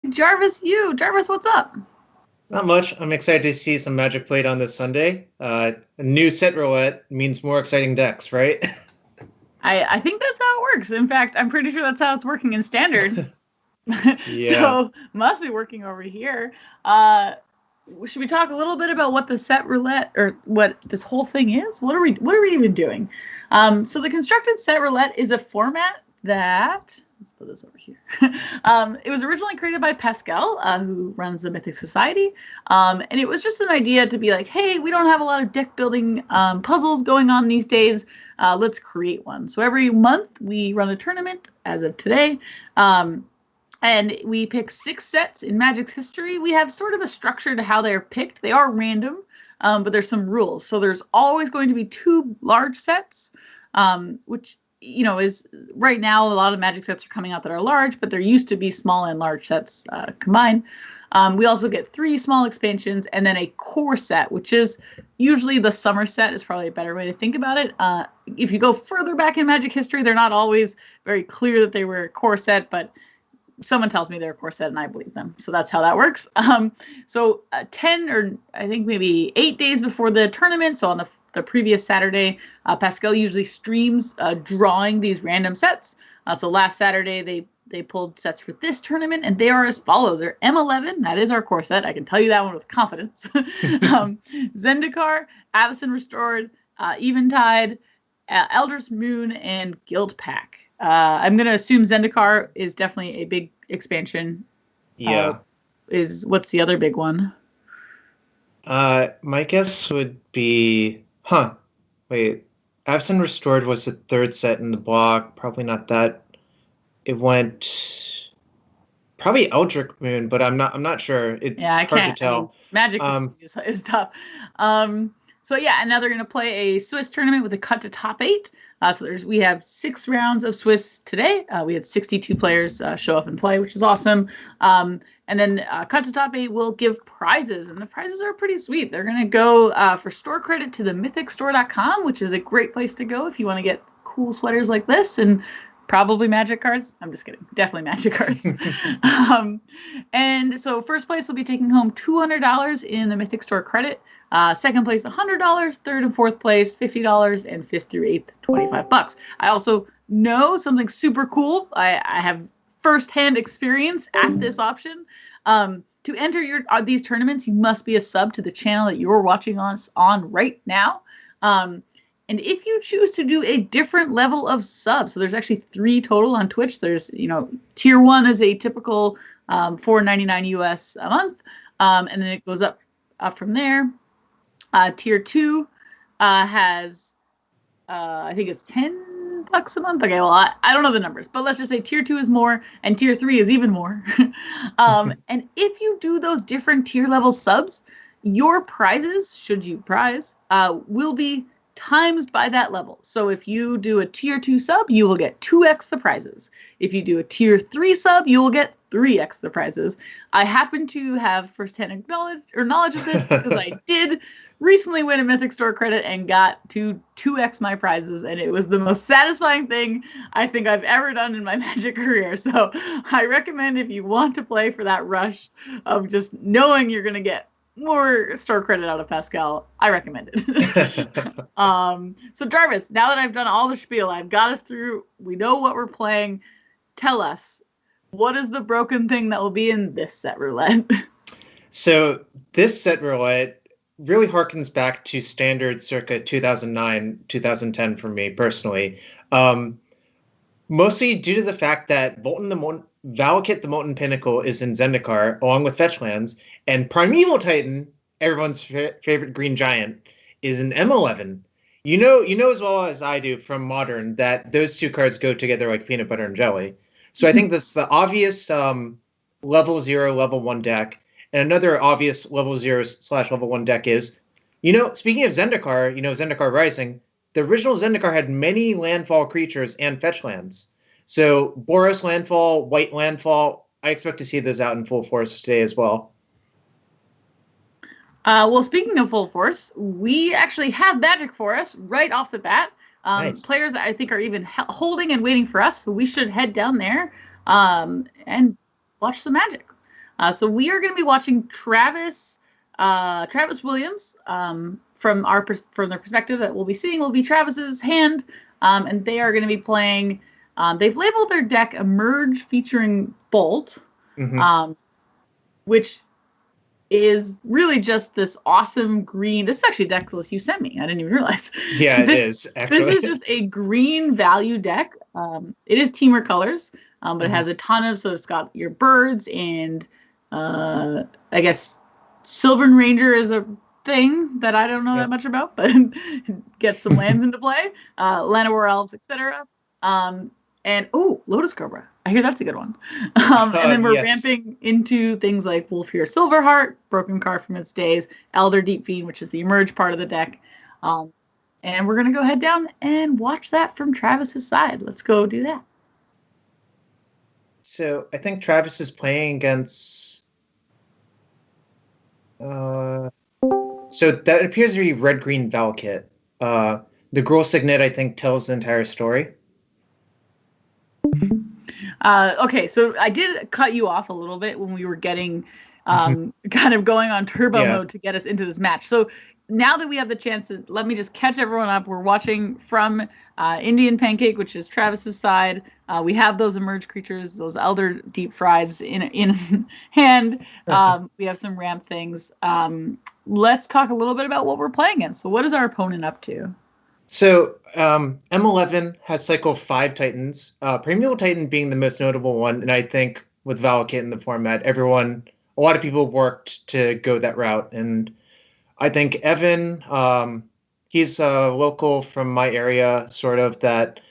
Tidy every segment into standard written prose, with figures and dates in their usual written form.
Jarvis, what's up? Not much. I'm excited to see some Magic played on this Sunday. A new set roulette means more exciting decks, right? I think that's how it works. In fact, I'm pretty sure that's how it's working in Standard. Yeah. So must be working over here. Uh, should we talk a little bit about what the set roulette or what this whole thing is? What are we even doing? So the constructed set roulette is a format that, let's put this over here. It was originally created by Pascal, who runs the Mythic Society. And it was just an idea to be like, hey, we don't have a lot of deck building puzzles going on these days. Let's create one. So every month we run a tournament as of today. And we pick 6 sets in Magic's history. We have sort of a structure to how they're picked. They are random, but there's some rules. So there's always going to be 2 large sets, which, is right now a lot of Magic sets are coming out that are large, but there used to be small and large sets combined. We also get 3 small expansions and then a core set, which is usually the summer set is probably a better way to think about it. If you go further back in Magic history, they're not always very clear that they were a core set, but someone tells me they're a core set and I believe them. So that's how that works. So 10 or I think maybe 8 days before the tournament, so on the previous Saturday, Pascal usually streams drawing these random sets. So last Saturday, they pulled sets for this tournament, and they are as follows. They're M11, that is our core set. I can tell you that one with confidence. Zendikar, Avacyn Restored, Eventide, Eldritch Moon, and Guild Pack. I'm going to assume Zendikar is definitely a big expansion. Yeah. What's the other big one? My guess would be, wait, Avacyn Restored was the 3rd set in the block. Probably not that. It went probably Eldritch Moon, but I'm not sure. It's hard to tell. I mean, Magic is tough. So yeah, and now they're going to play a Swiss tournament with a cut to top 8. So we have 6 rounds of Swiss today. We had 62 players show up and play, which is awesome. And then cut to top 8 will give prizes, and the prizes are pretty sweet. They're going to go for store credit to the mythicstore.com, which is a great place to go if you want to get cool sweaters like this and probably Magic cards. I'm just kidding. Definitely Magic cards. And so first place will be taking home $200 in the Mythic Store credit. Second place, $100. Third and fourth place, $50. And fifth through eighth, $25. I also know something super cool. I have firsthand experience at this option. To enter these tournaments, you must be a sub to the channel that you're watching us on right now. And if you choose to do a different level of sub, so there's actually 3 total on Twitch. There's, tier 1 is a typical $4.99 US a month. And then it goes up from there. Tier 2 has, I think it's $10 a month. Okay, well, I don't know the numbers, but let's just say tier 2 is more and tier 3 is even more. And if you do those different tier level subs, your prizes, should you prize, will be times by that level. So if you do a tier 2 sub, you will get 2x the prizes. If you do a tier 3 sub, you will get 3x the prizes. I happen to have firsthand knowledge of this because I did recently win a Mythic Store credit and got to 2x my prizes, and it was the most satisfying thing I think I've ever done in my Magic career. So I recommend, if you want to play for that rush of just knowing you're going to get more store credit out of Pascal, I recommend it. So Jarvis, now that I've done all the spiel, I've got us through, we know what we're playing. Tell us, what is the broken thing that will be in this set roulette? So this set roulette really harkens back to Standard circa 2009, 2010 for me personally. Mostly due to the fact that Valakut the Molten Pinnacle is in Zendikar, along with fetch lands, and Primeval Titan, everyone's favorite green giant, is in M11. You know as well as I do from Modern that those 2 cards go together like peanut butter and jelly. So I think that's the obvious level 0, level 1 deck. And another obvious level 0/level 1 deck is, speaking of Zendikar, Zendikar Rising, the original Zendikar had many landfall creatures and fetch lands. So Boros landfall, White landfall, I expect to see those out in full force today as well. Well, speaking of full force, we actually have Magic for us right off the bat. Nice. Players, I think, are even holding and waiting for us, so we should head down there and watch some Magic. So we are going to be watching Travis Williams. From their perspective that we'll be seeing will be Travis's hand, and they are going to be playing. They've labeled their deck Emerge featuring Bolt, which is really just this awesome green. This is actually a deck list you sent me. I didn't even realize. Yeah, it is. Actually, this is just a green value deck. It is teamer colors, but it has a ton of. So it's got your birds and I guess Sylvan Ranger is a thing that I don't know that much about, but gets some lands into play. Llanowar Elves, etc. And Lotus Cobra. I hear that's a good one. And then we're ramping into things like Wolfear Silverheart, Broken Card from its days, Elder Deep Fiend, which is the Emerge part of the deck. And we're going to go head down and watch that from Travis's side. Let's go do that. So I think Travis is playing against... So that appears to be red-green Valakut. The Gruul Signet, I think, tells the entire story. Okay, so I did cut you off a little bit when we were getting kind of going on turbo mode to get us into this match. So now that we have the chance to, let me just catch everyone up. We're watching from Indian Pancake, which is Travis's side. We have those Emerge creatures, those Elder Deep Frieds in hand. We have some ramp things. Let's talk a little bit about what we're playing against. So what is our opponent up to? So M11 has cycle 5 Titans, Primeval Titan being the most notable one. And I think with Valakut in the format, a lot of people worked to go that route. And I think Evan, he's a local from my area, sort of, that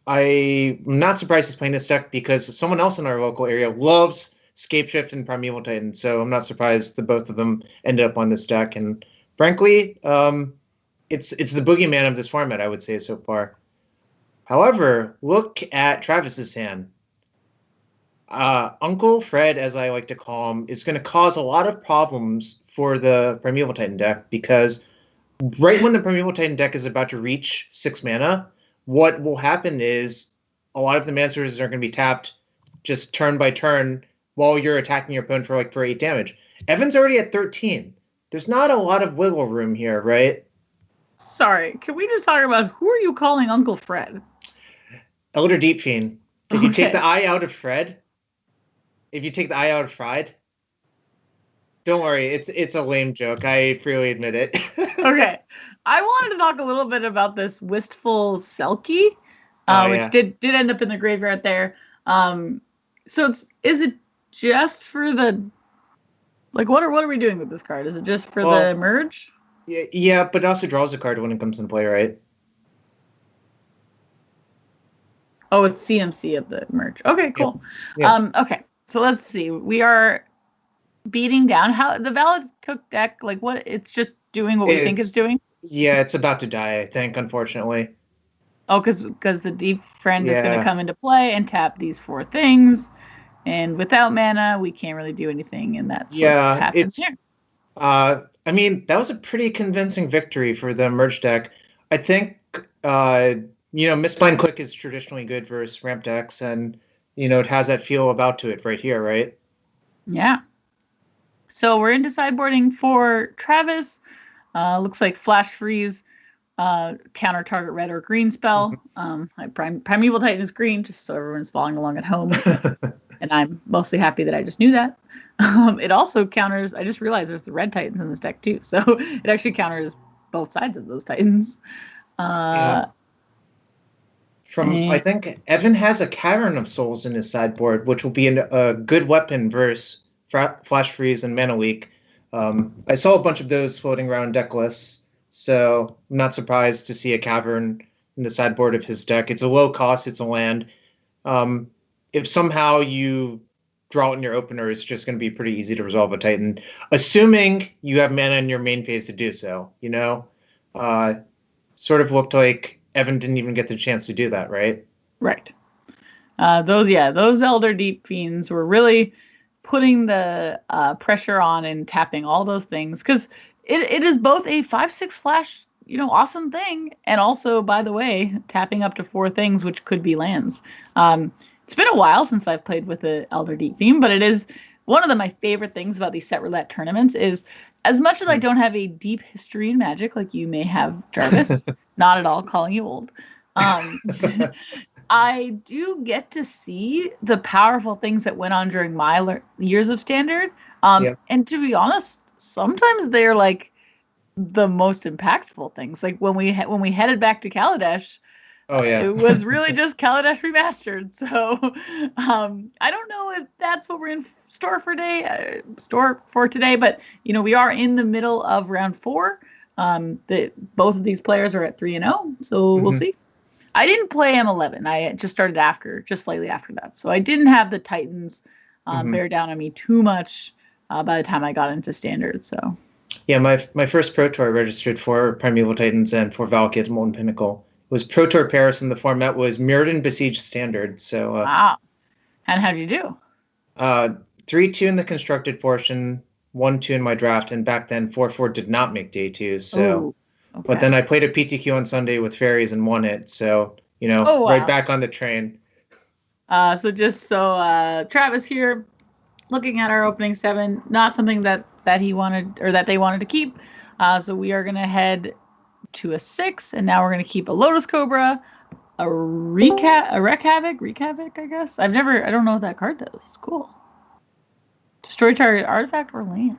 I'm not surprised he's playing this deck because someone else in our local area loves Scapeshift and Primeval Titan. So I'm not surprised that both of them ended up on this deck. And frankly, it's the boogeyman of this format, I would say, so far. However, look at Travis's hand. Uncle Fred, as I like to call him, is going to cause a lot of problems for the Primeval Titan deck because right when the Primeval Titan deck is about to reach 6 mana, what will happen is a lot of the mana sources are going to be tapped just turn by turn while you're attacking your opponent for 8 damage. Evan's already at 13. There's not a lot of wiggle room here, right? Sorry, can we just talk about who are you calling Uncle Fred? Elder Deep Fiend. If you take the eye out of Fred, don't worry, it's a lame joke. I freely admit it. Okay. I wanted to talk a little bit about this Wistful Selkie, which did end up in the graveyard there. So is it just for the, like, what are we doing with this card? Is it just for the merge? Yeah, but it also draws a card when it comes into play, right? Oh, it's CMC of the merge. Okay, cool. Yeah. Okay, so let's see. We are beating down how the Valakut deck, like, what it's just doing what we think it's doing. Yeah, it's about to die, I think, unfortunately. Oh, because the Deep Friend is going to come into play and tap these 4 things, and without mana, we can't really do anything, and that's what happens here. I mean, that was a pretty convincing victory for the merge deck. I think, Mistblind Click is traditionally good versus ramp decks, and, it has that feel about to it right here, right? Yeah. So we're into sideboarding for Travis. Looks like Flash Freeze, counter target red or green spell. Primeval Titan is green, just so everyone's following along at home. And I'm mostly happy that I just knew that. It also counters, I just realized there's the red Titans in this deck too. So it actually counters both sides of those Titans. I think Evan has a Cavern of Souls in his sideboard, which will be a good weapon versus Flash Freeze and Mana Leak. I saw a bunch of those floating around deck lists, so I'm not surprised to see a Cavern in the sideboard of his deck. It's a low cost, it's a land. If somehow you draw it in your opener, it's just going to be pretty easy to resolve a Titan, assuming you have mana in your main phase to do so, Sort of looked like Evan didn't even get the chance to do that, right? Right. Those Elder Deep Fiends were really putting the pressure on and tapping all those things, because it is both a 5/6 flash, awesome thing, and also, by the way, tapping up to 4 things, which could be lands. It's been a while since I've played with the Elder Deep Fiend, but it is one of my favorite things about these set roulette tournaments is, as much as I don't have a deep history in Magic, like you may have, Jarvis, not at all calling you old, I do get to see the powerful things that went on during my years of Standard. And to be honest, sometimes they're like the most impactful things. Like when we headed back to Kaladesh, it was really just Kaladesh remastered. So I don't know if that's what we're in store for today, but we are in the middle of round 4. Both of these players are at 3-0, so we'll see. I didn't play M11. I just started slightly after that. So I didn't have the Titans bear down on me too much by the time I got into Standard. So yeah, my first Pro Tour I registered for Primeval Titans and for Valakut Molten Pinnacle. It was Pro Tour Paris, and the format was Mirrodin Besieged Standard. So wow. And how'd you do? 3-2 in the constructed portion, 1-2 in my draft, and back then 4-4 did not make day 2. So. Okay. But then I played a PTQ on Sunday with fairies and won it. So, right back on the train. Travis here, looking at our opening 7, not something that he wanted or that they wanted to keep. So we are going to head to a 6, and now we're going to keep a Lotus Cobra, a Wreak Havoc, I guess. I don't know what that card does. It's cool. Destroy target artifact or land.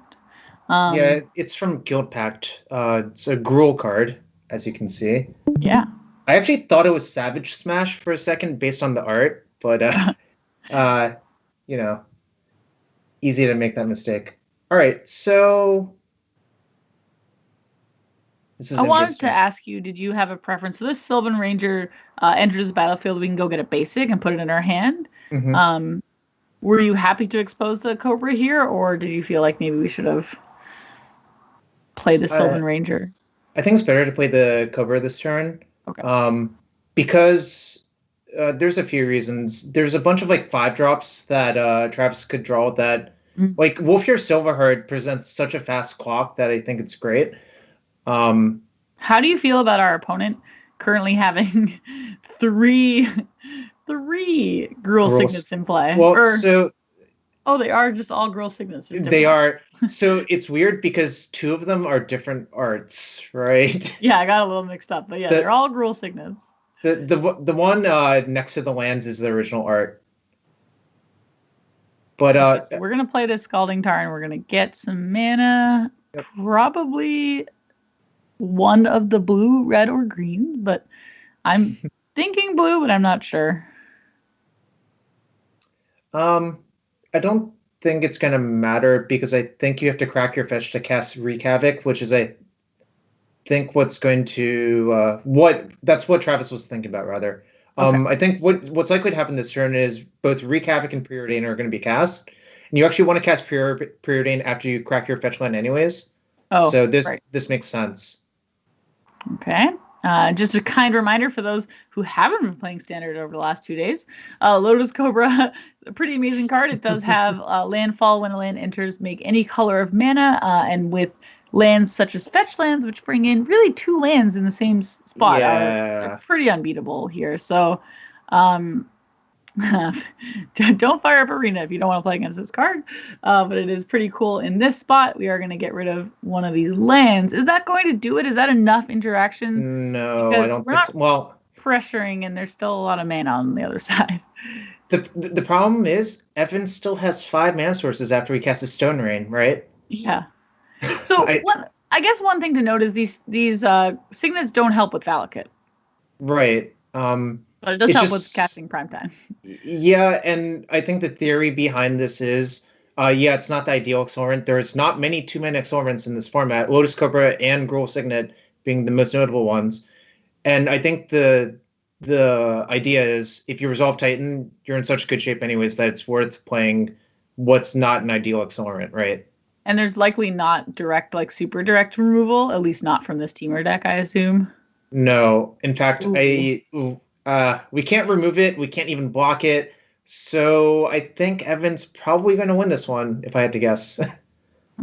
Yeah, it's from Guild Pact. It's a Gruul card, as you can see. Yeah. I actually thought it was Savage Smash for a second based on the art, but, easy to make that mistake. All right, so... I wanted to ask you, did you have a preference? So this Sylvan Ranger enters the battlefield. We can go get a basic and put it in our hand. Mm-hmm. Were you happy to expose the Cobra here, or did you feel like maybe we should have... play the Sylvan Ranger? I think it's better to play the Cobra this turn. Okay. Because there's a few reasons. There's a bunch of 5-drops that Travis could draw that, like Wolfyre Silverheart presents such a fast clock that I think it's great. How do you feel about our opponent currently having three Gruul Signets in play? Oh, they are just all Gruul Signets. They are. So it's weird because 2 of them are different arts, right? Yeah, I got a little mixed up, but yeah, they're all Gruul Signets. The one next to the lands is the original art. But so we're gonna play this Scalding Tarn. We're gonna get some mana, probably one of the blue, red, or green. But I'm thinking blue, but I'm not sure. I don't think it's going to matter because I think you have to crack your fetch to cast Wreak Havoc, which is, I think, what's going to that's what Travis was thinking about, rather. Okay. I think what's likely to happen this turn is both Wreak Havoc and Preordain are going to be cast, and you actually want to cast Preordain after you crack your fetch land anyways. Oh, so this makes sense. Okay. Just a kind reminder for those who haven't been playing Standard over the last 2 days. Lotus Cobra, a pretty amazing card. It does have landfall when a land enters, make any color of mana, and with lands such as fetch lands, which bring in really 2 lands in the same spot, are pretty unbeatable here. So don't fire up Arena if you don't want to play against this card. But it is pretty cool. In this spot, we are going to get rid of one of these lands. Is that going to do it? Is that enough interaction? No, I don't think so. Well, pressuring, and there's still a lot of mana on the other side. The problem is Evan still has 5 mana sources after he casts a Stone Rain, right? Yeah. So I guess one thing to note is these signets don't help with Valakut. Right. But it does help with casting Primetime. Yeah, and I think the theory behind this is, it's not the ideal Accelerant. There's not many 2-mana Accelerants in this format, Lotus Cobra and Gruul Signet being the most notable ones. And I think the idea is if you resolve Titan, you're in such good shape anyways that it's worth playing what's not an ideal Accelerant, right? And there's likely not direct, super direct removal, at least not from this Teamer deck, I assume. No. In fact, we can't remove it. We can't even block it. So I think Evan's probably going to win this one, if I had to guess.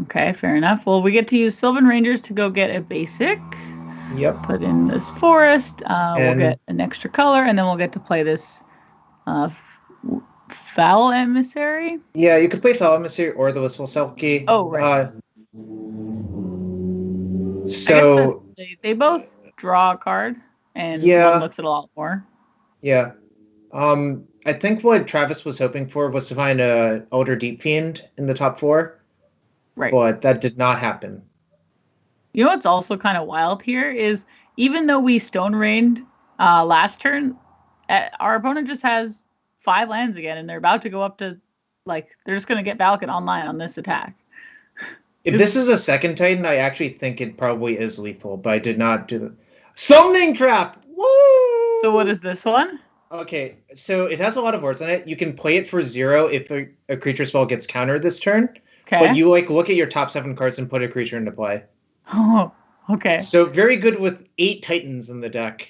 Okay, fair enough. Well, we get to use Sylvan Rangers to go get a basic. Yep. Put in this forest. We'll get an extra color, and then we'll get to play this Foul Emissary? Yeah, you could play Foul Emissary or the Wistful Selkie. Oh, right. So I guess they both draw a card, and one yeah, looks at a lot more. yeah. I think what Travis was hoping for was to find a Elder Deep Fiend in the top 4, Right. but that did not happen. You know what's also kind of wild here is even though we Stone Rained last turn, our opponent just has 5 lands again, and they're about to go up to, like, they're just going to get Valakut online on this attack. If this is a second Titan, I actually think it probably is lethal, but I did not do the Summoning Trap! Woo! So what is this one? Okay, so it has a lot of words on it. You can play it for 0 if a creature spell gets countered this turn. Okay. But you look at your top 7 cards and put a creature into play. Oh, okay. So very good with 8 Titans in the deck,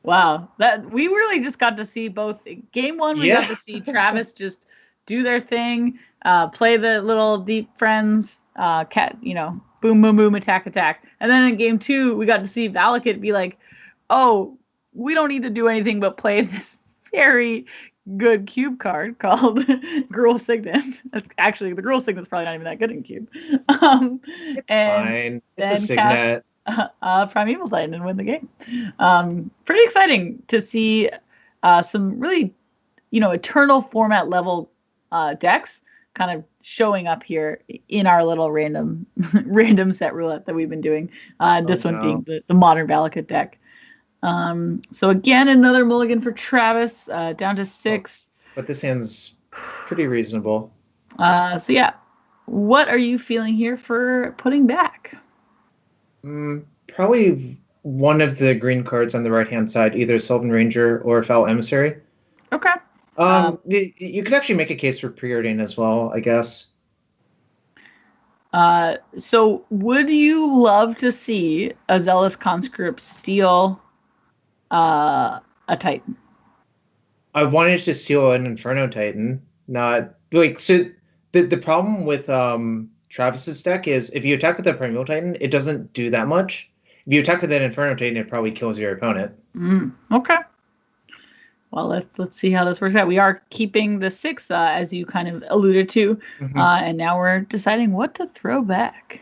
Wow, that we really just got to see both. Game 1, we got to see Travis just do their thing, play the little deep friends, boom, boom, boom, attack. And then in Game 2, we got to see Valakut be like, oh, we don't need to do anything but play this very good cube card called Gruul Signet. Actually, the Gruul Signet's probably not even that good in cube. It's fine. It's a Signet. Primeval Titan and win the game. Pretty exciting to see some really, eternal format level decks kind of showing up here in our little random set roulette that we've been doing. This one being the modern Valakut deck. So again, another mulligan for Travis, down to 6. But this hand's pretty reasonable. So yeah, what are you feeling here for putting back? Probably one of the green cards on the right-hand side, either Sylvan Ranger or Foul Emissary. Okay. You could actually make a case for Preordain as well, I guess. So would you love to see a Zealous Conscript steal a Titan? I wanted to steal an Inferno Titan, not like so. The problem with Travis's deck is if you attack with a Primeval Titan, it doesn't do that much. If you attack with an Inferno Titan, it probably kills your opponent. Okay. Well, let's see how this works out. We are keeping the 6, as you kind of alluded to, and now we're deciding what to throw back.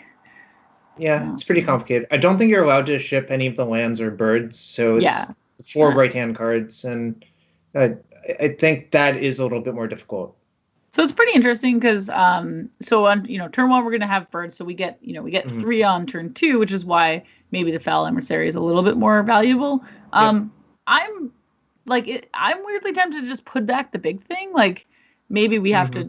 Yeah, it's pretty complicated. I don't think you're allowed to ship any of the lands or birds, so it's 4 right-hand cards, and I think that is a little bit more difficult. So it's pretty interesting because so on turn 1 we're gonna have birds, so we get 3 on turn 2, which is why maybe the Foul Emissary is a little bit more valuable. I'm weirdly tempted to just put back the big thing. Like maybe we have to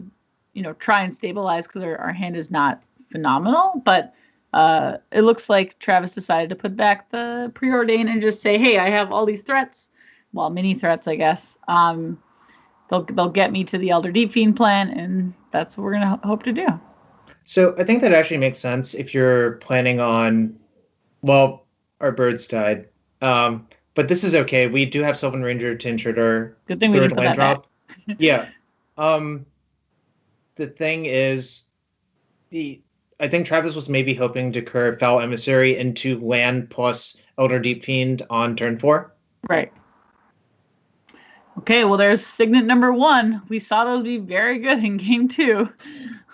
try and stabilize because our hand is not phenomenal, but it looks like Travis decided to put back the Preordain and just say, hey, I have all these threats. Well, mini threats, I guess. They'll get me to the Elder Deep Fiend plan, and that's what we're going to hope to do. So I think that actually makes sense if you're planning on, well, our birds died. But this is okay. We do have Sylvan Ranger to ensure our Good thing we third didn't put land that drop. Yeah. The thing is, I think Travis was maybe hoping to curve Foul Emissary into land plus Elder Deep Fiend on turn 4. Right. Okay, well, there's Signet number 1. We saw those be very good in Game 2.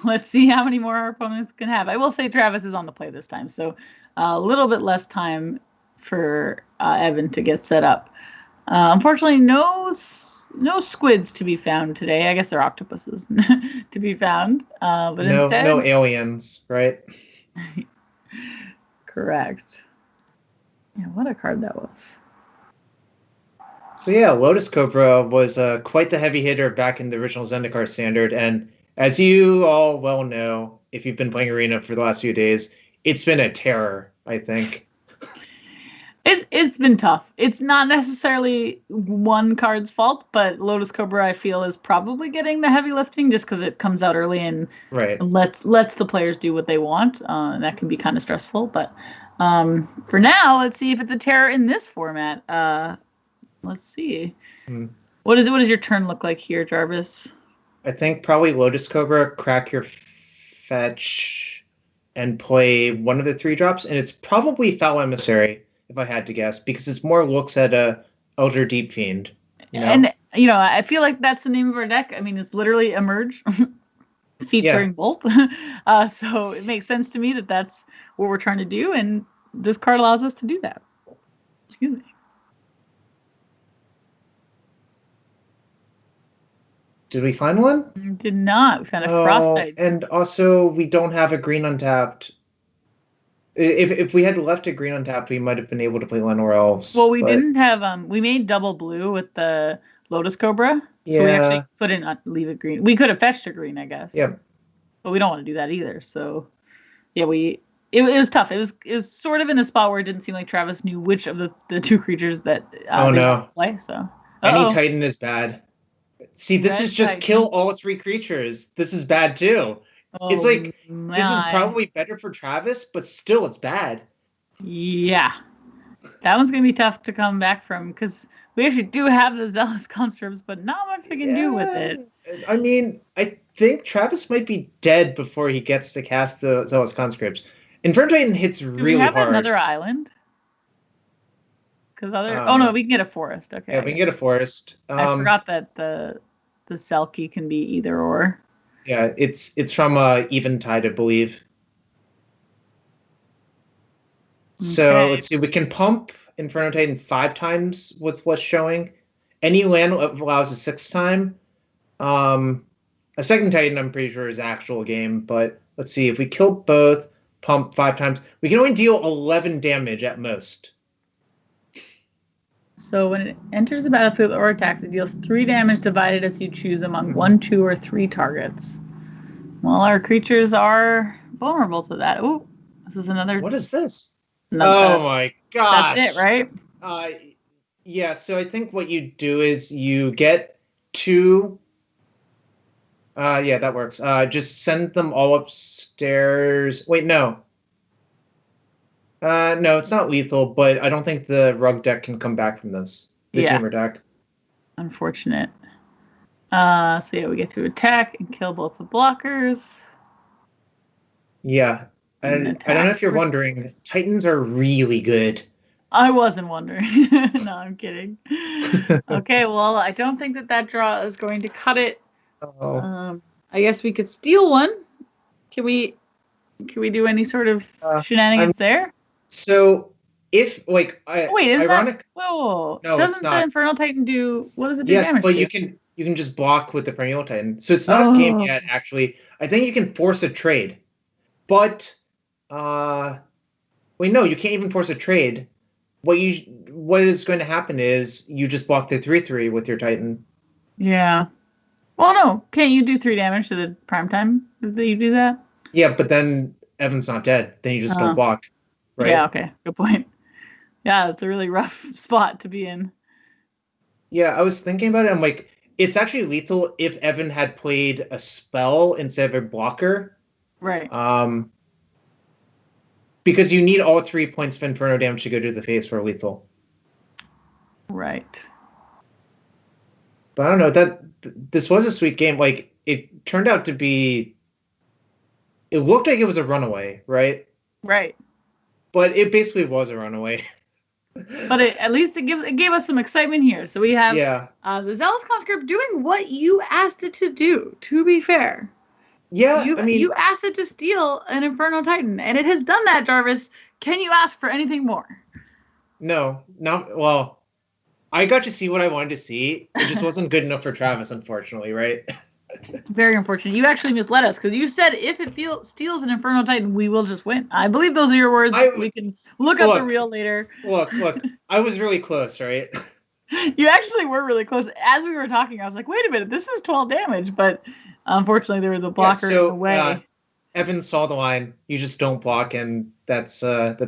Let's see how many more our opponents can have. I will say Travis is on the play this time, so a little bit less time for Evan to get set up. Unfortunately, no squids to be found today. I guess they're octopuses to be found. But instead... No aliens, right? Correct. Yeah, what a card that was. So yeah, Lotus Cobra was quite the heavy hitter back in the original Zendikar standard, and as you all well know, if you've been playing Arena for the last few days, it's been a terror, I think. It's been tough. It's not necessarily one card's fault, but Lotus Cobra, I feel, is probably getting the heavy lifting just because it comes out early and lets the players do what they want, and that can be kind of stressful. But for now, let's see if it's a terror in this format. Let's see. What does your turn look like here, Jarvis? I think probably Lotus Cobra, crack your fetch, and play one of the 3 drops, and it's probably Foul Emissary, if I had to guess, because it's more looks at a Elder Deep Fiend. And I feel like that's the name of our deck. I mean, it's literally Emerge featuring Bolt. So it makes sense to me that that's what we're trying to do, and this card allows us to do that. Excuse me. Did we find one? We did not. We found a Frost Titan. And also, we don't have a green untapped. If we had left a green untapped, we might have been able to play Llanowar Elves. Well, we didn't have. We made double blue with the Lotus Cobra. Yeah. So we actually couldn't leave it green. We could have fetched a green, I guess. Yep. But we don't want to do that either. So, yeah, it was tough. It was sort of in a spot where it didn't seem like Travis knew which of the two creatures that they play. So any Titan is bad. See, this is just Titan. Kill all 3 creatures. This is bad too. It's like this is probably better for Travis, but still, it's bad. Yeah, that one's gonna be tough to come back from because we actually do have the Zealous Conscripts, but not much we can do with it. I mean, I think Travis might be dead before he gets to cast the Zealous Conscripts. Inferno Titan hits really hard. Do we have another island? Because no, we can get a forest. Okay. Yeah, we can get a forest. I forgot that the Selkie can be either or. Yeah, it's from Eventide, I believe. Okay. So let's see. We can pump Inferno Titan 5 times with what's showing. Any land allows a 6th time. A second Titan, I'm pretty sure, is actual game. But let's see. If we kill both, pump 5 times, we can only deal 11 damage at most. So when it enters the battlefield or attacks, it deals 3 damage divided as you choose among 1, 2, or 3 targets. Well, our creatures are vulnerable to that. Oh, this is another. What is this? Oh my gosh! That's it, right? Yeah. So I think what you do is you get 2. Yeah, that works. Just send them all upstairs. Wait, no. No, it's not lethal, but I don't think the Rug deck can come back from this. The Tumor deck. Unfortunate. So yeah, we get to attack and kill both the blockers. Yeah. And I don't know if you're wondering, Titans are really good. I wasn't wondering. No, I'm kidding. Okay, well, I don't think that draw is going to cut it. I guess we could steal one. Can we do any sort of shenanigans there? So if wait, is ironic? Whoa! No, doesn't the Infernal Titan do? What does it do? Yes, damage but to? you can just block with the Perennial Titan. So it's not game yet. Actually, I think you can force a trade, but wait, no, you can't even force a trade. What is going to happen is you just block the 3/3 with your Titan. Yeah. Well, no, can't you do 3 damage to the prime time if you do that? Yeah, but then Evan's not dead. Then you just don't block. Right? Yeah, okay. Good point. Yeah, it's a really rough spot to be in. Yeah, I was thinking about it. I'm like, it's actually lethal if Evan had played a spell instead of a blocker. Right. Because you need all 3 points of Inferno damage to go to the face for lethal. Right. But I don't know, this was a sweet game. Like, it turned out to be... It looked like it was a runaway, right? Right. But it basically was a runaway. But at least it gave us some excitement here. So we have the Zealous Conscript doing what you asked it to do, to be fair. Yeah, you asked it to steal an Inferno Titan, and it has done that, Jarvis. Can you ask for anything more? No. Well, I got to see what I wanted to see. It just wasn't good enough for Travis, unfortunately, right? Very unfortunate. You actually misled us because you said if it steals an Inferno Titan, we will just win. I believe those are your words. We can look up the reel later. Look. I was really close, right? You actually were really close. As we were talking, I was like, wait a minute, this is 12 damage. But unfortunately, there was a blocker in the way. Evan saw the line. You just don't block, and that's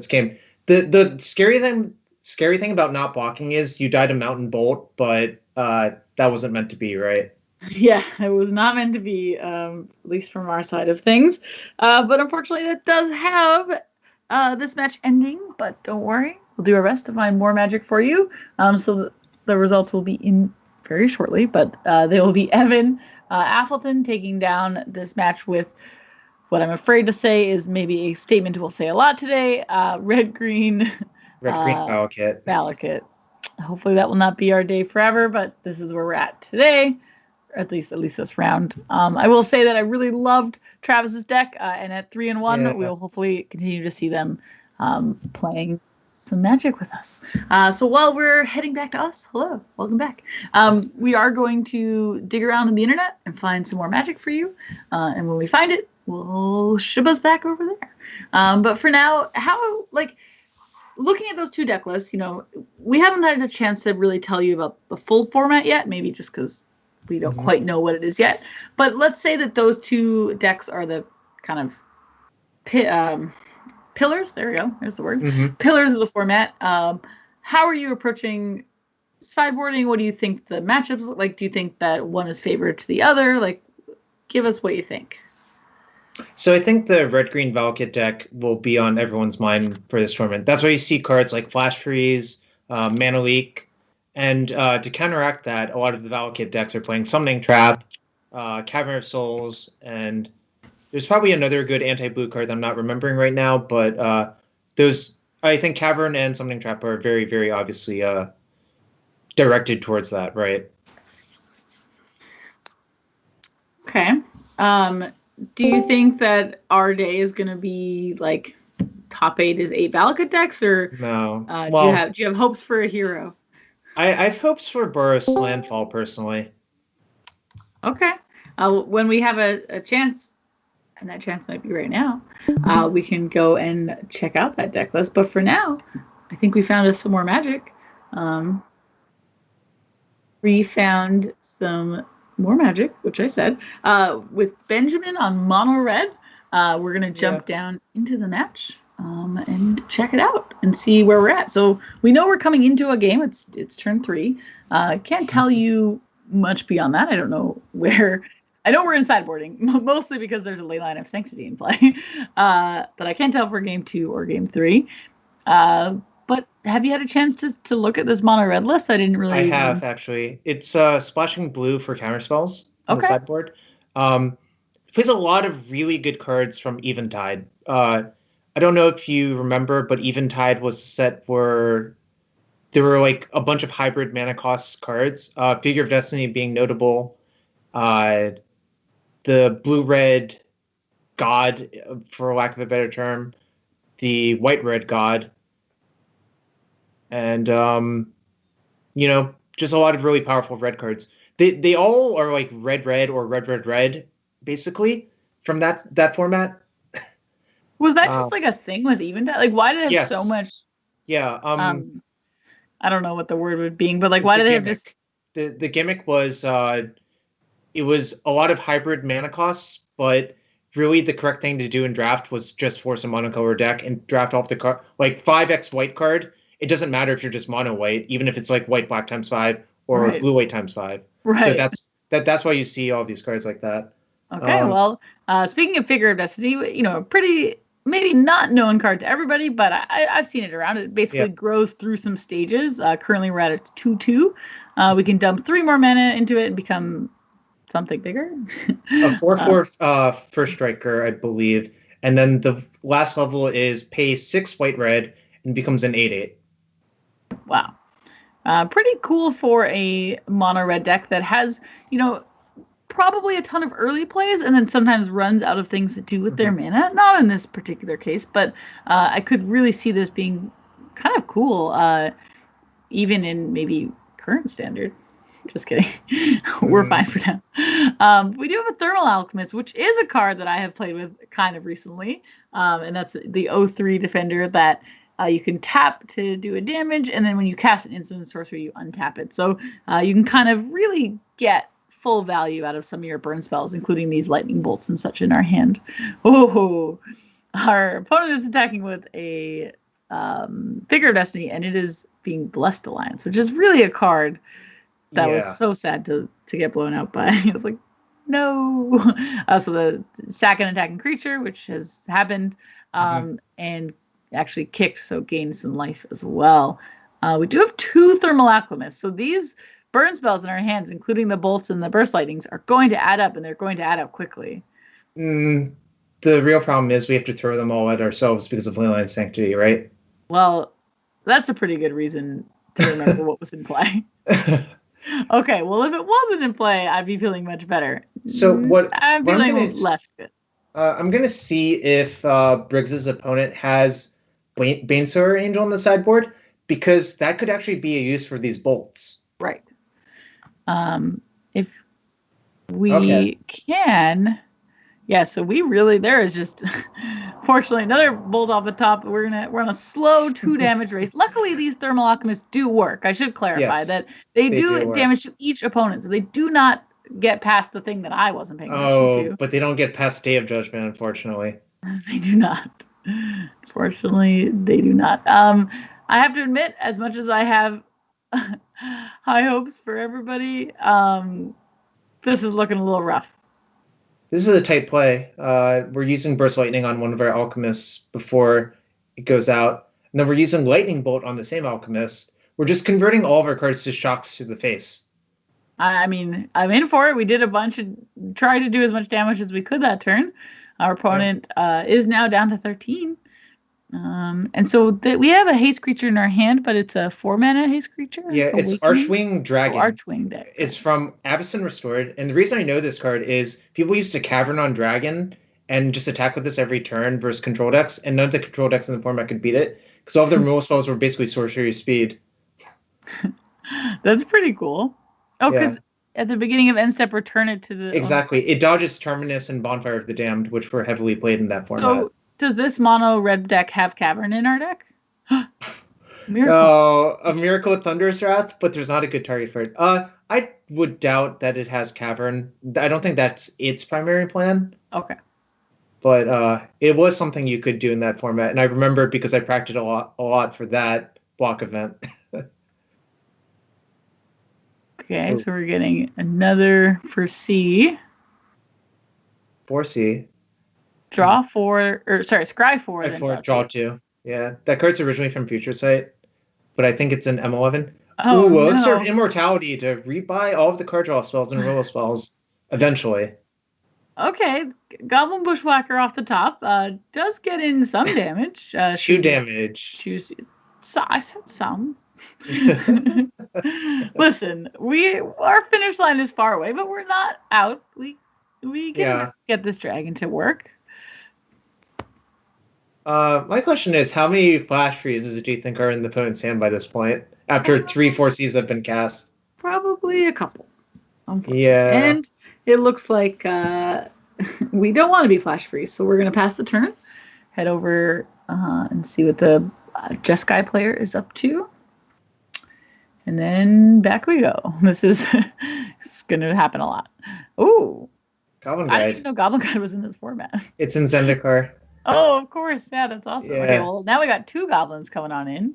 game. The scary thing about not blocking is you died a Mountain Bolt, but that wasn't meant to be, right? Yeah, it was not meant to be, at least from our side of things. But unfortunately, that does have this match ending. But don't worry, we'll do our best to find more magic for you. So the results will be in very shortly. But they will be Evan Appleton taking down this match with what I'm afraid to say is maybe a statement we'll say a lot today. Red-green Valakut. Hopefully that will not be our day forever, but this is where we're at today. At least this round. I will say that I really loved Travis's deck, and at 3-1, we'll hopefully continue to see them playing some Magic with us. So while we're heading back to us, hello, welcome back. We are going to dig around on the internet and find some more Magic for you, and when we find it, we'll ship us back over there. But for now, looking at those two deck lists, we haven't had a chance to really tell you about the full format yet, maybe just because we don't quite know what it is yet. But let's say that those two decks are the kind of pillars. There we go. There's the word. Pillars of the format. How are you approaching sideboarding? What do you think the matchups look like? Do you think that one is favored to the other? Give us what you think. So I think the red-green Valakut deck will be on everyone's mind for this tournament. That's why you see cards like Flash Freeze, Mana Leak, and to counteract that, a lot of the Valakut decks are playing Summoning Trap, Cavern of Souls, and there's probably another good anti-blue card that I'm not remembering right now, but I think Cavern and Summoning Trap are very, very obviously directed towards that, right? Okay. Do you think that our day is going to be top 8 is 8 Valakut decks, or no? Do you have hopes for a hero? I have hopes for Boros Landfall personally. Okay. When we have a chance, and that chance might be right now, we can go and check out that deck list. But for now, I think we found us some more Magic. We found some more Magic, which I said, with Benjamin on mono red. We're going to jump down into the match and check it out and see where we're at. So we know we're coming into a game. It's turn 3. Can't tell you much beyond that. I don't know where. I know we're in sideboarding, mostly because there's a ley line of Sanctity in play. But I can't tell if we're game 2 or game 3. But have you had a chance to look at this mono red list? I didn't really. I have, actually. It's splashing blue for counterspells on the sideboard. Plays a lot of really good cards from Eventide. I don't know if you remember, but Eventide was a set where there were a bunch of hybrid mana cost cards. Figure of Destiny being notable. The blue-red God, for lack of a better term. The white-red God. And, just a lot of really powerful red cards. They all are red-red or red-red-red, basically, from that format. Was that just a thing with Eventide? Why did it have so much? Yeah. I don't know what the word would be, but why did they have just? The gimmick was it was a lot of hybrid mana costs, but really the correct thing to do in draft was just force a monocolor deck and draft off the card 5x white card. It doesn't matter if you're just mono white, even if it's white black times 5 or blue white times 5. Right. So that's why you see all these cards like that. Okay. Well, speaking of Figure of Destiny, a pretty maybe not known card to everybody, but I've seen it around. It basically grows through some stages. Currently, we're at its 2/2. We can dump 3 more mana into it and become something bigger. A 4/4 first striker, I believe, and then the last level is pay 6 white red and becomes an 8/8. Wow. Pretty cool for a mono red deck that has, probably a ton of early plays and then sometimes runs out of things to do with their mana. Not in this particular case, but I could really see this being kind of cool, even in maybe current standard. Just kidding. We're fine for now. We do have a Thermal Alchemist, which is a card that I have played with kind of recently. And that's the 0/3 defender that you can tap to do a damage, and then when you cast an instant sorcery, you untap it. So you can kind of really get full value out of some of your burn spells, including these lightning bolts and such in our hand. Oh, our opponent is attacking with a Figure of Destiny, and it is being Blessed Alliance, which is really a card that was so sad to get blown out by. It was no. So the sack an attacking creature, which has happened, and actually kicked, so gained some life as well. We do have 2 Thermal Alchemists, so these burn spells in our hands, including the bolts and the burst lightnings, are going to add up, and they're going to add up quickly. The real problem is we have to throw them all at ourselves because of Leyline Sanctity, right? Well, that's a pretty good reason to remember what was in play. Okay, well, if it wasn't in play, I'd be feeling much better. So I'm feeling less good. I'm gonna see if Briggs's opponent has Banesaur Angel on the sideboard, because that could actually be a use for these bolts. Right. If we can, yeah. So we really, there is just, fortunately, another bolt off the top. We're on a slow 2 damage race. Luckily, these Thermal Alchemists do work. I should clarify that they do damage to each opponent. So they do not get past the thing that I wasn't paying attention to. But they don't get past Day of Judgment, unfortunately. They do not. Fortunately, they do not. I have to admit, as much as I have high hopes for everybody, this is looking a little rough. This is a tight play. We're using Burst Lightning on one of our Alchemists before it goes out. And then we're using Lightning Bolt on the same Alchemist. We're just converting all of our cards to shocks to the face. I mean, I'm in for it. We did try to do as much damage as we could that turn. Our opponent is now down to 13. And so we have a haste creature in our hand, but it's a 4-mana haste creature. Yeah, it's Archwing Dragon. Archwing deck. It's from Avacyn Restored. And the reason I know this card is people used to Cavern on Dragon and just attack with this every turn versus control decks, and none of the control decks in the format could beat it, because all of their removal spells were basically sorcery speed. That's pretty cool. Oh, because at the beginning of end step, return it to the... Exactly. It dodges Terminus and Bonfire of the Damned, which were heavily played in that format. So, does this mono red deck have Cavern in our deck? Miracle. Oh, a Miracle with Thunderous Wrath, but there's not a good target for it. I would doubt that it has Cavern. I don't think that's its primary plan. Okay. But it was something you could do in that format, and I remember because I practiced a lot for that block event. Okay, so we're getting another for C. 4C. Draw 4, or sorry, scry 4. Then draw 2. Yeah, that card's originally from Future Sight, but I think it's an M11. Oh, no. Elixir of Immortality to rebuy all of the card draw spells and removal spells eventually. Okay, Goblin Bushwhacker off the top does get in some damage. 2 damage. I said some. Listen, our finish line is far away, but we're not out. We can get this dragon to work. My question is, how many flash freezes do you think are in the opponent's hand by this point, after 3 4Cs have been cast? Probably a couple. Yeah. And it looks like we don't want to be flash freeze, so we're going to pass the turn, head over and see what the Jeskai player is up to. And then back we go. This is going to happen a lot. Ooh. Goblin Guide. I didn't know Goblin Guide was in this format. It's in Zendikar. Oh, of course. Yeah, that's awesome. Yeah. Okay, well, now we got 2 goblins coming on in.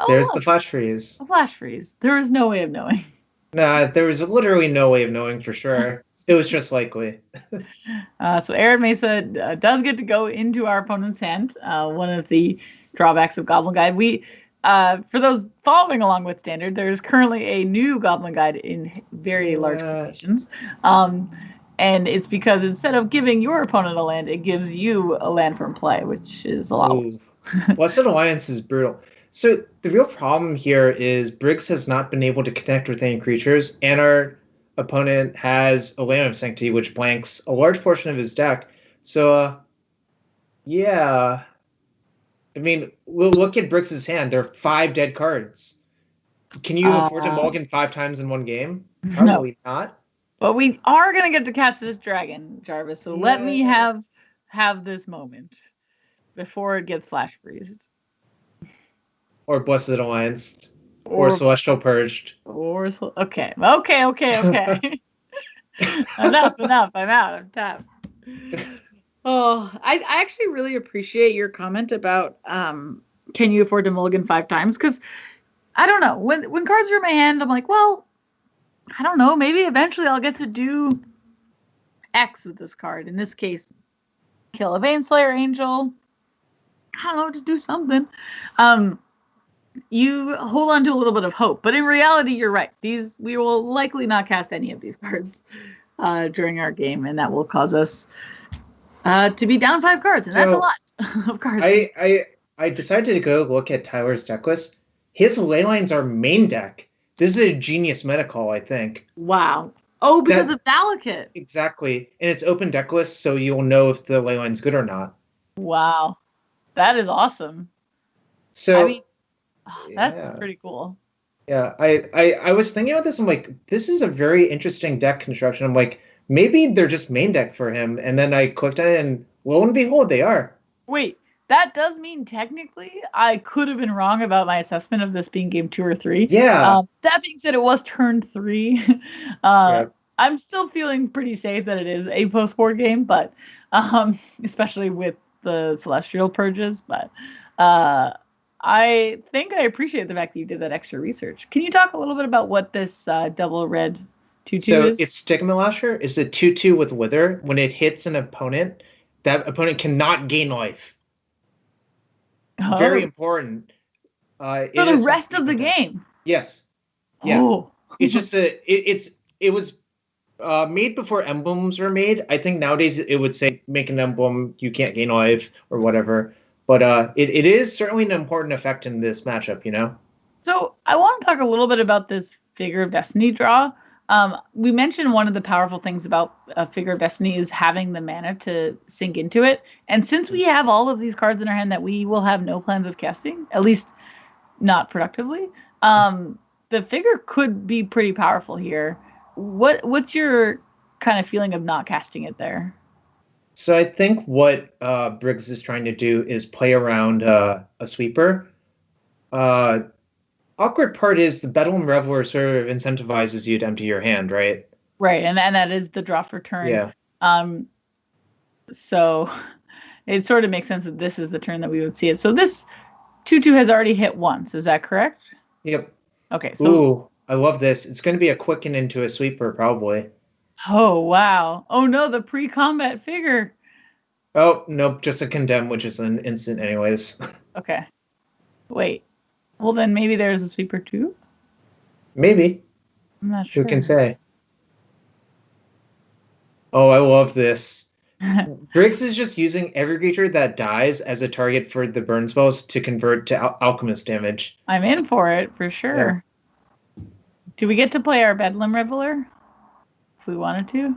Oh, there's the flash freeze. A flash freeze. There was no way of knowing. Nah, there was literally no way of knowing for sure. It was just likely. So Arid Mesa does get to go into our opponent's hand. One of the drawbacks of Goblin Guide. For those following along with Standard, there's currently a new Goblin Guide in very large quotations. And it's because instead of giving your opponent a land, it gives you a land from play, which is a lot worse. Blessed Alliance is brutal. So the real problem here is Briggs has not been able to connect with any creatures, and our opponent has a Land of Sanctity, which blanks a large portion of his deck. So, yeah. I mean, we'll look at Briggs's hand. There are 5 dead cards. Can you afford to mulligan 5 times in one game? Probably not. But we are going to get to cast this dragon, Jarvis. So let me have this moment before it gets flash freezed. Or Blessed Alliance. Or Celestial Purged. Okay. Enough. I'm out. I'm tapped. Oh, I actually really appreciate your comment about can you afford to mulligan 5 times? Because I don't know. When cards are in my hand, I'm like, well, I don't know. Maybe eventually I'll get to do X with this card. In this case, kill a Baneslayer Angel. I don't know, just do something. You hold on to a little bit of hope. But in reality, you're right. We will likely not cast any of these cards during our game, and that will cause us to be down 5 cards, and that's a lot of cards. I decided to go look at Tyler's deck list. his ley lines are main deck. This is a genius meta call, I think. Wow. Oh, because of Valakut. Exactly. And it's open deck list, so you'll know if the ley line's good or not. Wow. That is awesome. So I mean, that's pretty cool. Yeah, I was thinking about this. I'm like, this is a very interesting deck construction. I'm like, maybe they're just main deck for him. And then I clicked on it, and lo and behold, they are. Wait, that does mean technically I could have been wrong about my assessment of this being game 2 or 3. Yeah. That being said, it was turn 3. Yeah. I'm still feeling pretty safe that it is a post-board game, but especially with the Celestial Purges. But I think I appreciate the fact that you did that extra research. Can you talk a little bit about what this double red 2/2 is? So its Stigma Lasher is a 2/2 with Wither. When it hits an opponent, that opponent cannot gain life. Oh. Very important. For the rest of the game. Yes. Yeah. Oh. It's just it was made before emblems were made. I think nowadays it would say make an emblem, you can't gain life or whatever. But it is certainly an important effect in this matchup, you know? So I want to talk a little bit about this Figure of Destiny draw. We mentioned one of the powerful things about a Figure of Destiny is having the mana to sink into it. And since we have all of these cards in our hand that we will have no plans of casting, at least not productively, the figure could be pretty powerful here. What's your kind of feeling of not casting it there? So I think what Briggs is trying to do is play around a sweeper. Awkward part is the Bedlam Reveler sort of incentivizes you to empty your hand, right? Right, and that is the draw for turn. Yeah. So it sort of makes sense that this is the turn that we would see it. So this 2/2 has already hit once. Is that correct? Yep. Okay. So. Ooh, I love this. It's going to be a quicken into a sweeper, probably. Oh, wow. Oh, no, the pre-combat figure. Oh, nope, just a condemn, which is an instant anyways. Okay. Wait. Well, then maybe there's a sweeper too? Maybe. I'm not sure. Who can say? Oh, I love this. Briggs is just using every creature that dies as a target for the burn spells to convert to alchemist damage. I'm in for it, for sure. Yeah. Do we get to play our Bedlam Reveler? If we wanted to?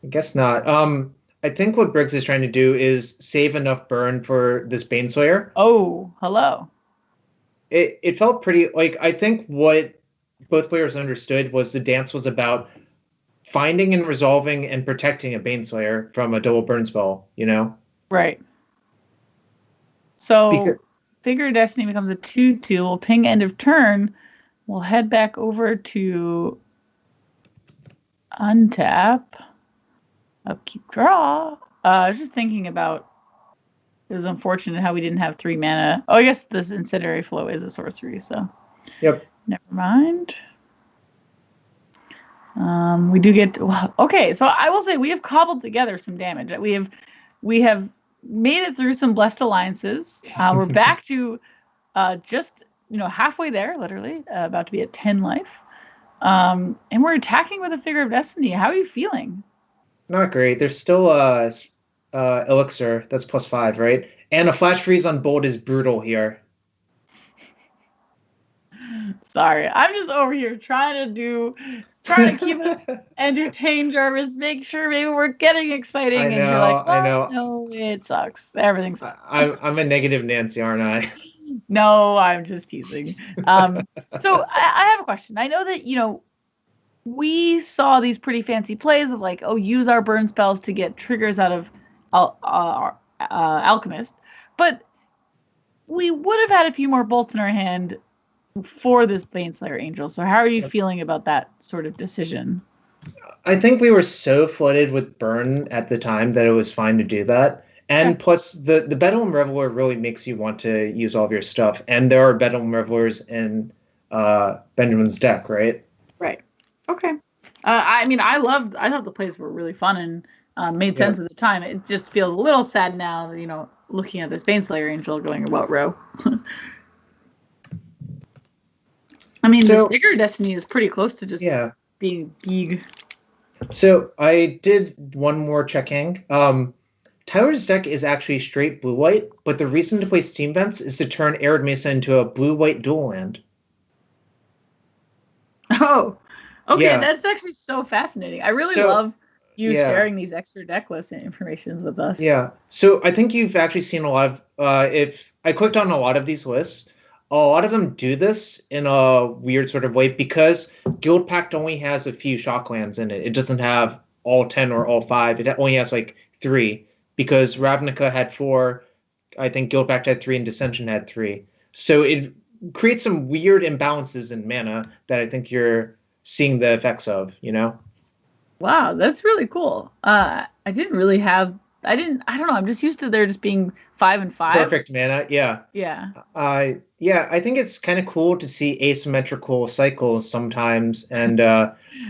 I guess not. I think what Briggs is trying to do is save enough burn for this Baneslayer. Oh, hello. It felt pretty, like, I think what both players understood was the dance was about finding and resolving and protecting a Baneslayer from a double burn spell, you know? Right. So, Figure of Destiny becomes a 2/2. We'll ping end of turn. We'll head back over to untap. Upkeep draw. I was just thinking about, it was unfortunate how we didn't have 3 mana. Oh, I guess this Incendiary Flow is a sorcery, so. Yep. Never mind. We do get, well, okay, so I will say we have cobbled together some damage. We have made it through some Blessed Alliances. We're back to just, halfway there, literally, about to be at 10 life. And we're attacking with a Figure of Destiny. How are you feeling? Not great. There's still Elixir. That's +5, right? And a Flash Freeze on Bolt is brutal here. Sorry. I'm just over here trying to keep us entertained, Jarvis. Make sure maybe we're getting exciting. And you're like, I know. No, it sucks. Everything sucks. I'm a negative Nancy, aren't I? No, I'm just teasing. So I have a question. I know that, we saw these pretty fancy plays of like, use our burn spells to get triggers out of Alchemist. But we would have had a few more bolts in our hand for this Baneslayer Angel. So how are you feeling about that sort of decision? I think we were so flooded with burn at the time that it was fine to do that. And plus, the Bedlam Reveler really makes you want to use all of your stuff. And there are Bedlam Revelers in Benjamin's deck, right? Right. Okay. I thought the plays were really fun and made sense at the time. It just feels a little sad now, looking at this Baneslayer Angel going about row. This Figure of Destiny is pretty close to just being big. So I did one more checking. Tyler's deck is actually straight blue-white, but the reason to play Steam Vents is to turn Arid Mesa into a blue-white dual land. Oh, okay. Yeah. That's actually so fascinating. I really love you sharing these extra deck list information with us. Yeah. So I think you've actually seen a lot of, if I clicked on a lot of these lists, a lot of them do this in a weird sort of way because Guild Pact only has a few Shocklands in it. It doesn't have all 10 or all 5. It only has like 3 because Ravnica had 4. I think Guild Pact had 3 and Dissension had 3. So it creates some weird imbalances in mana that I think you're seeing the effects of, you know? Wow, that's really cool. I didn't really have. I don't know. I'm just used to there just being 5 and 5. Perfect mana. Yeah. Yeah. Yeah. I think it's kind of cool to see asymmetrical cycles sometimes, and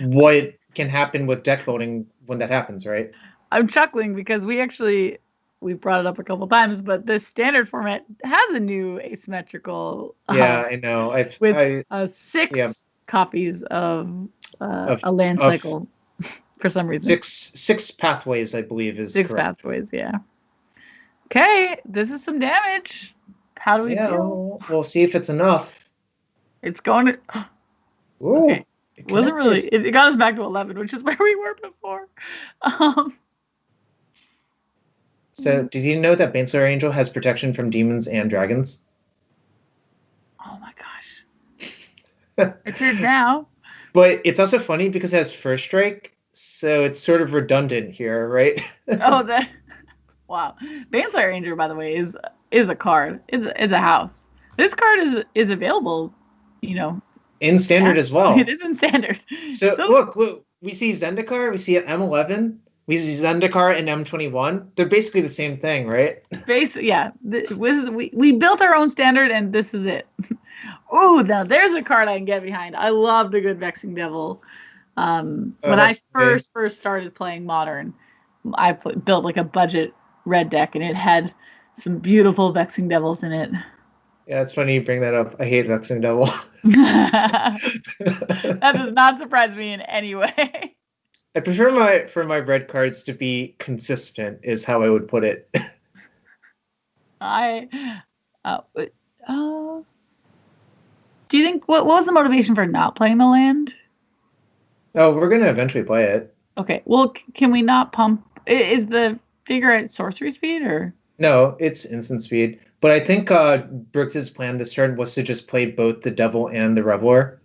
what can happen with deck building when that happens, right? I'm chuckling because we've brought it up a couple times, but this standard format has a new asymmetrical. Yeah, I know. With 6 copies of a land cycle. For some reason. Six pathways, I believe, is 6 correct. pathways, yeah. Okay, this is some damage. How do we feel? We'll see if it's enough. It's going to... Ooh, okay. It wasn't really... It got us back to 11, which is where we were before. So, did you know that Baneslayer Angel has protection from demons and dragons? Oh my gosh. It's here now. But it's also funny because it has First Strike, so it's sort of redundant here, right? Wow. Baneslayer Angel, by the way, is a card. It's a house. This card is available, in standard as well. It is in standard. So look, we see Zendikar, we see M11, we see Zendikar and M21. They're basically the same thing, right? Yeah. We built our own standard, and this is it. Ooh, now there's a card I can get behind. I loved a good Vexing Devil. When I first started playing Modern, I built like a budget red deck, and it had some beautiful Vexing Devils in it. Yeah, it's funny you bring that up. I hate Vexing Devil. That does not surprise me in any way. I prefer for my red cards to be consistent, is how I would put it. Do you think what was the motivation for not playing the land? Oh, we're gonna eventually play it. Okay. Well, can we not pump? Is the figure at sorcery speed or? No, it's instant speed. But I think Brooks's plan this turn was to just play both the Devil and the Reveler.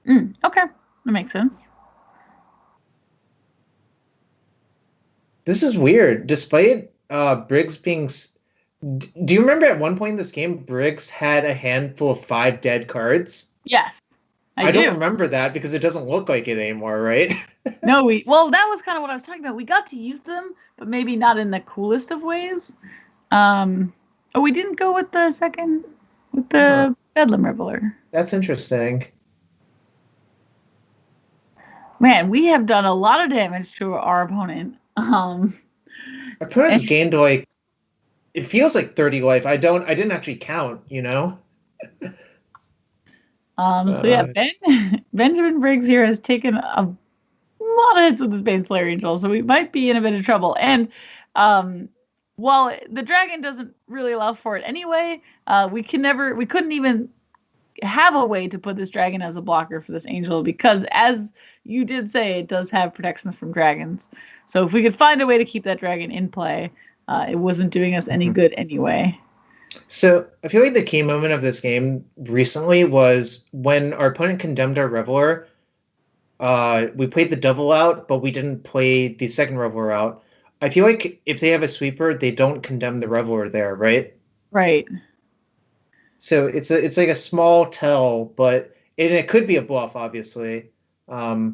Okay, that makes sense. This is weird. Despite Briggs being... Do you remember at one point in this game, Briggs had a handful of 5 dead cards? Yes, I don't remember that because it doesn't look like it anymore, right? No, that was kind of what I was talking about. We got to use them, but maybe not in the coolest of ways. We didn't go with the Bedlam Reveler. That's interesting. Man, we have done a lot of damage to our opponent. Our opponent's gained like, it feels like 30 life. I didn't actually count, So yeah, Benjamin Briggs here has taken a lot of hits with his Baneslayer Angel, so we might be in a bit of trouble. And while the dragon doesn't really allow for it anyway, we couldn't even have a way to put this dragon as a blocker for this angel because, as you did say, it does have protections from dragons. So if we could find a way to keep that dragon in play, it wasn't doing us any good anyway. So I feel like the key moment of this game recently was when our opponent condemned our Reveler. We played the Devil out, but we didn't play the second Reveler out. I feel like if they have a sweeper, they don't condemn the Reveler there, right? Right. So it's like a small tell, but it could be a bluff, obviously. But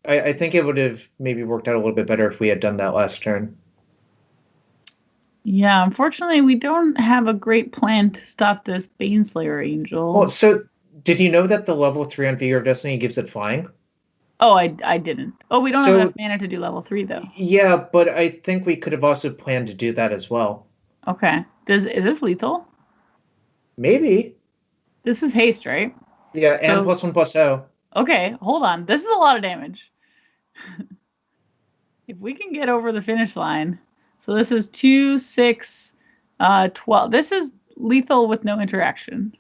I think it would have maybe worked out a little bit better if we had done that last turn. Yeah, unfortunately, we don't have a great plan to stop this Baneslayer Angel. Well, so did you know that the level 3 on Figure of Destiny gives it flying? Oh, I didn't. Oh, we don't have enough mana to do level 3, though. Yeah, but I think we could have also planned to do that as well. Okay. Is this lethal? Maybe. This is haste, right? Yeah, and +1/+0. Okay, hold on. This is a lot of damage. If we can get over the finish line. So this is 2, 6, 12. This is lethal with no interaction.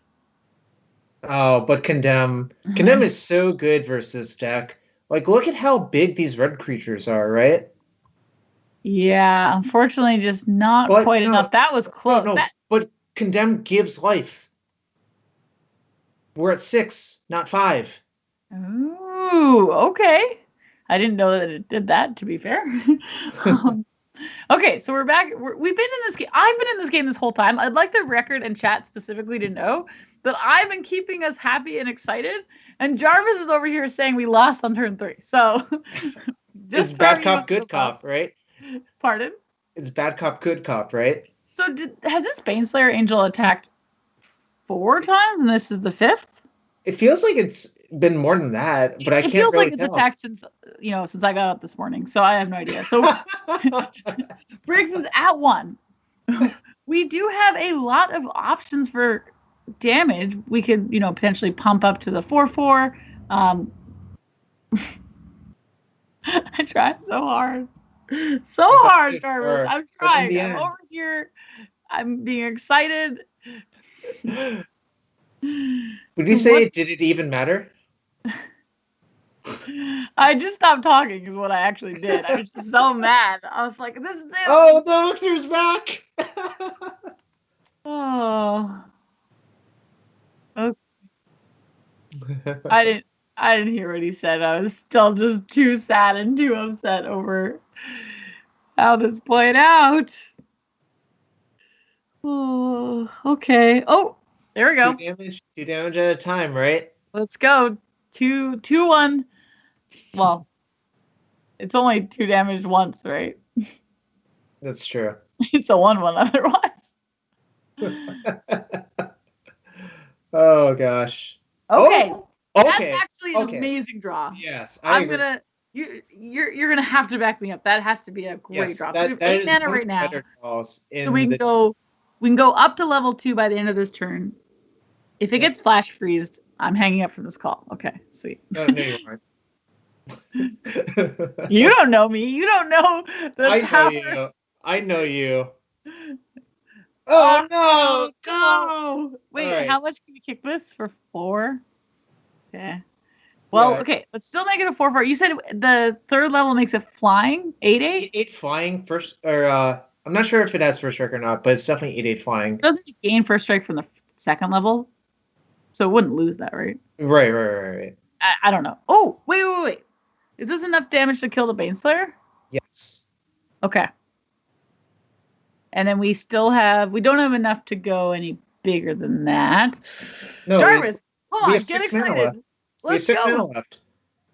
Oh, but Condemn. Condemn is so good versus deck. Like, look at how big these red creatures are, right? Yeah, unfortunately, just not quite enough. That was close. No, but Condemn gives life. We're at 6, not 5. Ooh, okay. I didn't know that it did that, to be fair. Okay, so we're back. We've been in this game. I've been in this game this whole time. I'd like the record and chat specifically to know that I've been keeping us happy and excited. And Jarvis is over here saying we lost on turn 3. So just it's bad cop, good cop, right? Pardon? It's bad cop, good cop, right? So has this Baneslayer Angel attacked 4 times and this is the 5th? It feels like it's been more than that, but I can't really tell. It feels like it's attacked since I got up this morning, so I have no idea. So Briggs is at 1. We do have a lot of options for damage. We could, potentially pump up to the 4/4. I tried so hard. Jarvis. I'm trying. I'm over here. I'm being excited. Would you say did it even matter? I just stopped talking is what I actually did. I was just so mad. I was like, this is it. Oh, the elixir's back. Oh. Okay. I didn't hear what he said. I was still just too sad and too upset over how this played out. Oh, okay. Oh, there we go. 2 damage at a time, right? Let's go. 2-1. Well, it's only 2 damage once, right? That's true. It's a 1/1 otherwise. Oh gosh. Okay. Oh, that's actually an amazing draw. Yes, you're gonna have to back me up. That has to be a great draw. So we have 8 mana right now. So we can go up to level 2 by the end of this turn. If it gets flash freezed, I'm hanging up from this call. Okay, sweet. No, you aren't. You don't know me. You don't know the power. Know you. I know you. Oh no! Go! Wait, right. How much can we kick this for 4? Okay. Well, okay. Let's still make it a 4/4. You said the 3rd level makes it flying. 8/8. 8 flying first, or I'm not sure if it has first strike or not, but it's definitely 8/8 flying. Doesn't it gain first strike from the 2nd level? So it wouldn't lose that, right? Right. I don't know. Oh, wait. Is this enough damage to kill the Baneslayer? Yes. Okay. And then we don't have enough to go any bigger than that. No, Jarvis, hold on, get excited. We have 6 mana left.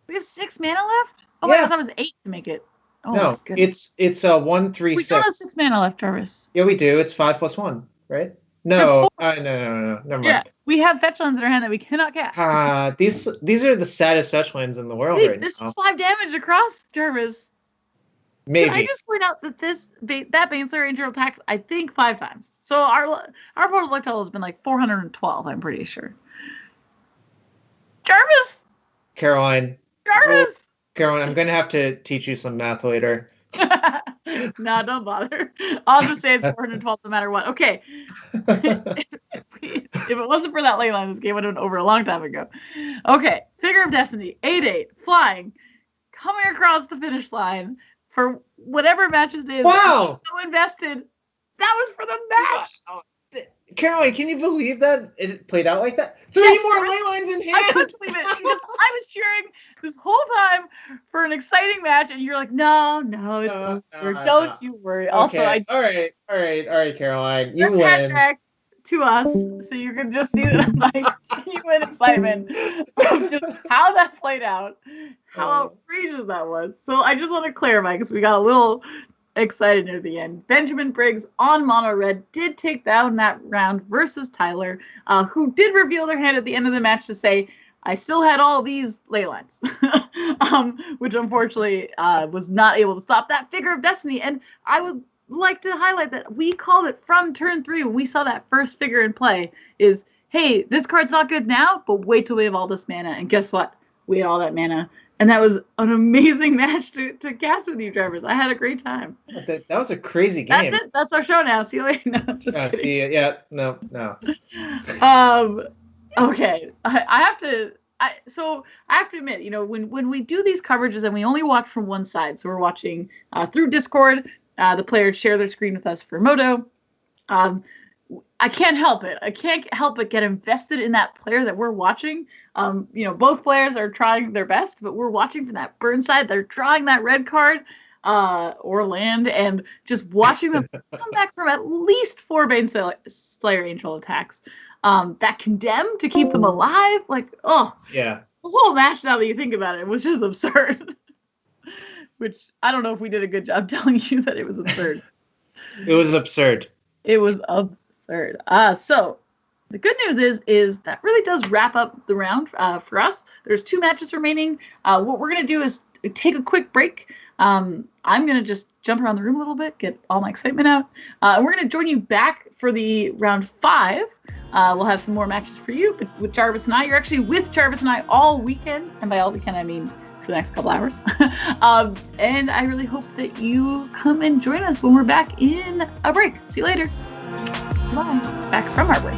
We have 6 mana left? Oh my god, that was 8 to make it. Oh, no, it's 1, 3, 6. We don't have 6 mana left, Jarvis. Yeah, we do. It's 5 + 1, right? No, no. Never mind. Yeah, we have fetch lands in our hand that we cannot cast. These are the saddest fetch lands in the world right now. This is 5 damage across, Jarvis. Maybe. Can I just point out that that Baneslayer Angel attacked, I think, 5 times. So our opponent's luck total has been like 412, I'm pretty sure. Jarvis! Caroline, I'm going to have to teach you some math later. No, don't bother. I'll just say it's 412 no matter what. Okay. If it wasn't for that ley line, this game would have been over a long time ago. Okay. Figure of Destiny, 8/8, flying, coming across the finish line for whatever match it is. Wow. I'm so invested. That was for the match. Wow. Caroline, can you believe that it played out like that? 3 more ley lines in hand. I couldn't believe it because I was cheering this whole time for an exciting match, and you're like, no, it's over. Don't you worry. Okay. Also, all right, Caroline, you let's win. head back to us so you can just see my genuine excitement of just how that played out, how outrageous that was. So I just want to clarify because we got a little excited near the end. Benjamin Briggs on mono red did take down that round versus Tyler, who did reveal their hand at the end of the match to say, I still had all these ley lines, which unfortunately was not able to stop that Figure of Destiny. And I would like to highlight that we called it from turn 3 when we saw that first figure in play is, hey, this card's not good now, but wait till we have all this mana. And guess what? We had all that mana And that was an amazing match to cast with you, Travers. I had a great time. That was a crazy game. That's it. That's our show now. See you later. No, just kidding. See you. Yeah, no. Okay. I have to admit, when we do these coverages and we only watch from one side, so we're watching through Discord, the players share their screen with us for Moto. I can't help it. I can't help but get invested in that player that we're watching. Both players are trying their best, but we're watching from that burn side. They're drawing that red card or land, and just watching them come back from at least 4 Bane Slayer Angel attacks. That condemn to keep them alive. Yeah. The whole match, now that you think about it, was just absurd. Which, I don't know if we did a good job telling you that it was absurd. It was absurd. It was absurd. So the good news is that really does wrap up the round for us. There's 2 matches remaining. What we're going to do is take a quick break. I'm going to just jump around the room a little bit, get all my excitement out. We're going to join you back for the round 5. We'll have some more matches for you with Jarvis and I. You're actually with Jarvis and I all weekend. And by all weekend, I mean for the next couple hours. And I really hope that you come and join us when we're back in a break. See you later. Bye. Back from our break.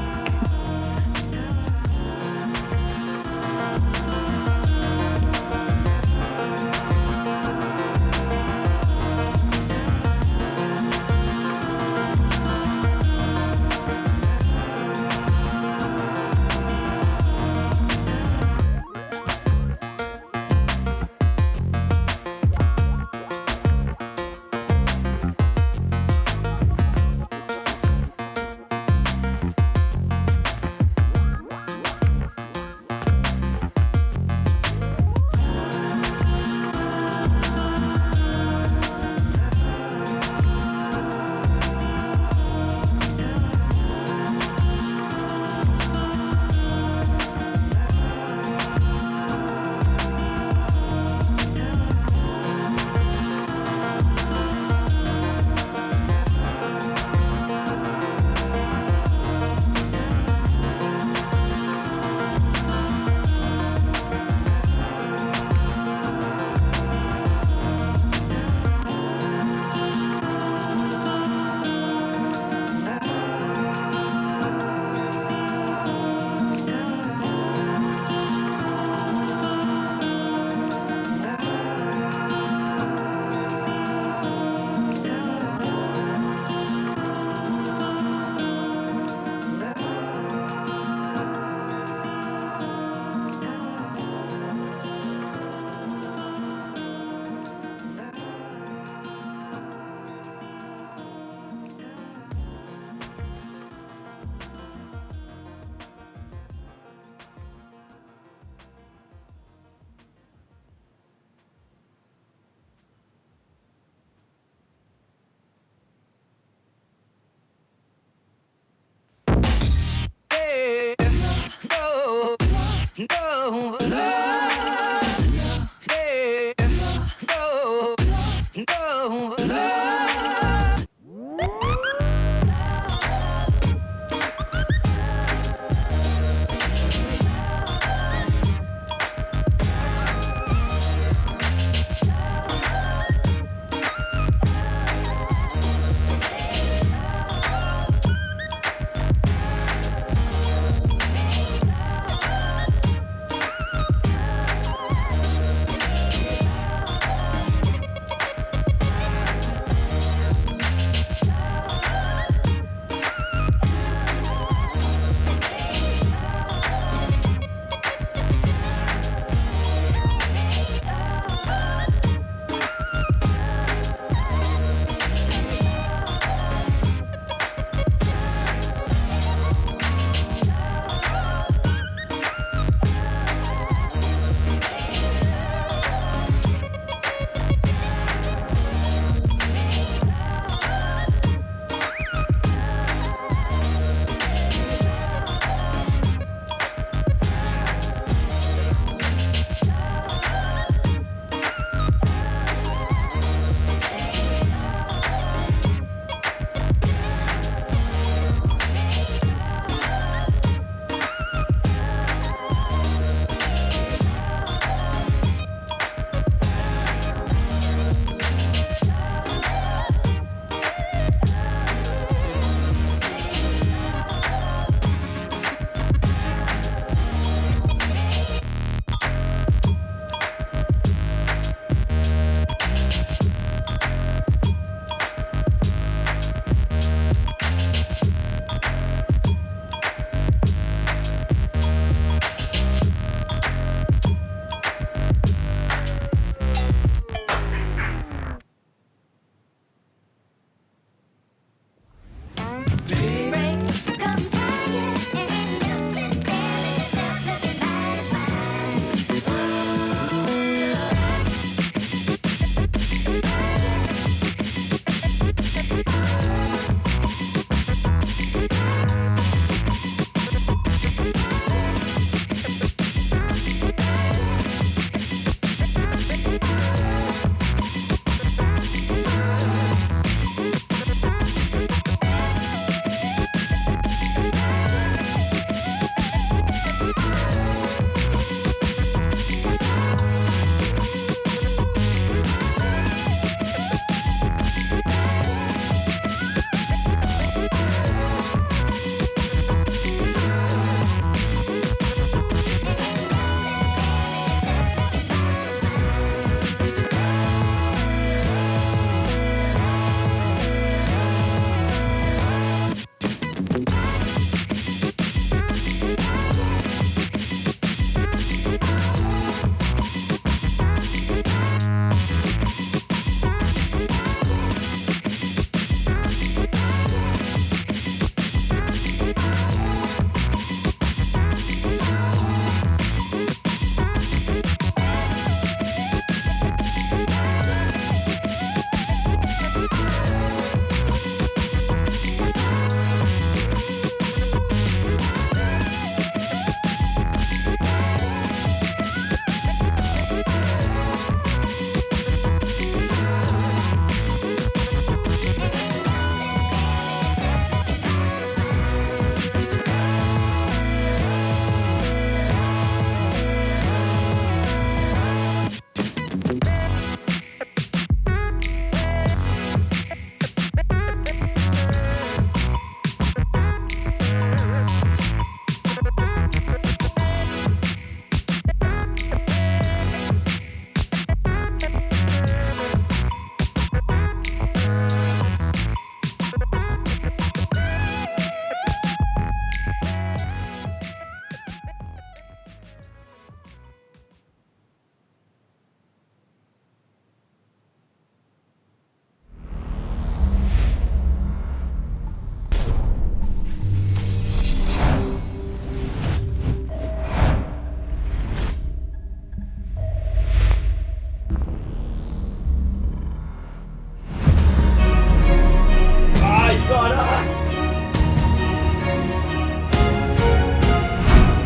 on us!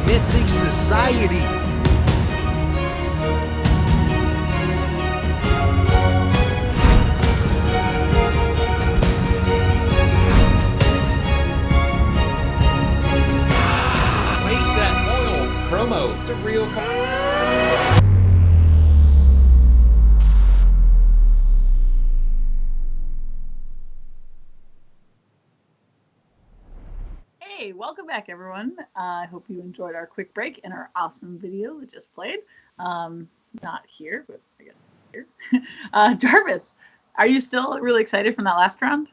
Mythic Society. Playset Oil promo. It's a real Hey, welcome back, everyone. I hope you enjoyed our quick break and our awesome video we just played. Not here, but I guess here. Jarvis, are you still really excited from that last round?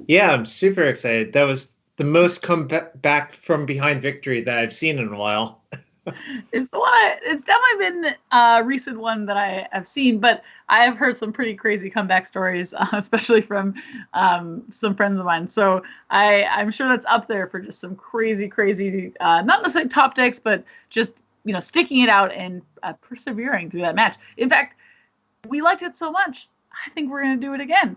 Yeah, I'm super excited. That was the most come back from behind victory that I've seen in a while. It's the one. It's definitely been a recent one that I have seen, but I have heard some pretty crazy comeback stories, especially from some friends of mine. So I'm sure that's up there for just some crazy, not necessarily top decks, but just sticking it out and persevering through that match. In fact, we liked it so much, I think we're going to do it again.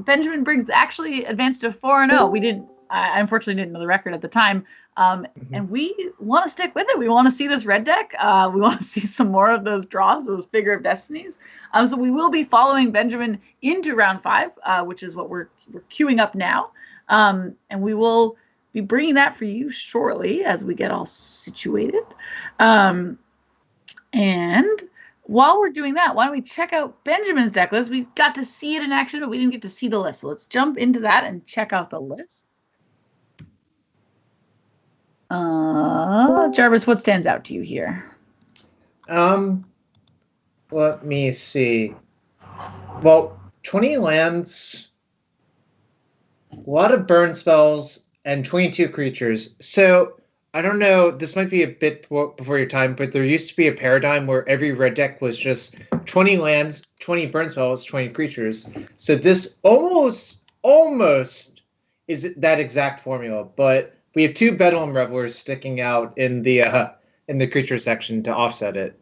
Benjamin Briggs actually advanced to 4-0. I unfortunately didn't know the record at the time. And we want to stick with it. We want to see this red deck. We want to see some more of those draws, those Figure of Destinies. So we will be following Benjamin into round 5, which is what we're queuing up now. And we will be bringing that for you shortly as we get all situated. And while we're doing that, why don't we check out Benjamin's deck list? We got to see it in action, but we didn't get to see the list. So let's jump into that and check out the list. Jarvis, what stands out to you here? Let me see. Well, 20 lands, a lot of burn spells, and 22 creatures. So I don't know, this might be a bit before your time, but there used to be a paradigm where every red deck was just 20 lands, 20 burn spells, 20 creatures. So this almost is that exact formula, but we have 2 Bedlam Revelers sticking out in the creature section to offset it.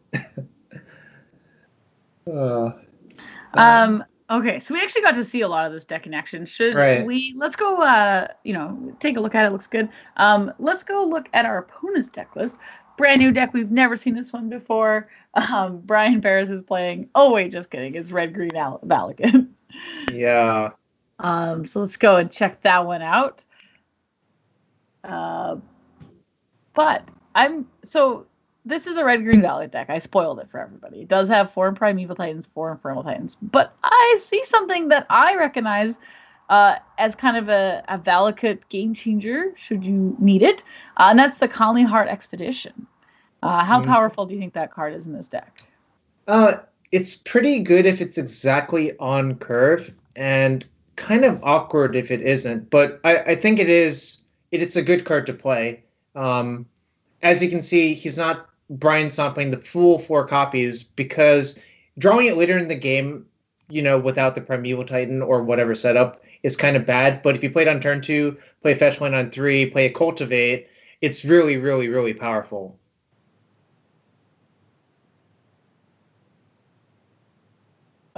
Okay, so we actually got to see a lot of this deck in action. Let's go take a look at it. Looks good. Let's go look at our opponent's deck list. Brand new deck. We've never seen this one before. Brian Paris is playing. Oh wait, just kidding. It's red green Valakut. Yeah. So let's go and check that one out. This is a red-green Valakut deck. I spoiled it for everybody. It does have 4 Primeval Titans, 4 Infernal Titans. But I see something that I recognize as kind of a Valakut game changer, should you need it. And that's the Conley Heart Expedition. How powerful do you think that card is in this deck? It's pretty good if it's exactly on curve, and kind of awkward if it isn't. But I think it is. It's a good card to play. As you can see, Brian's not playing the full 4 copies because drawing it later in the game, without the Primeval Titan or whatever setup is kind of bad. But if you play it on turn 2, play a fetch land on 3, play a Cultivate, it's really, really, really powerful.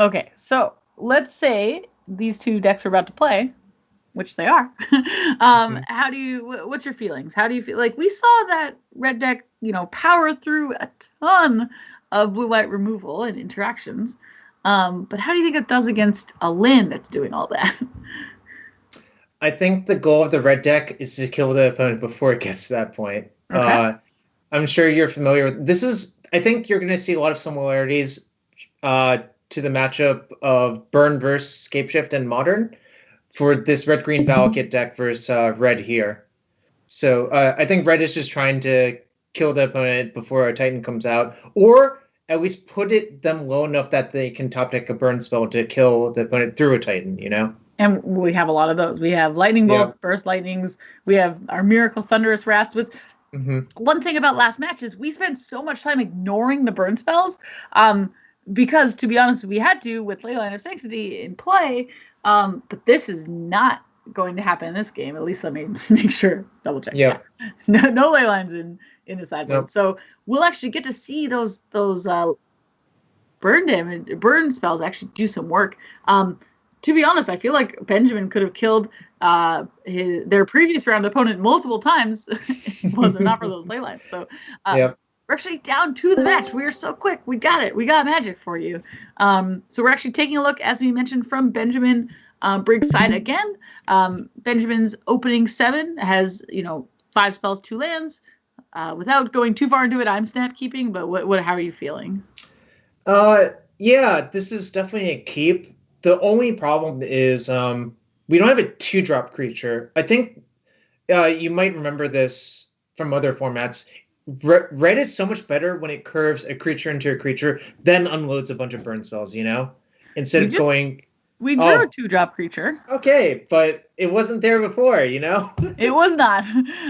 Okay, so let's say these 2 decks we're about to play, which they are. What's your feelings? How do you feel? Like, we saw that red deck, power through a ton of blue-white removal and interactions. But how do you think it does against a Lynn that's doing all that? I think the goal of the red deck is to kill the opponent before it gets to that point. Okay. I'm sure you're familiar with this. I think you're going to see a lot of similarities to the matchup of Burn versus Scapeshift and Modern for this red-green Valakut deck versus red here. So I think red is just trying to kill the opponent before a Titan comes out, or at least put them low enough that they can top deck a burn spell to kill the opponent through a Titan, And we have a lot of those. We have Lightning Bolts, Burst Lightnings. We have our Miracle Thunderous Wraths. One thing about last match is we spent so much time ignoring the burn spells because, to be honest, we had to with Leyline of Sanctity in play. But this is not going to happen in this game. At least let me make sure, double check. Yeah. No ley lines in the sideboard. Nope. So we'll actually get to see those burn spells actually do some work. to be honest, I feel like Benjamin could have killed their previous round opponent multiple times was it not for those ley lines. So Yep. we're actually down to the match. We are so quick. We got it. We got magic for you. So we're actually taking a look, as we mentioned, from Benjamin Briggs' side again. Benjamin's opening 7 has 5 spells, 2 lands. Without going too far into it, I'm snap keeping. But how are you feeling? Yeah, this is definitely a keep. The only problem is we don't have a 2-drop creature. I think you might remember this from other formats. Red is so much better when it curves a creature into a creature, then unloads a bunch of burn spells, instead of going... We drew a 2-drop creature. Okay, but it wasn't there before, It was not.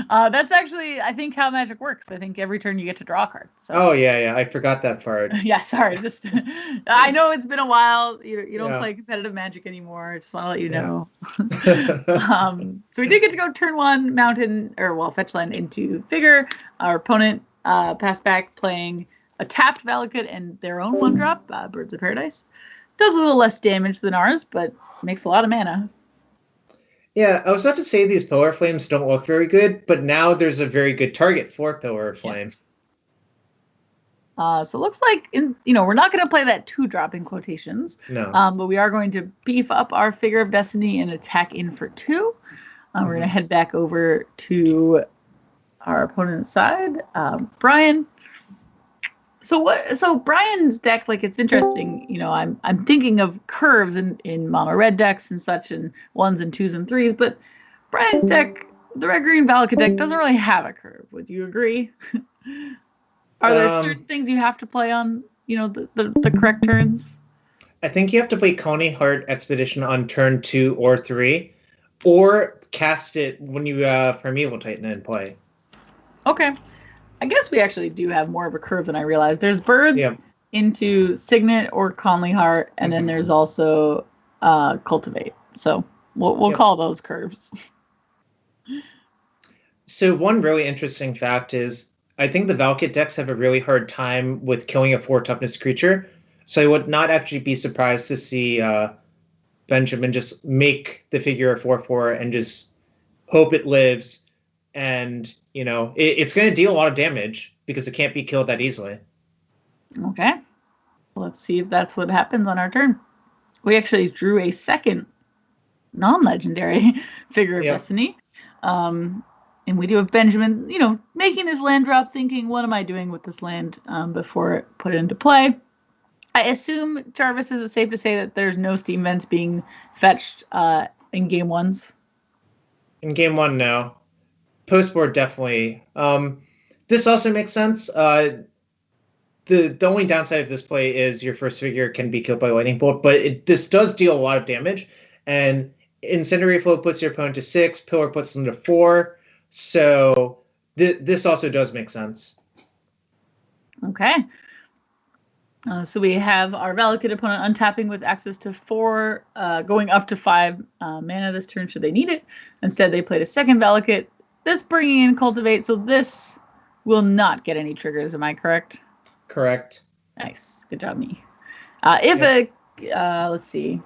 That's actually, I think, how Magic works. I think every turn you get to draw a card. So. Oh, yeah, I forgot that part. Yeah, sorry. Just, I know it's been a while. You don't play competitive Magic anymore. I just want to let you know. So we did get to go turn 1 mountain, fetch land into Vigor. Our opponent passed back playing a tapped Valakut and their own 1-drop, Birds of Paradise. Does a little less damage than ours, but makes a lot of mana. Yeah, I was about to say these Pillar of Flames don't look very good, but now there's a very good target for Pillar of Flame. So it looks like we're not going to play that 2-drop in quotations. No. But we are going to beef up our Figure of Destiny and attack in for 2. We're going to head back over to our opponent's side, Brian. So Brian's deck, it's interesting. I'm thinking of curves in mono red decks and such, and 1s and 2s and 3s. But Brian's deck, the red green Valakut deck, doesn't really have a curve. Would you agree? Are there certain things you have to play on, the correct turns? I think you have to play Coney Heart Expedition on turn 2 or 3, or cast it when you Primeval Titan in play. Okay. I guess we actually do have more of a curve than I realized. There's birds into Signet or Conley Heart, and then there's also Cultivate. So we'll call those curves. So one really interesting fact is I think the Valakut decks have a really hard time with killing a 4 toughness creature. So I would not actually be surprised to see Benjamin just make the figure a 4/4 and just hope it lives. And it's going to deal a lot of damage because it can't be killed that easily. Okay. Let's see if that's what happens on our turn. We actually drew a second non-legendary Figure of Destiny. And we do have Benjamin, making his land drop, thinking, what am I doing with this land before it put it into play? I assume, Jarvis, is it safe to say that there's no steam vents being fetched in game 1s? In game 1, no. Postboard, definitely. This also makes sense. The only downside of this play is your first figure can be killed by lightning bolt, but this does deal a lot of damage. And Incendiary Flow puts your opponent to 6, Pillar puts them to 4. So this also does make sense. Okay. So we have our Valakut opponent untapping with access to 4, going up to 5 mana this turn should they need it. Instead, they played a second Valakut. This bringing in Cultivate, so this will not get any triggers. Am I correct? Correct. Nice. Good job, me. Let's see.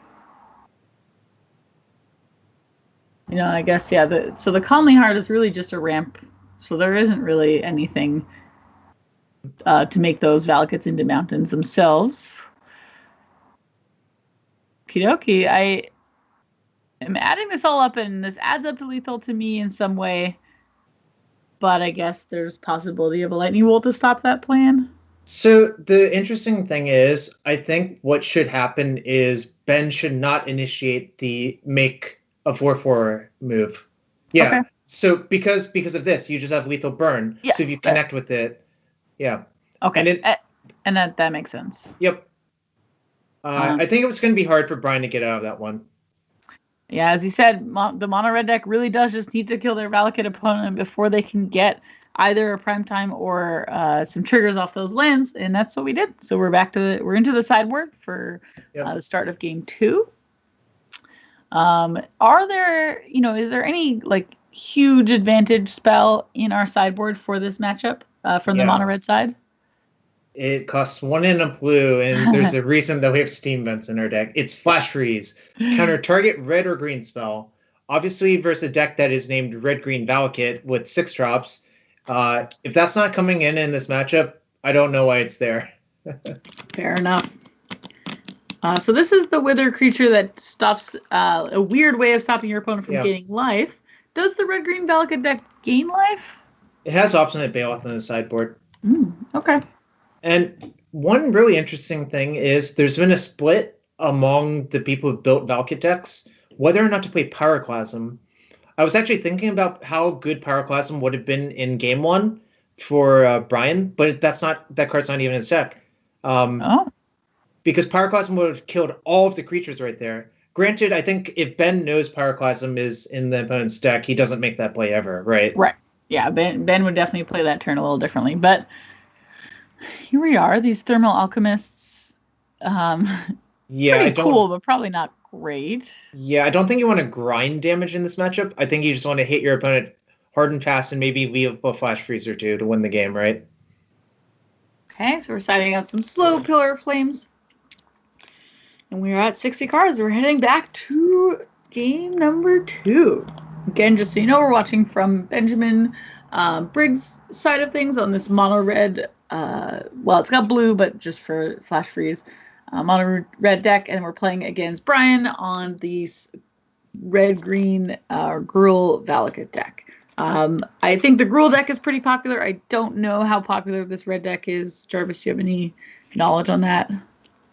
I guess, so the Conley Heart is really just a ramp, so there isn't really anything to make those Valakuts into mountains themselves. Okie dokie. I am adding this all up, and this adds up to lethal to me in some way. But I guess there's possibility of a lightning bolt to stop that plan. So the interesting thing is, I think what should happen is Ben should not initiate the make a 4/4 move. Yeah. Okay. So because of this, you just have lethal burn. Yes, so if you connect with it, yeah. Okay. And that makes sense. Yep. I think it was going to be hard for Brian to get out of that one. Yeah, as you said, the mono red deck really does just need to kill their Valakut opponent before they can get either a primetime or some triggers off those lands, and that's what we did. So we're into the sideboard for the start of game 2. Are there, is there any huge advantage spell in our sideboard for this matchup from the mono red side? It costs 1 and a blue, and there's a reason that we have steam vents in our deck. It's Flash Freeze. Counter target red or green spell. Obviously, versus a deck that is named Red-Green Valakut with 6 drops. If that's not coming in this matchup, I don't know why it's there. Fair enough. So this is the Wither creature that stops a weird way of stopping your opponent from gaining life. Does the Red-Green Valakut deck gain life? It has Obstinate Beowulf on the sideboard. Okay. And one really interesting thing is there's been a split among the people who built Valakut decks whether or not to play Pyroclasm. I was actually thinking about how good Pyroclasm would have been in Game 1 for Brian, but that card's not even in his deck. Because Pyroclasm would have killed all of the creatures right there. Granted, I think if Ben knows Pyroclasm is in the opponent's deck, he doesn't make that play ever, right? Right. Yeah, Ben would definitely play that turn a little differently. But here we are, these Thermal Alchemists. Pretty cool, but probably not great. Yeah, I don't think you want to grind damage in this matchup. I think you just want to hit your opponent hard and fast and maybe leave a Flash Freeze or two to win the game, right? Okay, so we're siding out some slow Pillar of Flames. And we're at 60 cards. We're heading back to game number 2. Again, just so you know, we're watching from Benjamin Briggs' side of things on this mono red. Well, it's got blue, but just for Flash Freeze. Mono red deck, and we're playing against Brian on the red-green Gruul Valakut deck. I think the Gruul deck is pretty popular. I don't know how popular this red deck is. Jarvis, do you have any knowledge on that?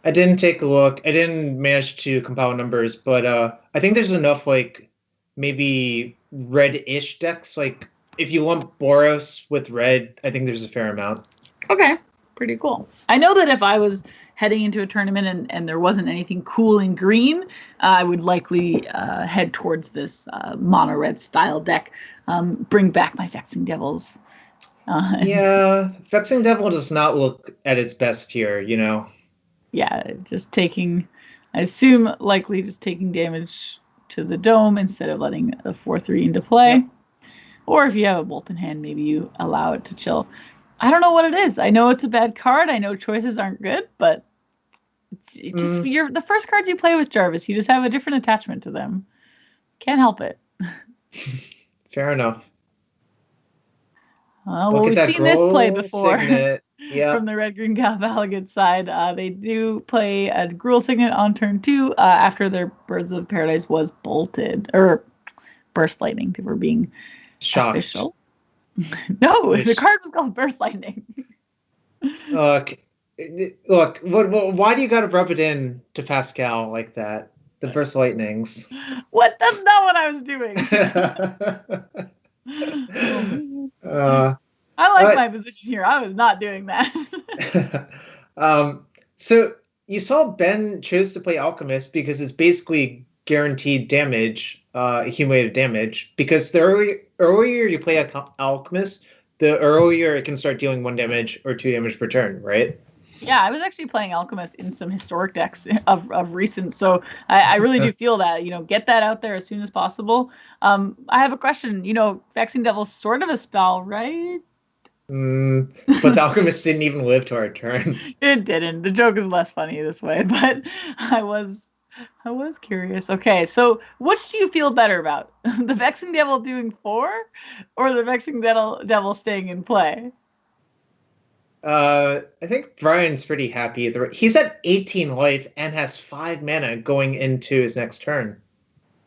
I didn't take a look. I didn't manage to compile numbers, but I think there's enough, like, maybe red-ish decks. Like, if you lump Boros with red, I think there's a fair amount. Okay, pretty cool. I know that if I was heading into a tournament and there wasn't anything cool in green, I would likely head towards this mono-red style deck. Bring back my Vexing Devils. Yeah, Vexing Devil does not look at its best here, you know? Yeah, just taking, I assume, likely just taking damage to the dome instead of letting a 4/3 into play. Yep. Or if you have a bolt in hand, maybe you allow it to chill. I don't know what it is. I know it's a bad card. I know choices aren't good, but it's just you're the first cards you play with Jarvis. You just have a different attachment to them. Can't help it. Fair enough. Well, we've seen this play before. Yeah. From the Red-Green Valakut side, they do play a Gruul Signet on turn 2 after their Birds of Paradise was bolted or Burst Lightning. They were being shocked. Official. No, the card was called Burst Lightning. Look, why do you got to rub it in to Pascal like that? The Burst Lightnings. What? That's not what I was doing. I like my position here. I was not doing that. So you saw Ben chose to play Alchemist because it's basically guaranteed damage, accumulated damage. Because the earlier you play Alchemist, the earlier it can start dealing 1 damage or 2 damage per turn, right? Yeah, I was actually playing Alchemist in some historic decks of recent, so I really do feel that, get that out there as soon as possible. I have a question. Vexing Devil's sort of a spell, right? But the Alchemist didn't even live to our turn. It didn't. The joke is less funny this way, but I was curious. Okay, so which do you feel better about? The Vexing Devil doing 4 or the Vexing Devil staying in play? I think Brian's pretty happy. He's at 18 life and has 5 mana going into his next turn.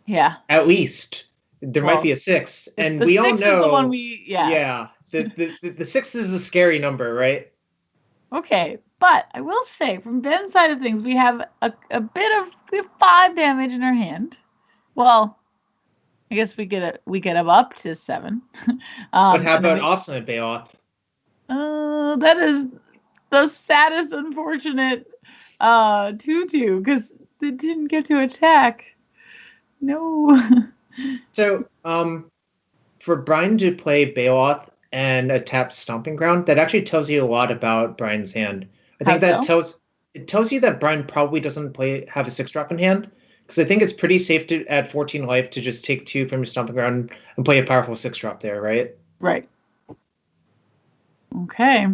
Yeah. At least. There might be a 6th. And we all know... The 6th is the one Yeah. The 6th is a scary number, right? Okay. But I will say, from Ben's side of things, we have we have 5 damage in our hand. Well, I guess we get him up to 7. But how about Obstinate Beowulf? That is the saddest, unfortunate 2/2 because they didn't get to attack. No. So, for Brian to play Beowulf and a tapped Stomping Ground, that actually tells you a lot about Brian's hand. I think tells you that Brian probably doesn't have a 6-drop in hand, because I think it's pretty safe to at 14 life to just take 2 from your Stomping Ground and play a powerful 6-drop there, right? Right. Okay.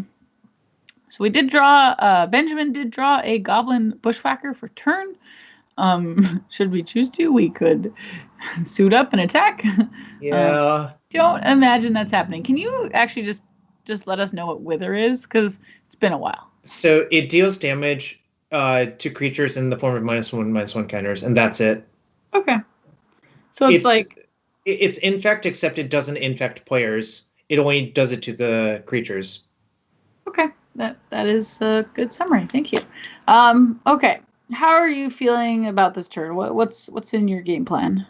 So we did draw, Benjamin did draw a Goblin Bushwhacker for turn. Should we choose to, we could suit up and attack. Yeah. Don't imagine that's happening. Can you actually just let us know what Wither is? Because it's been a while. So it deals damage to creatures in the form of -1/-1 counters, and that's it. Okay. So it's like... It's infect, except it doesn't infect players. It only does it to the creatures. Okay. That is a good summary. Thank you. Okay. How are you feeling about this turn? What's in your game plan?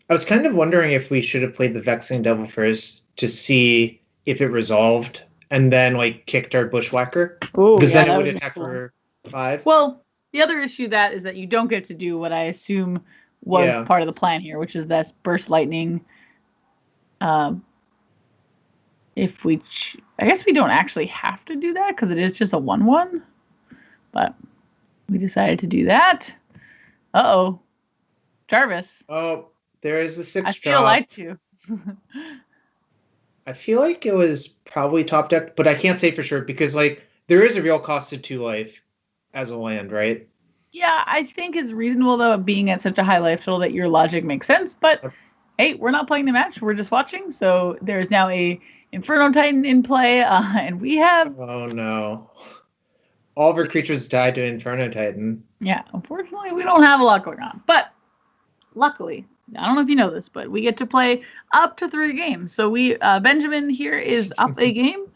I was kind of wondering if we should have played the Vexing Devil first to see if it resolved, and then like kicked our Bushwhacker, because then it would attack cool. For 5. Well, the other issue is that you don't get to do what I assume was part of the plan here, which is this burst lightning. If we, I guess we don't actually have to do that because it is just a 1/1, but we decided to do that. Uh-oh, Jarvis. Oh, there is the 6 I feel like to. I feel like it was probably top decked, but I can't say for sure because like there is a real cost to 2 life as a land, right? Yeah, I think it's reasonable though, being at such a high life total, that your logic makes sense. But hey, we're not playing the match; we're just watching. So there's now a Inferno Titan in play, and we have. Oh no! All of our creatures died to Inferno Titan. Yeah, unfortunately, we don't have a lot going on, but luckily. I don't know if you know this, but we get to play up to 3 games. So Benjamin here is up a game.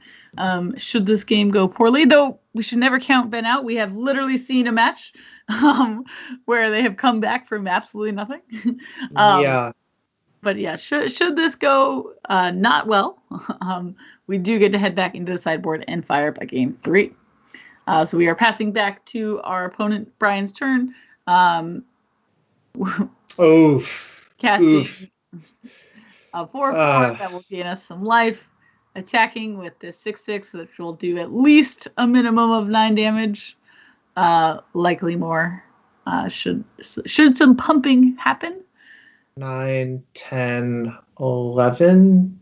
Should this game go poorly, though we should never count Ben out. We have literally seen a match where they have come back from absolutely nothing. Yeah. But yeah, should this go not well, we do get to head back into the sideboard and fire up at game 3. So we are passing back to our opponent, Brian's turn. Oof. Casting a 4/4 that will gain us some life. Attacking with this 6/6, which will do at least a minimum of 9 damage. Likely more. Should some pumping happen? 9, 10, 11.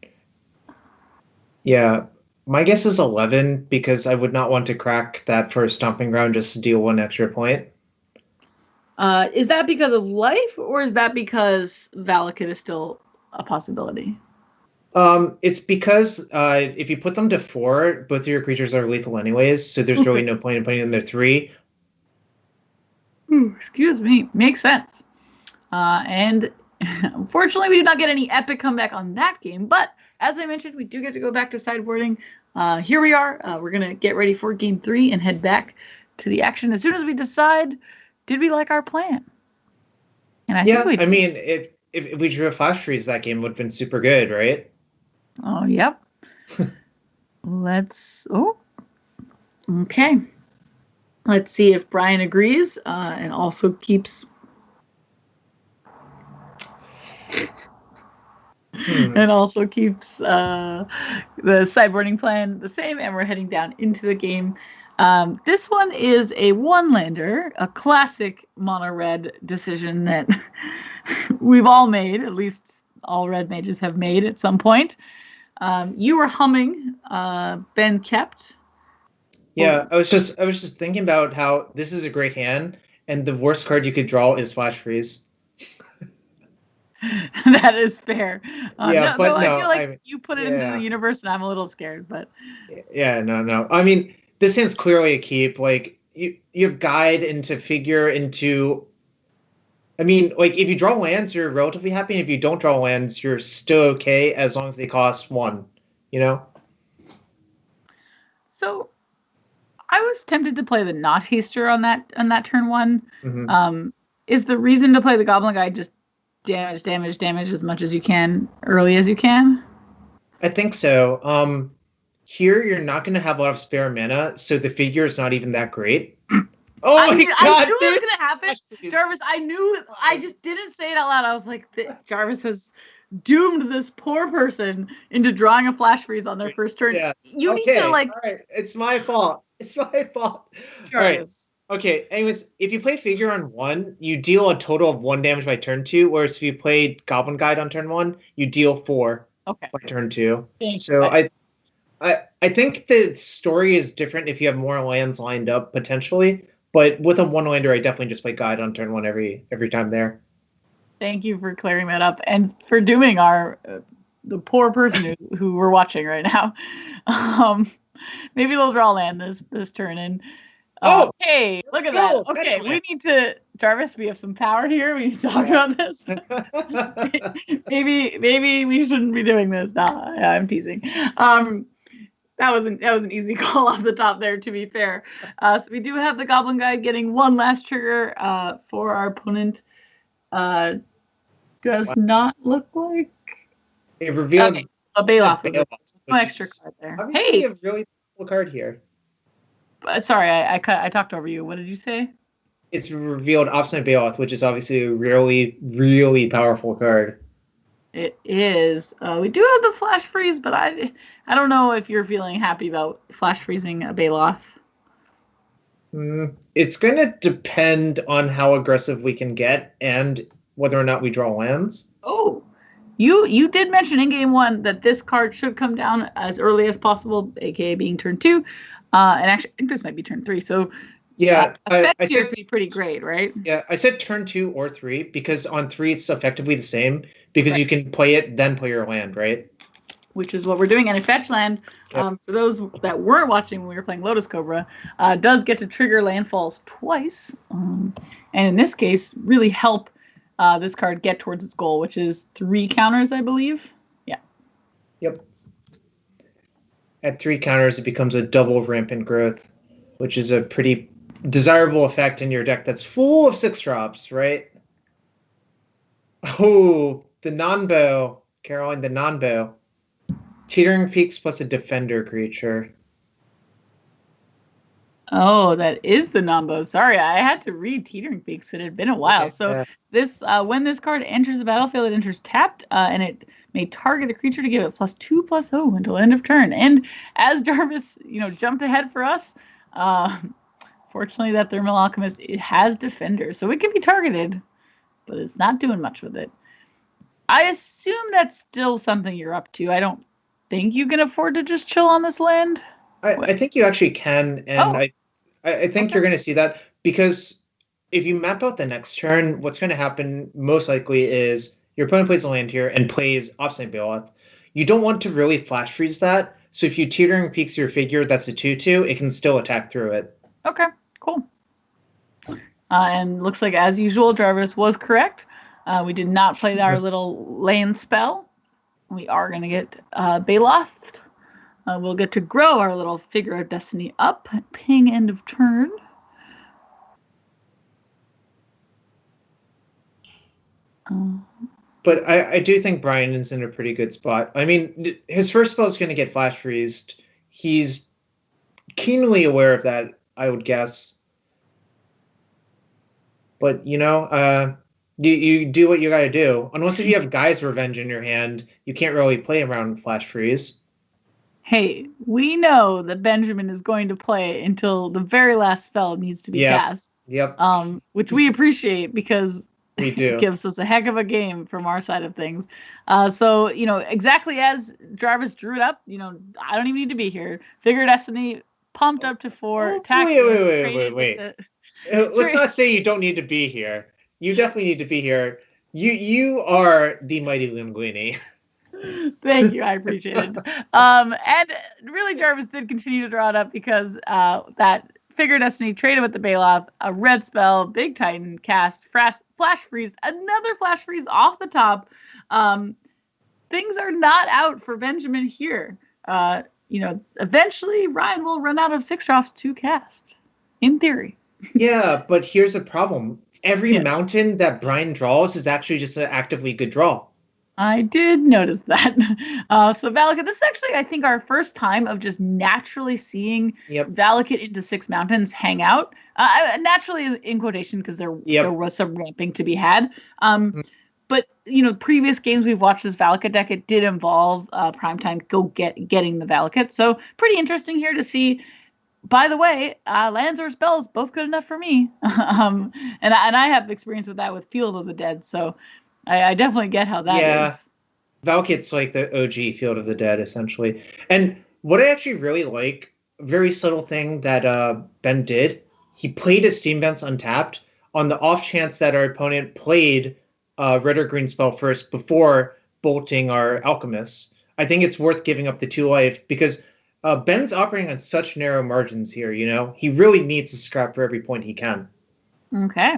Yeah, my guess is 11 because I would not want to crack that for a stomping ground just to deal 1 extra point. Is that because of life, or is that because Valakut is still a possibility? It's because if you put them to 4, both of your creatures are lethal anyways, so there's really no point in putting them to 3. Excuse me. Makes sense. And unfortunately, we did not get any epic comeback on that game, but as I mentioned, we do get to go back to sideboarding. Here we are. We're going to get ready for game 3 and head back to the action as soon as we decide, did we like our plan? And I think we did. I mean, if we drew a flash freeze, that game would have been super good, right? Oh, yep. Okay. Let's see if Brian agrees and also keeps the sideboarding plan the same, and we're heading down into the game. This one is a 1-lander, a classic mono-red decision that we've all made, at least all red mages have made at some point. You were humming, Ben kept. Yeah, I was just thinking about how this is a great hand, and the worst card you could draw is Flash Freeze. That is fair. I feel like you put it into the universe, and I'm a little scared. But no. I mean, this hand's clearly a keep. Like you have guide into figure into. I mean, like if you draw lands, you're relatively happy, and if you don't draw lands, you're still okay as long as they cost 1. You know. So, I was tempted to play the not haster on that turn 1. Mm-hmm. Is the reason to play the Goblin Guide just damage as much as you can, early as you can? I think so. Here you're not going to have a lot of spare mana, so the figure is not even that great. Oh I my knew god! it was gonna happen, Jarvis. I knew. I just didn't say it out loud. I was like, Jarvis has doomed this poor person into drawing a flash freeze on their first turn. Yeah. You need to like. All right, it's my fault. Jarvis. All right. Okay. Anyways, if you play figure on 1, you deal a total of 1 damage by turn 2. Whereas if you played Goblin Guide on turn 1, you deal 4 by turn 2. Thanks. So I think the story is different if you have more lands lined up potentially, but with a one lander, I definitely just play Guide on turn one every time there. Thank you for clearing that up and for doing our the poor person who we're watching right now. Maybe they'll draw land this turn and. Hey, look at that. Okay, we need to, Jarvis, we have some power here. We need to talk about this. maybe we shouldn't be doing this. No, I'm teasing. That was an easy call off the top there, to be fair. So we do have the Goblin Guide getting one last trigger for our opponent. Does not look like it revealed a Bailoff. No extra card there. Obviously, a really cool card here. Sorry, I talked over you. What did you say? It's revealed Obstinate Bailoff, which is obviously a really, really powerful card. It is. We do have the Flash Freeze, but I don't know if you're feeling happy about Flash Freezing a Bailoff. It's going to depend on how aggressive we can get and whether or not we draw lands. Oh, you did mention in game one that this card should come down as early as possible, aka being turn 2. And actually, I think this might be turn 3. So, yeah, effect here would be pretty great, right? Yeah, I said turn 2 or 3 because on 3 it's effectively the same because you can play it, then play your land, right? Which is what we're doing. And a fetch land, for those that weren't watching when we were playing Lotus Cobra, does get to trigger landfalls twice. And in this case, really help this card get towards its goal, which is 3 counters, I believe. Yeah. Yep. At 3 counters, it becomes a double rampant growth, which is a pretty desirable effect in your deck that's full of 6-drops, right? Oh, the non-bow. Caroline, the non-bow. Teetering Peaks plus a defender creature. Oh, that is the non-bow. Sorry, I had to read Teetering Peaks. It had been a while. Okay, this when this card enters the battlefield, it enters tapped, and it may target a creature to give it +2/+0 until end of turn. And as Jarvis, jumped ahead for us, fortunately that Thermal Alchemist, it has Defender, so it can be targeted, but it's not doing much with it. I assume that's still something you're up to. I don't think you can afford to just chill on this land. I think you actually can, and I think you're going to see that because if you map out the next turn, what's going to happen most likely is your opponent plays a land here and plays Obstinate Bailoff. You don't want to really Flash Freeze that, so if you Teetering Peaks your figure, that's a 2/2, it can still attack through it. Okay, cool. And looks like, as usual, Jarvis was correct. We did not play our little land spell. We are going to get Bailoff. We'll get to grow our little Figure of Destiny up. Ping end of turn. But I do think Brian is in a pretty good spot. I mean, his first spell is going to get Flash Freezed. He's keenly aware of that, I would guess. But, you do what you got to do. Unless if you have Guy's Revenge in your hand, you can't really play around Flash Freeze. Hey, we know that Benjamin is going to play until the very last spell needs to be cast. Yep. Which we appreciate because we do. It gives us a heck of a game from our side of things. So, exactly as Jarvis drew it up, I don't even need to be here. Figure of Destiny, pumped up to 4. Wait. Let's not say you don't need to be here. You definitely need to be here. You are the mighty Linguini. Thank you, I appreciate it. And really, Jarvis did continue to draw it up because that Figure of Destiny traded with the Bailoff, a red spell, Big Titan, cast, Flash Freeze, another Flash Freeze off the top. Things are not out for Benjamin here. Eventually Ryan will run out of 6-drops to cast, in theory. Yeah, but here's a problem. Every mountain that Brian draws is actually just an actively good draw. I did notice that. So Valakut, this is actually, I think, our first time of just naturally seeing Valakut into 6 mountains hang out. Naturally, in quotation, because there was some ramping to be had. But, previous games we've watched this Valakut deck, it did involve Primetime getting the Valakut. So pretty interesting here to see. By the way, lands or spells, both good enough for me. And I have experience with that with Field of the Dead, so I definitely get how that is. Valakut's like the OG Field of the Dead, essentially. And what I actually really like, a very subtle thing that Ben did, he played his Steam Vents untapped on the off chance that our opponent played red or green spell first before bolting our Alchemist. I think it's worth giving up the 2 life because Ben's operating on such narrow margins here, you know? He really needs to scrap for every point he can. Okay.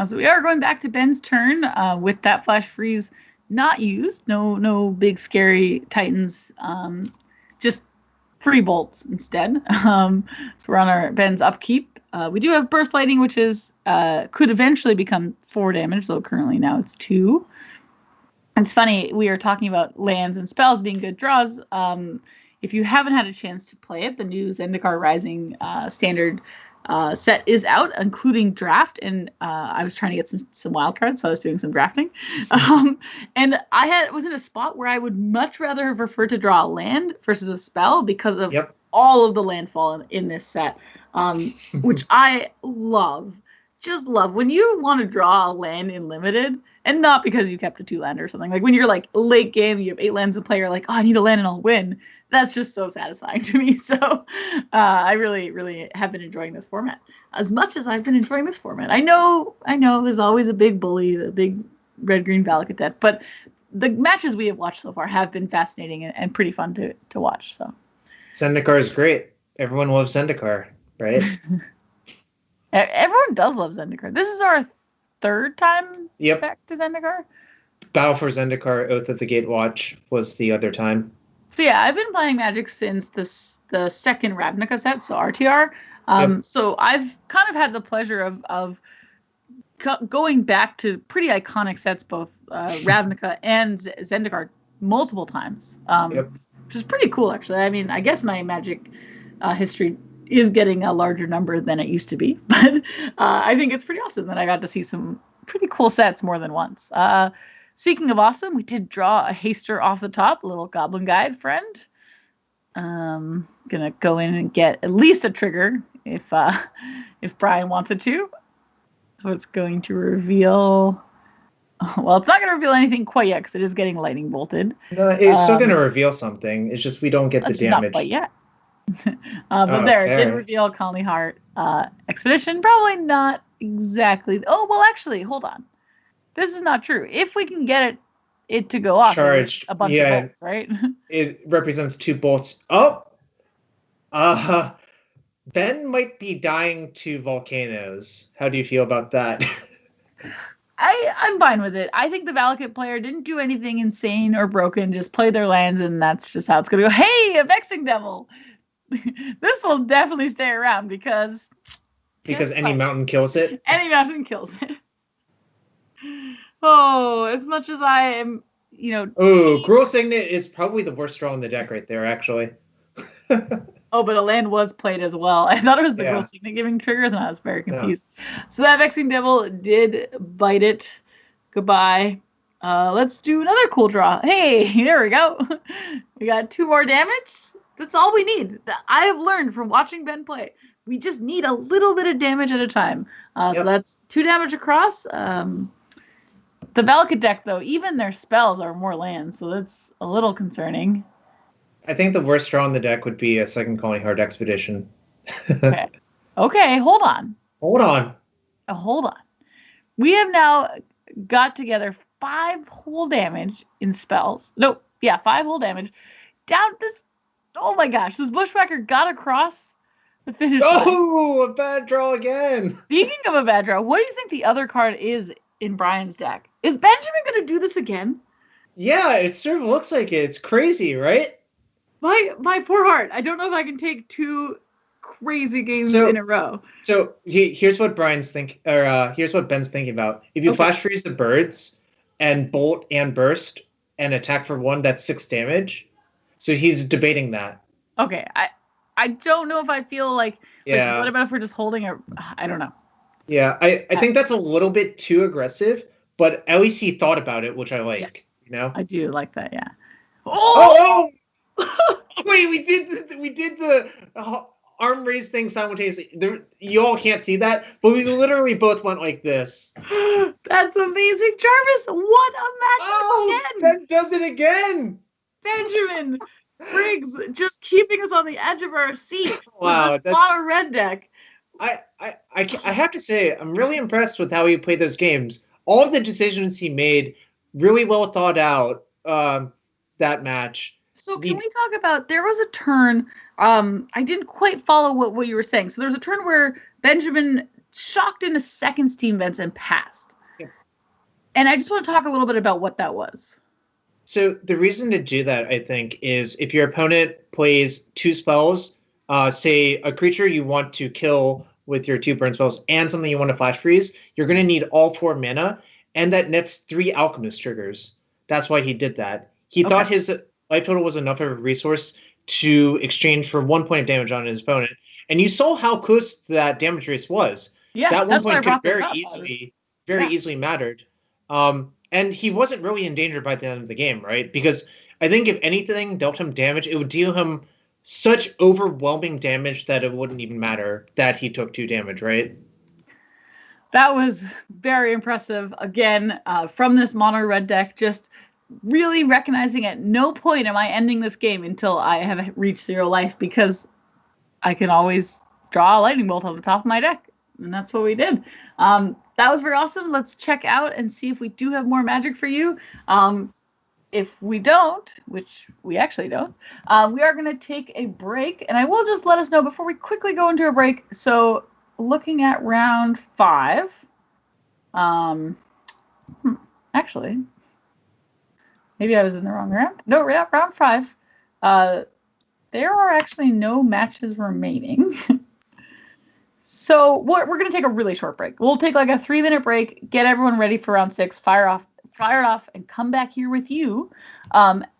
So we are going back to Ben's turn with that Flash Freeze not used. No big scary Titans. Just free bolts instead. So we're on our Ben's upkeep. We do have Burst Lightning, which is could eventually become 4 damage, though currently now it's 2. It's funny, we are talking about lands and spells being good draws. If you haven't had a chance to play it, the new Zendikar Rising standard set is out, including draft, and I was trying to get some wild cards, so I was doing some drafting. And I was in a spot where I would much rather have preferred to draw a land versus a spell because of all of the landfall in this set, which I love. Just love when you want to draw a land in limited, and not because you kept a 2-lander or something. Like when you're like late game, you have 8 lands in play, you're like, oh, I need a land and I'll win. That's just so satisfying to me. So I really, really have been enjoying this format as much as I've been enjoying this format. I know there's always a big bully, the big red-green Valakut deck, but the matches we have watched so far have been fascinating and pretty fun to watch. So Zendikar is great. Everyone loves Zendikar, right? Everyone does love Zendikar. This is our 3rd time back to Zendikar. Battle for Zendikar, Oath of the Gatewatch was the other time. So yeah, I've been playing Magic since the 2nd Ravnica set, so RTR. So I've kind of had the pleasure of going back to pretty iconic sets, both Ravnica and Zendikar, multiple times. Which is pretty cool, actually. I mean, I guess my Magic history is getting a larger number than it used to be, but I think it's pretty awesome that I got to see some pretty cool sets more than once. Speaking of awesome, we did draw a Haster off the top, a little Goblin Guide friend. Gonna go in and get at least a trigger if Brian wanted to. So it's going to reveal. Well, it's not going to reveal anything quite yet because it is getting lightning bolted. No, it's still going to reveal something. It's just we don't get the damage. Not quite yet. But it did reveal Colony Heart Expedition. Probably not exactly. Oh, well, actually, hold on. This is not true. If we can get it to go off, charged a bunch of bolts, right? It represents 2 bolts. Oh, Ben might be dying to volcanoes. How do you feel about that? I'm fine with it. I think the Valakut player didn't do anything insane or broken. Just play their lands, and that's just how it's going to go. Hey, a Vexing Devil! This will definitely stay around because any mountain kills it. Any mountain kills it. Oh, as much as I am, Oh, Gruul Signet is probably the worst draw in the deck right there, actually. Oh, but a land was played as well. I thought it was the Gruul Signet giving triggers, and I was very confused. Yeah. So that Vexing Devil did bite it. Goodbye. Let's do another cool draw. Hey, there we go. We got 2 more damage. That's all we need. I have learned from watching Ben play. We just need a little bit of damage at a time. So that's 2 damage across. The Valakut deck, though, even their spells are more lands, so that's a little concerning. I think the worst draw in the deck would be a 2nd Colony Heart Expedition. Okay, hold on. Hold on. We have now got together 5 whole damage in spells. 5 whole damage. Down this. Oh my gosh, this Bushwhacker got across the finish line. Oh, a bad draw again. Speaking of a bad draw, what do you think the other card is in Brian's deck? Is Benjamin going to do this again? Yeah, it sort of looks like it. It's crazy, right? My poor heart. I don't know if I can take 2 crazy games in a row. So here's what here's what Ben's thinking about. If you flash freeze the birds and bolt and burst and attack for 1, that's 6 damage. So he's debating that. Okay, I don't know if I feel like what about if we're just holding I don't know. Yeah, I think that's a little bit too aggressive, but at least he thought about it, which I like. Yes. You know? I do like that, yeah. Oh! Wait, we did the arm raise thing simultaneously. You all can't see that, but we literally both went like this. That's amazing, Jarvis! What a match again! Ben does it again! Benjamin, Briggs just keeping us on the edge of our seat Wow, with this that's- mono red deck. I have to say, I'm really impressed with how he played those games. All of the decisions he made, really well thought out. That match. So can we talk about, there was a turn, I didn't quite follow what you were saying. So there was a turn where Benjamin shocked into seconds team vents and passed. Yep. And I just want to talk a little bit about what that was. So the reason to do that, I think, is if your opponent plays 2 spells, say a creature you want to kill with your 2 burn spells and something you want to flash freeze, you're going to need all 4 mana, and that nets 3 alchemist triggers. That's why he did that. He thought his life total was enough of a resource to exchange for 1 point of damage on his opponent, and you saw how close that damage race was. Yeah, that 1 that's why I point brought could this very up. easily mattered. And he wasn't really in danger by the end of the game, right? Because I think if anything dealt him damage, it would deal him such overwhelming damage that it wouldn't even matter that he took 2 damage, right? That was very impressive. Again, from this mono red deck, just really recognizing at no point am I ending this game until I have reached 0 life, because I can always draw a lightning bolt on the top of my deck. And that's what we did. That was very awesome. Let's check out and see if we do have more magic for you. If we don't, which we actually don't, we are going to take a break. And I will just let us know before we quickly go into a break. So looking at round 5, actually, maybe I was in the wrong round. No, round 5. There are actually no matches remaining. So we're going to take a really short break. We'll take like a 3-minute break, get everyone ready for round 6, fire it off, and come back here with you.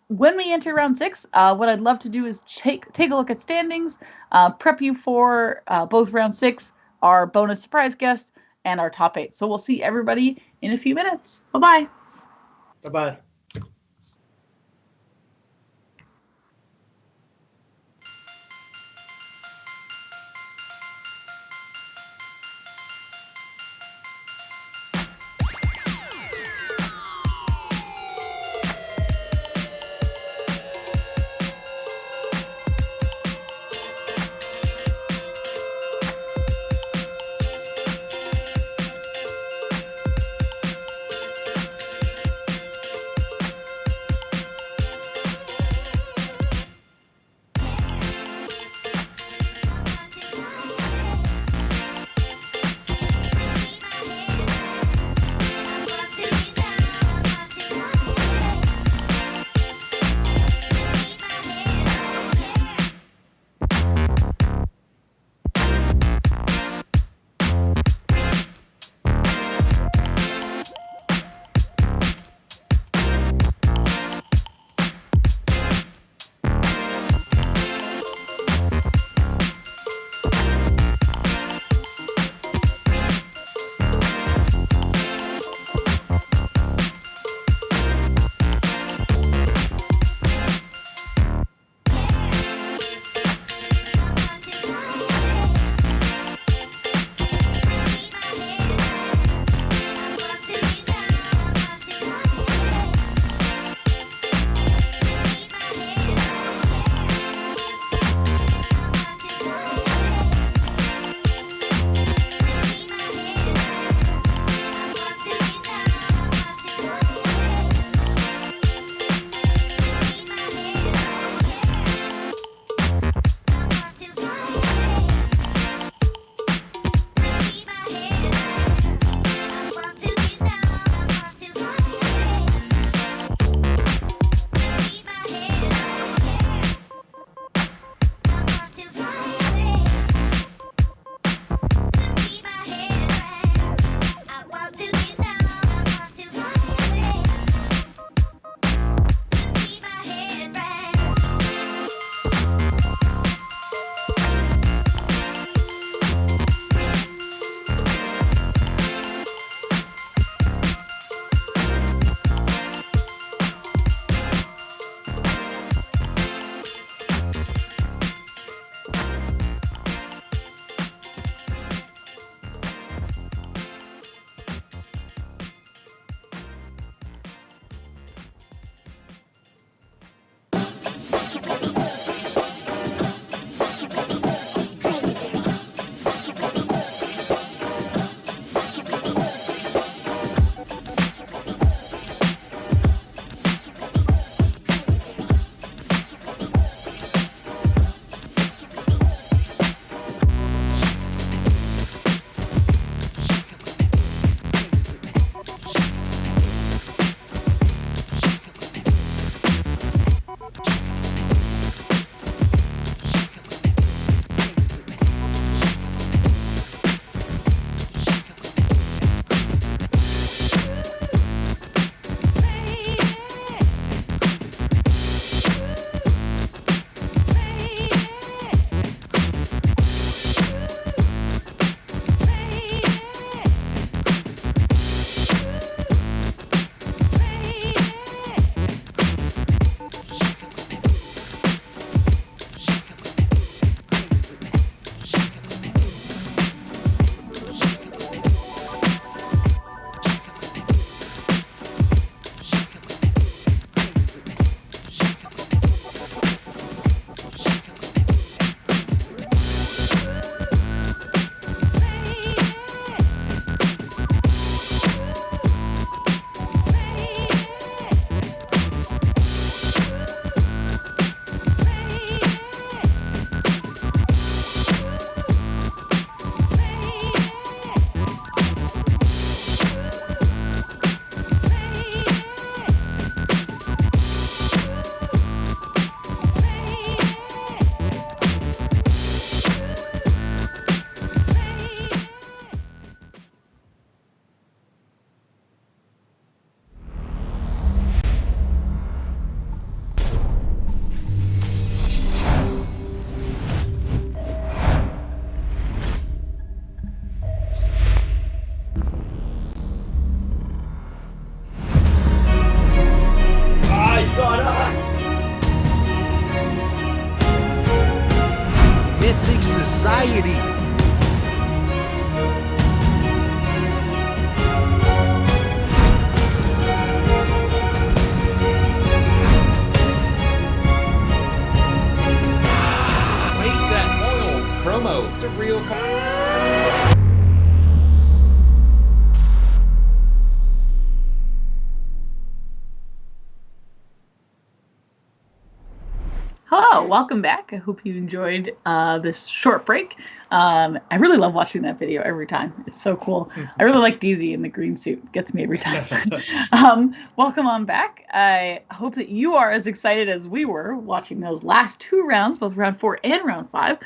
When we enter round 6, what I'd love to do is take a look at standings, prep you for both round 6, our bonus surprise guest, and our top 8. So we'll see everybody in a few minutes. Bye-bye. Bye-bye. society. Playset Oil promo. It's a real. Hello, welcome back. I hope you enjoyed this short break. I really love watching that video every time. It's so cool. I really like DZ in the green suit. It gets me every time. Welcome on back. I hope that you are as excited as we were watching those last two rounds, both round 4 and round 5,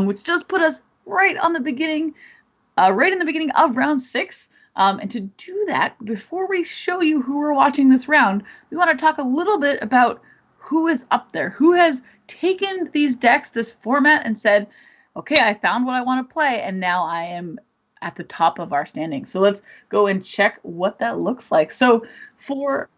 which just put us right in the beginning of round 6. And to do that, before we show you who we're watching this round, we want to talk a little bit about who is up there, who has taken these decks, this format, and said, okay, I found what I want to play, and now I am at the top of our standings. So let's go and check what that looks like. So for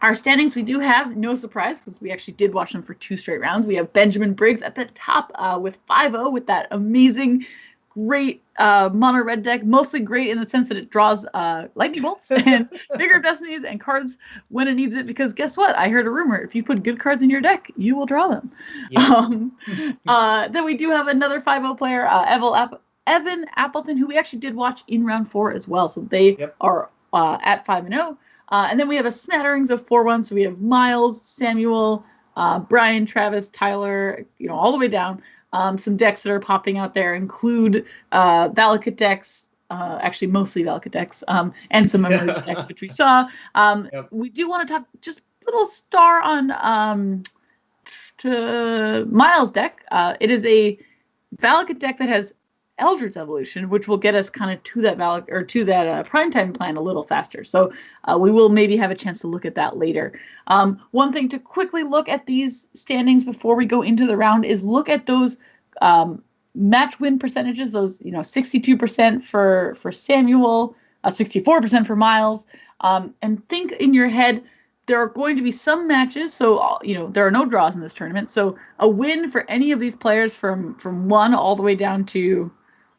our standings, we do have, no surprise, because we actually did watch them for 2 straight rounds. We have Benjamin Briggs at the top with 5-0 with that amazing, great mono red deck, mostly great in the sense that it draws lightning bolts and Figure of Destinies and cards when it needs it, because guess what? I heard a rumor, if you put good cards in your deck, you will draw them. Yep. Then we do have another 5-0 player, Evan Appleton, who we actually did watch in round 4 as well. So they are at 5-0. And then we have a smatterings of 4-1. So we have Miles, Samuel, Brian, Travis, Tyler, all the way down. Some decks that are popping out there include Valakut decks, actually mostly Valakut decks, and some emerged decks, which we saw. We do want to talk just a little star on Miles' deck. It is a Valakut deck that has Eldritch Evolution, which will get us kind of to that Primetime plan a little faster. So we will maybe have a chance to look at that later. One thing to quickly look at these standings before we go into the round is look at those match win percentages. Those 62% for Samuel, 64% for Miles, and think in your head. There are going to be some matches, so there are no draws in this tournament. So a win for any of these players from 1 all the way down to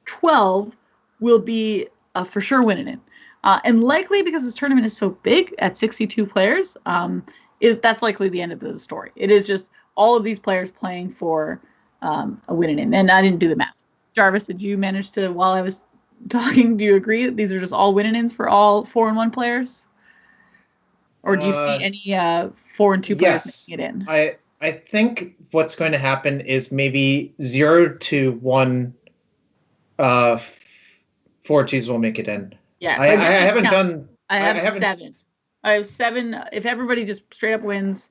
12 will be a for sure winning it. And likely, because this tournament is so big at 62 players, that's likely the end of the story. It is just all of these players playing for a winning in. And I didn't do the math. Jarvis, did you manage to, while I was talking, do you agree that these are just all winning ins for all 4-1 players? Or do you see any 4-2 players making it in? I think what's going to happen is maybe 0 to 1 4-2s will make it in. Yeah, so I haven't done. I have 7. I have 7. If everybody just straight up wins,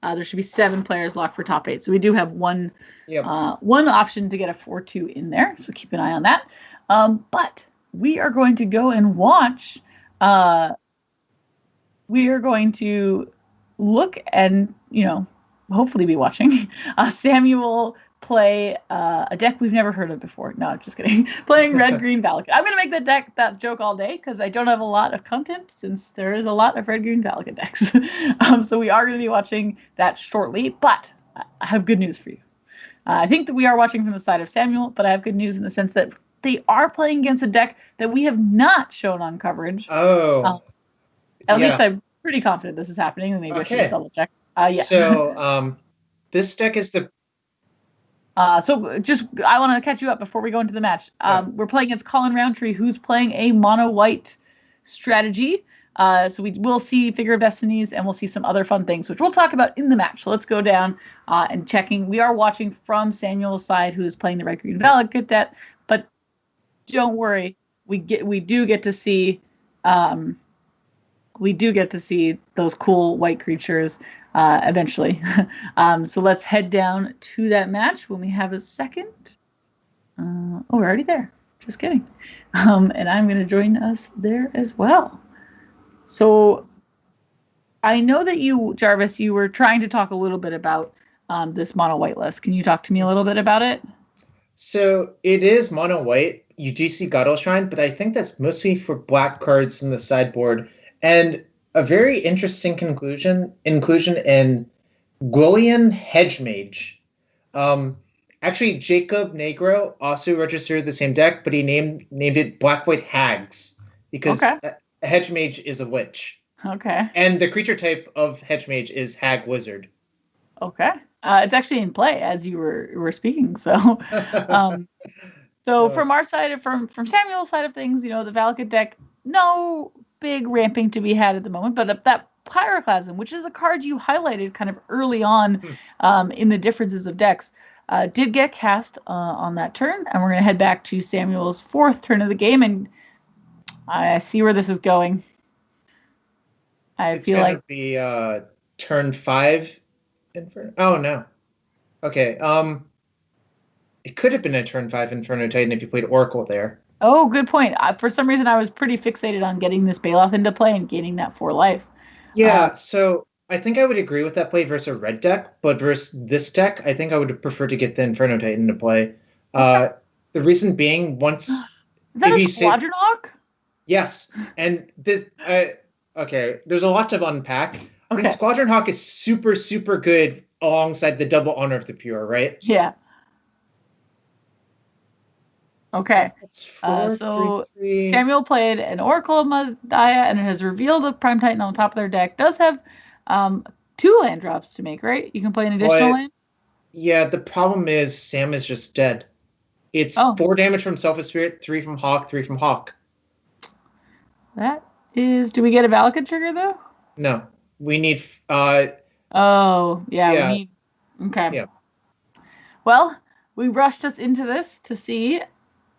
there should be 7 players locked for top 8. So we do have one option to get a 4-2 in there. So keep an eye on that. But we are going to go and watch. We are going to look and hopefully be watching Samuel play a deck we've never heard of before. No, just kidding. Playing Red Green Valakut. I'm gonna make that joke all day because I don't have a lot of content since there is a lot of Red Green Valakut decks. So we are going to be watching that shortly. But I have good news for you. I think that we are watching from the side of Samuel, but I have good news in the sense that they are playing against a deck that we have not shown on coverage. Oh. At least I'm pretty confident this is happening, and maybe I should double check. So this deck is the. So just I want to catch you up before we go into the match. We're playing against Colin Roundtree, who's playing a mono white strategy. So we will see Figure of Destinies, and we'll see some other fun things, which we'll talk about in the match. So let's go down and checking. We are watching from Samuel's side, who is playing the Red Green Valakut deck, but don't worry, we do get to see. We do get to see those cool white creatures eventually. So let's head down to that match when we have a second. We're already there. Just kidding. And I'm going to join us there as well. So I know that you, Jarvis, you were trying to talk a little bit about this mono white list. Can you talk to me a little bit about it? So it is mono white. You do see Godel Shrine, but I think that's mostly for black cards in the sideboard. And a very interesting inclusion in Gwillian Hedge Mage. Actually, Jacob Negro also registered the same deck, but he named it Black White Hags because Okay. a hedge mage is a witch, Okay. and the creature type of hedge mage is hag wizard. Okay. It's actually in play as you were speaking. So, um, so from our side, from Samuel's side of things, the Valakut deck, no big ramping to be had at the moment, but that Pyroclasm, which is a card you highlighted kind of early on in the differences of decks, did get cast on that turn, and we're going to head back to Samuel's fourth turn of the game, and I see where this is going. It's gonna be turn 5. Oh no. Okay. It could have been a turn 5 Inferno Titan if you played Oracle there. Oh, good point. For some reason, I was pretty fixated on getting this Baloth into play and gaining that 4 life. Yeah, so I think I would agree with that play versus a red deck, but versus this deck, I think I would prefer to get the Inferno Titan to play. The reason being, once is that a Squadron Hawk? Yes, and this. Okay, there's a lot to unpack. Okay. Squadron Hawk is super, super good alongside the double Honor of the Pure, right? Yeah. Okay. That's 4, so 3, 3. Samuel played an Oracle of Madiah, and it has revealed the Prime Titan on the top of their deck. Does have 2 land drops to make, right? You can play an additional land? Yeah, the problem is Sam is just dead. It's 4 damage from Selfless Spirit, 3 from Hawk, 3 from Hawk. That is... Do we get a Valakut trigger, though? No. We need... we need... Okay. Yeah. Well, we rushed us into this to see...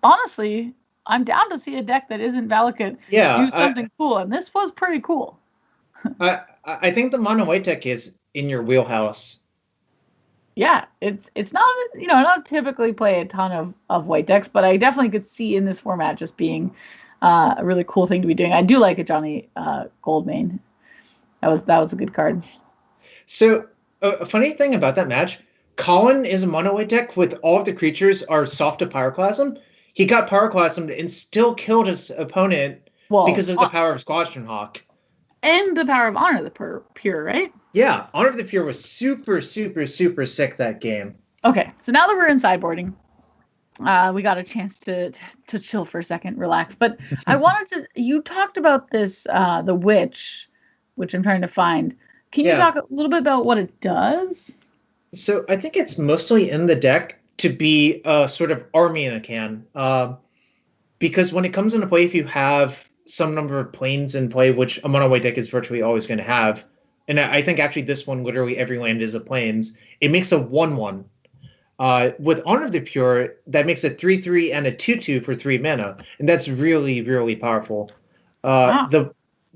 Honestly, I'm down to see a deck that isn't Valakut do something cool, and this was pretty cool. I think the mono white deck is in your wheelhouse. Yeah, it's not, I don't typically play a ton of white decks, but I definitely could see in this format just being a really cool thing to be doing. I do like a Johnny Goldmane. That was a good card. So a funny thing about that match, Colin is a mono white deck with all of the creatures are soft to Pyroclasm. He got Pyroclasm and still killed his opponent because of the power of Squadron Hawk. And the power of Honor of the Pure, right? Yeah, Honor of the Pure was super, super, super sick that game. Okay, so now that we're in sideboarding, we got a chance to chill for a second, relax. But I wanted to... You talked about this, the Witch, which I'm trying to find. Can you talk a little bit about what it does? So I think it's mostly in the deck to be a sort of army in a can. Because when it comes into play, if you have some number of planes in play, which a mono white deck is virtually always going to have, and I think actually this one, literally every land is a planes, it makes a 1/1. With Honor of the Pure, that makes a 3/3 and a 2/2 for 3 mana, and that's really, really powerful.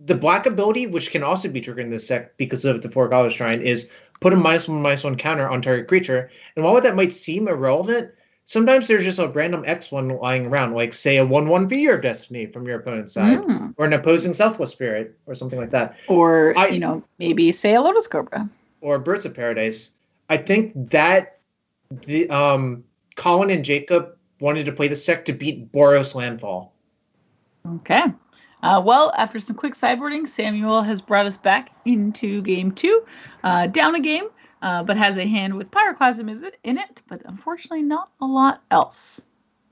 The black ability, which can also be triggered in this deck because of the 4 Goddess Shrine, is put a -1/-1 counter on target creature. And while that might seem irrelevant, sometimes there's just a random X1 lying around, like say a 1/1 Fear of Destiny from your opponent's side, or an opposing Selfless Spirit, or something like that. Or maybe say a Lotus Cobra, or Birds of Paradise. I think that the Colin and Jacob wanted to play this deck to beat Boros Landfall. Okay. Well, after some quick sideboarding, Samuel has brought us back into game 2. Down a game, but has a hand with Pyroclasm in it, but unfortunately not a lot else.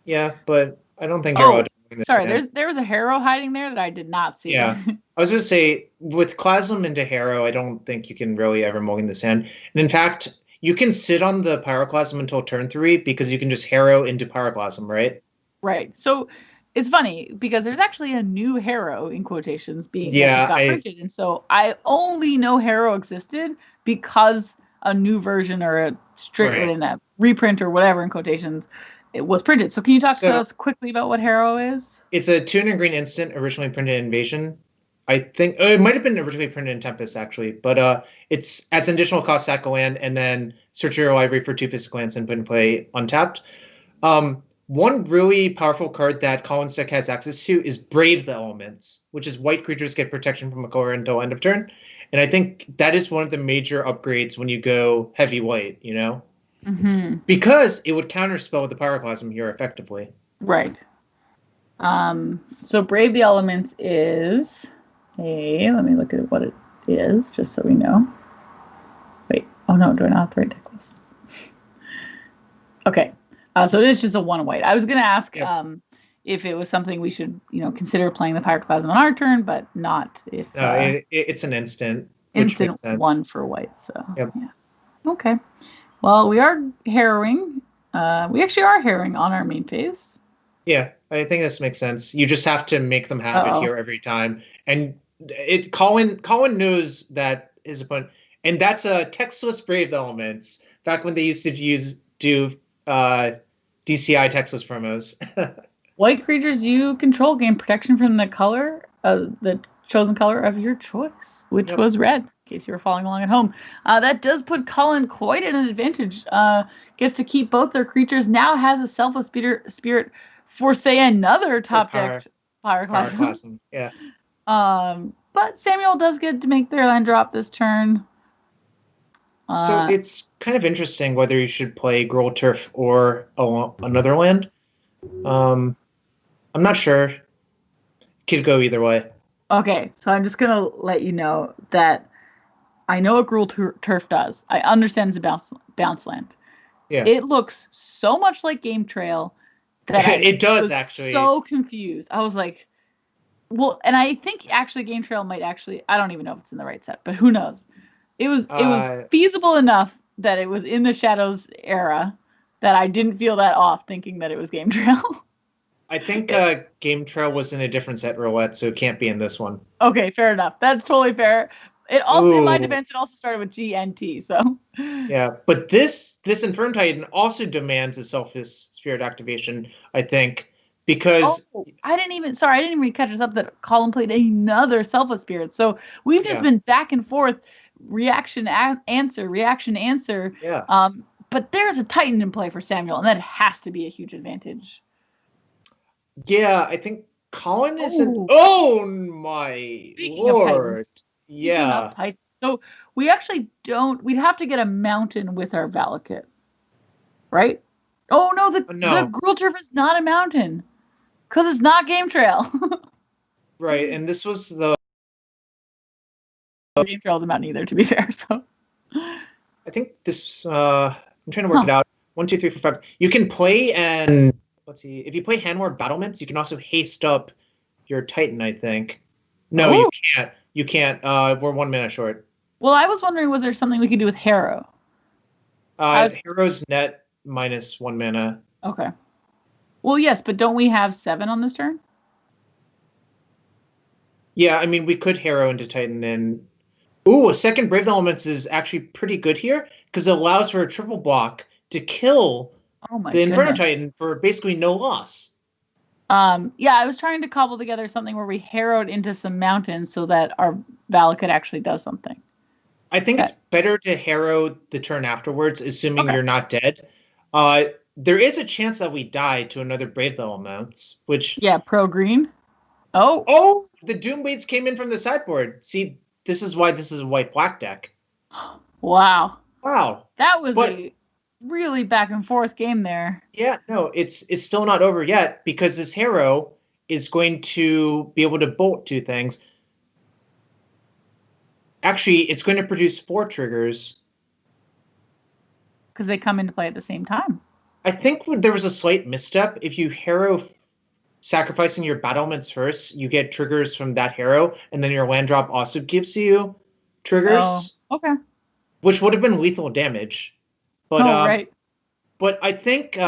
Yeah, but I don't think you're allowed to bring this in. There was a Harrow hiding there that I did not see. Yeah. I was going to say, with Clasm into Harrow, I don't think you can really ever mulligan this hand. And in fact, you can sit on the Pyroclasm until turn 3 because you can just Harrow into Pyroclasm, right? Right. So it's funny because there's actually a new Harrow in quotations being printed, and so I only know Harrow existed because a new version or a a reprint or whatever in quotations it was printed. So can you talk to us quickly about what Harrow is? It's a 2 green instant originally printed in Invasion. I think it might have been originally printed in Tempest actually, but it's as an additional cost sack a land and then search your library for 2 physical lands and put in play untapped. One really powerful card that Colin's deck has access to is Brave the Elements, which is white creatures get protection from a color until end of turn. And I think that is one of the major upgrades when you go heavy white, Mm-hmm. Because it would counterspell with the Pyroclasm here effectively. Right. So Brave the Elements is let me look at what it is, just so we know. Wait, oh no, do I not have the right deck list? Okay. So it is just a 1 white. I was going to ask Yep. if it was something we should, consider playing the Pyroclasm on our turn, but not if No, it's an instant, which instant makes sense. 1 for white. So, Yep. yeah. Okay. Well, we are harrowing. We actually are harrowing on our main phase. Yeah, I think this makes sense. You just have to make them have Uh-oh. it here every time. And Colin knows that his opponent, and that's a Textless Brave Elements, back when they used to do DCI Textless promos. White creatures you control gain protection from the chosen color of your choice, which Yep. was red, in case you were following along at home. That does put Colin quite at an advantage. Gets to keep both their creatures, now has a Selfless Spirit for, say, another top-decked Pyroclasm. Pyroclasm, yeah. But Samuel does get to make their land drop this turn. So it's kind of interesting whether you should play Gruul Turf or another land. I'm not sure. Could go either way. Okay, so I'm just going to let you know that I know what Gruul Turf does. I understand it's a bounce land. Yeah. It looks so much like Game Trail that it does was actually. So confused. I was like, well, and I think actually Game Trail might actually, I don't even know if it's in the right set, but who knows? It was feasible enough that it was in the Shadows era that I didn't feel that off thinking that it was Game Trail. I think Game Trail was in a different set, Roulette, so it can't be in this one. Okay, fair enough. That's totally fair. It also, in my defense, it also started with GNT, so. Yeah, but this Inferno Titan also demands a Selfless Spirit activation, I think, because... Oh, I didn't even catch us up that Colin played another Selfless Spirit. So we've just been back and forth, reaction, answer. Yeah. But there's a Titan in play for Samuel, and that has to be a huge advantage. Yeah, I think Colin isn't... Oh, my Lord. Yeah. So we actually don't... We'd have to get a mountain with our Valakut. Right? Oh, no, the Gruul Turf is not a mountain. Because it's not Game Trail. Right, and this was the... Game Trail is a mountain either, to be fair, so... I think this... I'm trying to work it out. 1, 2, 3, 4, 5. You can play and... Let's see. If you play Handward Battlements, you can also haste up your Titan, I think. No, you can't. You can't. We're 1 minute short. Well, I was wondering, was there something we could do with Harrow? Harrow's net minus 1 mana. Okay. Well, yes, but don't we have 7 on this turn? Yeah, I mean, we could Harrow into Titan and... Ooh, a second Brave Elements is actually pretty good here, because it allows for a triple block to kill the Inferno Titan for basically no loss. Yeah, I was trying to cobble together something where we harrowed into some mountains so that our Valakut actually does something. I think it's better to harrow the turn afterwards, assuming you're not dead. There is a chance that we die to another Brave Elements, which... Yeah, pro-green. Oh, the Doom Weights came in from the sideboard. See, this is why this is a white-black deck. Wow. That was a really back and forth game there. Yeah, no, it's still not over yet, because this Harrow is going to be able to bolt 2 things. Actually, it's going to produce 4 triggers. Because they come into play at the same time. I think there was a slight misstep. If you Harrow sacrificing your battlements first, you get triggers from that Harrow, and then your land drop also gives you triggers. Oh, okay. Which would have been lethal damage. But, right. But I think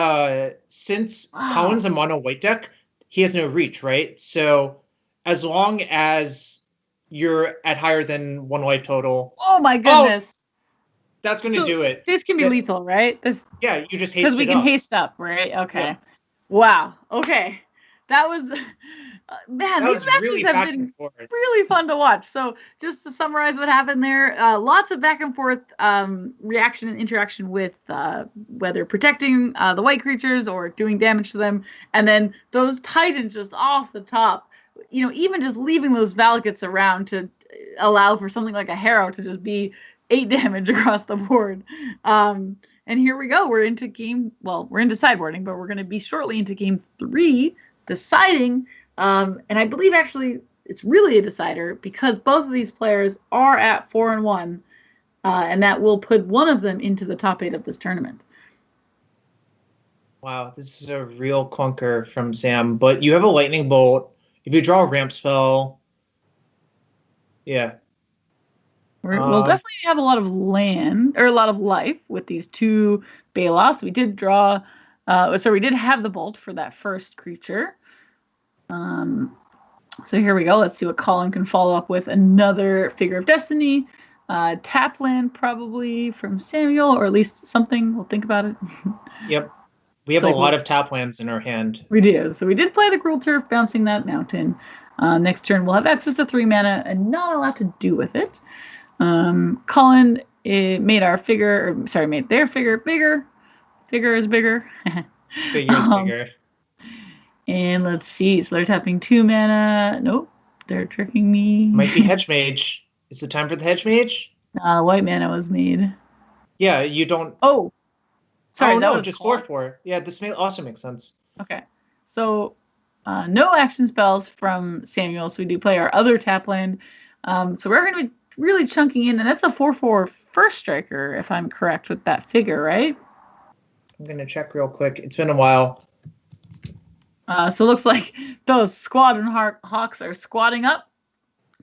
since Colin's a mono white deck, he has no reach, right? So as long as you're at higher than 1 life total. Oh my goodness. That's going to do it. This can be lethal, right? Yeah, you just haste it because we can haste up, right? Okay. Yeah. Wow. Okay. That was, man, these matches have been really fun to watch. So just to summarize what happened there, lots of back and forth reaction and interaction with whether protecting the white creatures or doing damage to them. And then those Titans just off the top, even just leaving those Valakuts around to allow for something like a Harrow to just be 8 damage across the board. And here we go. We're into sideboarding, but we're going to be shortly into game 3, deciding. And I believe actually it's really a decider because both of these players are at 4-1, and that will put one of them into the top 8 of this tournament. Wow, this is a real clunker from Sam. But you have a lightning bolt. If you draw a ramp spell, yeah. We'll definitely have a lot of land or a lot of life with these two Bailoffs. We did draw, we did have the bolt for that first creature. So here we go. Let's see what Colin can follow up with. Another Figure of Destiny, tap land probably from Samuel, or at least something. We'll think about it. Yep. We have a lot of tap lands in our hand. We do. So we did play the Cruel Turf, bouncing that mountain. Next turn, we'll have access to 3 mana and not a lot to do with it. Colin made their figure bigger. Figure is bigger. Figure is bigger. And let's see. So they're tapping 2 mana. Nope. They're tricking me. Might be Hedge Mage. Is it time for the Hedge Mage? White mana was made. Yeah, you don't. Oh. Sorry, that was just 4/4. Yeah, this also makes sense. Okay. So no action spells from Samuel. So we do play our other tap land. So we're going to be really chunking in, and that's a 4/4 first striker, if I'm correct with that figure, right? I'm going to check real quick. It's been a while. So it looks like those Squadron Hawks are squatting up.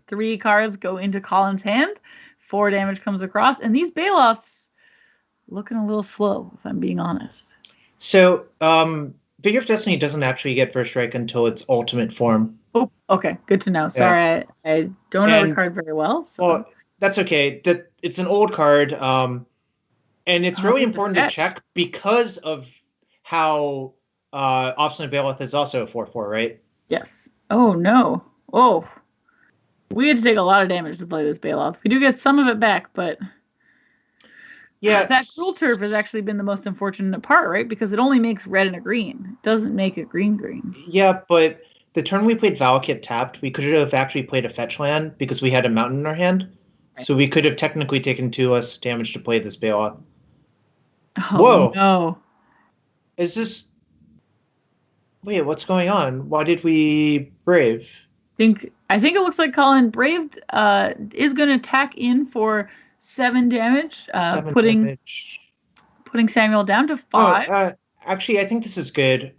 3 cards go into Colin's hand. 4 damage comes across. And these Bailoffs looking a little slow, if I'm being honest. So Figure of Destiny doesn't actually get first strike until its ultimate form. Oh, okay. Good to know. Sorry, I don't know the card very well. So. Well, that's okay. It's an old card. And it's really important to check because of how Obstinate Bailiff is also a 4/4, right? Yes. Oh, no. Oh. We had to take a lot of damage to play this Bailoff. We do get some of it back, but yeah, that Cruel Turf has actually been the most unfortunate part, right? Because it only makes red and a green. It doesn't make it green. Yeah, but the turn we played Valakut tapped, we could have actually played a fetch land because we had a mountain in our hand. Right. So we could have technically taken 2 less damage to play this Bailoff. Oh, whoa. No. Is this... Wait, what's going on? Why did we Brave? I think it looks like Colin Braved is going to attack in for 7 damage, putting Samuel down to 5. Actually, I think this is good.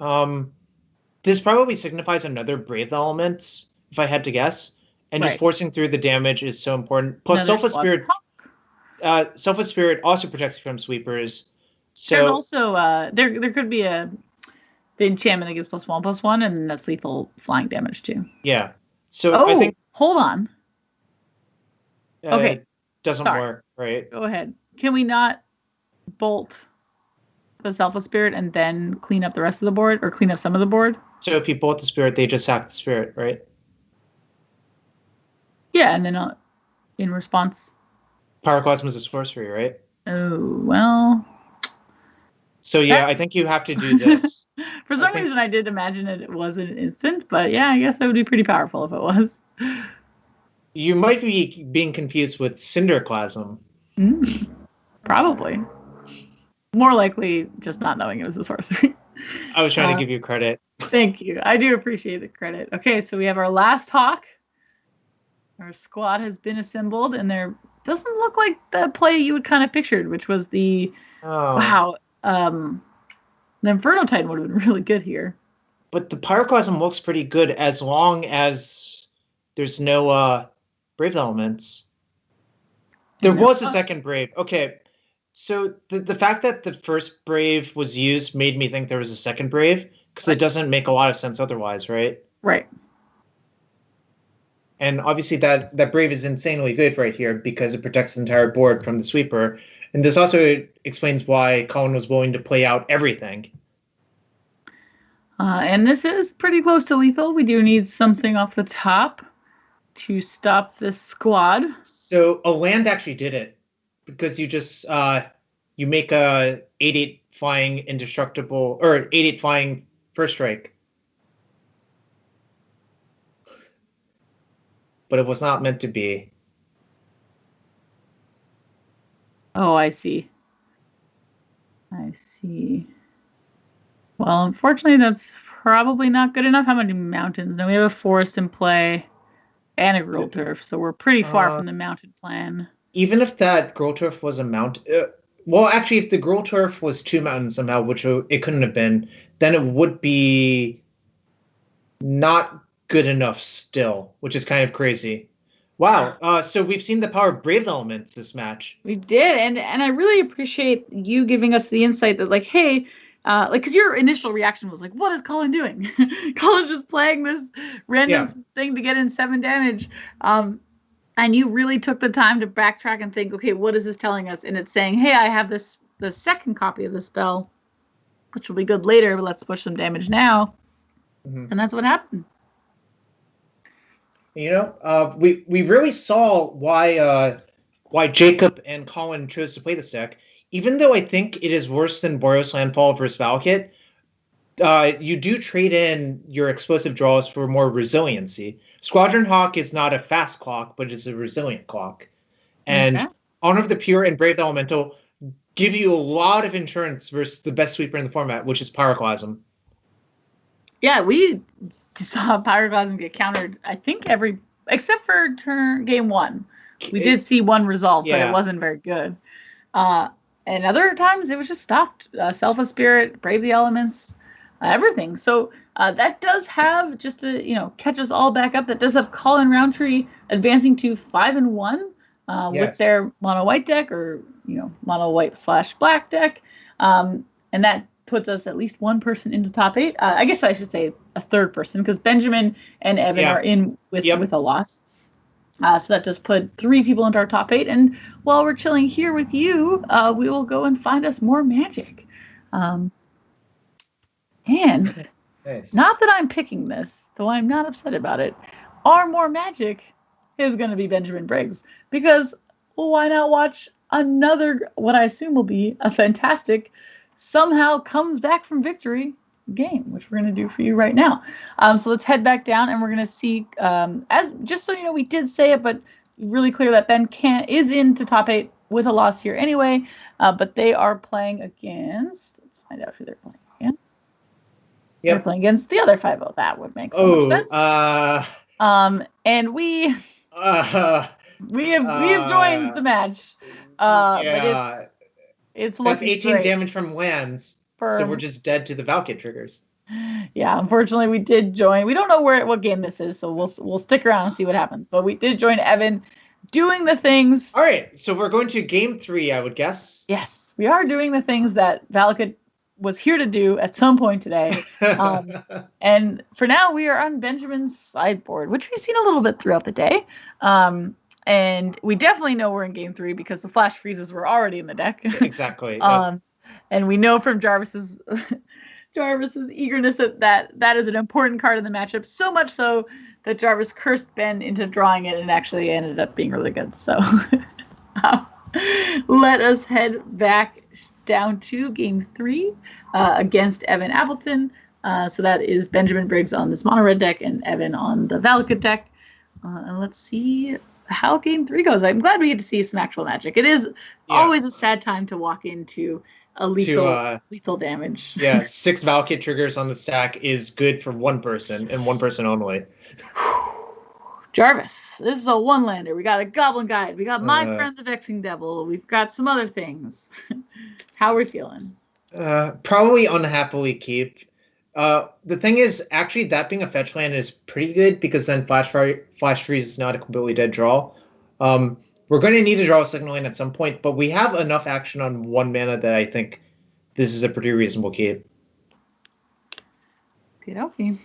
This probably signifies another Brave Elements, if I had to guess. And just forcing through the damage is so important. Plus, Selfless Spirit also protects you from sweepers. So there's also there could be the enchantment that gives +1/+1, and that's lethal flying damage too. Yeah. So I think. Hold on. Okay. Doesn't work, right? Go ahead. Can we not bolt the Selfless Spirit and then clean up the rest of the board, or clean up some of the board? So if you bolt the spirit, they just sack the spirit, right? Yeah, and then in response. Pyroclasm is a sorcery, right? Oh, well. So yeah, I think you have to do this. For some reason, I did imagine it wasn't an instant, but yeah, I guess it would be pretty powerful if it was. You might be being confused with Cinderclasm. Probably. More likely just not knowing it was a sorcery. I was trying to give you credit. Thank you. I do appreciate the credit. Okay, so we have our last Hawk. Our squad has been assembled, and there doesn't look like the play you would kind of pictured, which was the... Oh. Wow. The Inferno Titan would have been really good here. But the Pyroclasm looks pretty good as long as there's no Brave Elements. There was a second Brave. Okay, so the fact that the first Brave was used made me think there was a second Brave, because it doesn't make a lot of sense otherwise, right? Right. And obviously that Brave is insanely good right here because it protects the entire board from the sweeper. And this also explains why Colin was willing to play out everything. And this is pretty close to lethal. We do need something off the top to stop this squad. So a land actually did it, because you just you make a 8/8 flying indestructible, or 8/8 flying first strike. But it was not meant to be. Oh, I see. Well, unfortunately, that's probably not good enough. How many mountains? No, we have a forest in play and a Cruel Turf, so we're pretty far from the mounted plan. Even if that Cruel Turf was a mount, Well, actually, if the Gruul Turf was 2 mountains somehow, which it couldn't have been, then it would be not good enough still, which is kind of crazy. Wow. So we've seen the power of Brave Elements this match. We did, and I really appreciate you giving us the insight that, like, hey, because your initial reaction was like, what is Colin doing? Colin's just playing this random thing to get in 7 damage. And you really took the time to backtrack and think, okay, what is this telling us? And it's saying, hey, I have the second copy of the spell, which will be good later, but let's push some damage now. Mm-hmm. And that's what happened. You know, we really saw why Jacob and Colin chose to play this deck. Even though I think it is worse than Boros Landfall versus Valakut, you do trade in your explosive draws for more resiliency. Squadron Hawk is not a fast clock, but it's a resilient clock. And Honor of the Pure and Brave Elemental give you a lot of insurance versus the best sweeper in the format, which is Pyroclasm. Yeah, we saw Pyroclasm get countered, I think, except for game 1. We did see one result, but it wasn't very good. And other times it was just stopped. Selfless Spirit, Brave the Elements, everything. So that does have, just to catch us all back up, that does have Colin Roundtree advancing to 5-1 with their mono white deck, or mono white / black deck, and that puts us at least one person into top 8. I guess I should say a third person, because Benjamin and Evan are in with a loss. So that just put 3 people into our top 8. And while we're chilling here with you, we will go and find us more magic. And nice. Not that I'm picking this, though I'm not upset about it, our more magic is going to be Benjamin Briggs. Because, why not watch another, what I assume will be a fantastic, somehow comes back from victory game, which we're going to do for you right now. So let's head back down, and we're going to see, as just so you know, we did say it, but really clear that Ben is into top 8 with a loss here anyway, but they are playing against, let's find out who they're playing against. They're playing against the other 5-0. That would make so much sense. And we have joined the match, but it's looking that's 18 great. Damage from lands. So we're just dead to the Valakut triggers. Yeah, unfortunately, we did join. We don't know what game this is, so we'll stick around and see what happens. But we did join Evan doing the things. All right, so we're going to game 3, I would guess. Yes, we are doing the things that Valakut was here to do at some point today. And for now, we are on Benjamin's sideboard, which we've seen a little bit throughout the day. And we definitely know we're in game 3 because the flash freezes were already in the deck. Exactly. And we know from Jarvis's eagerness that is an important card in the matchup, so much so that Jarvis cursed Ben into drawing it and actually ended up being really good. So let us head back down to game 3 against Evan Appleton. So that is Benjamin Briggs on this mono red deck and Evan on the Valakut deck. And let's see how game 3 goes. I'm glad we get to see some actual magic. It is always a sad time to walk into a lethal damage. 6 Valakut triggers on the stack is good for one person and one person only. Jarvis, this is a 1-lander. We got a Goblin Guide. We got My Friend the Vexing Devil. We've got some other things. How are we feeling? Probably unhappily keep. The thing is, actually, that being a fetch land is pretty good because then Flash Freeze is not a completely dead draw. We're going to need to draw a second land at some point, but we have enough action on 1 mana that I think this is a pretty reasonable keep. Okay.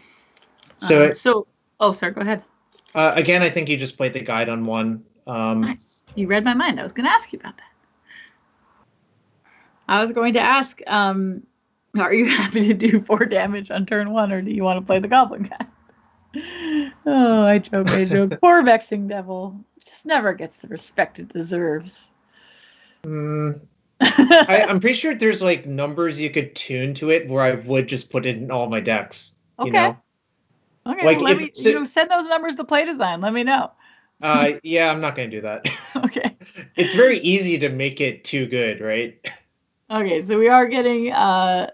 Sorry, go ahead. Again, I think you just played the guide on 1. Nice. You read my mind. I was going to ask you about that. I was going to ask, are you happy to do 4 damage on turn 1, or do you want to play the Goblin Guide? Oh, I joke. Poor Vexing Devil. Just never gets the respect it deserves. I'm pretty sure there's numbers you could tune to it where I would just put it in all my decks. Okay. You know? Okay. Send those numbers to Play Design. Let me know. Yeah, I'm not going to do that. Okay. It's very easy to make it too good, right? Okay, so we are getting a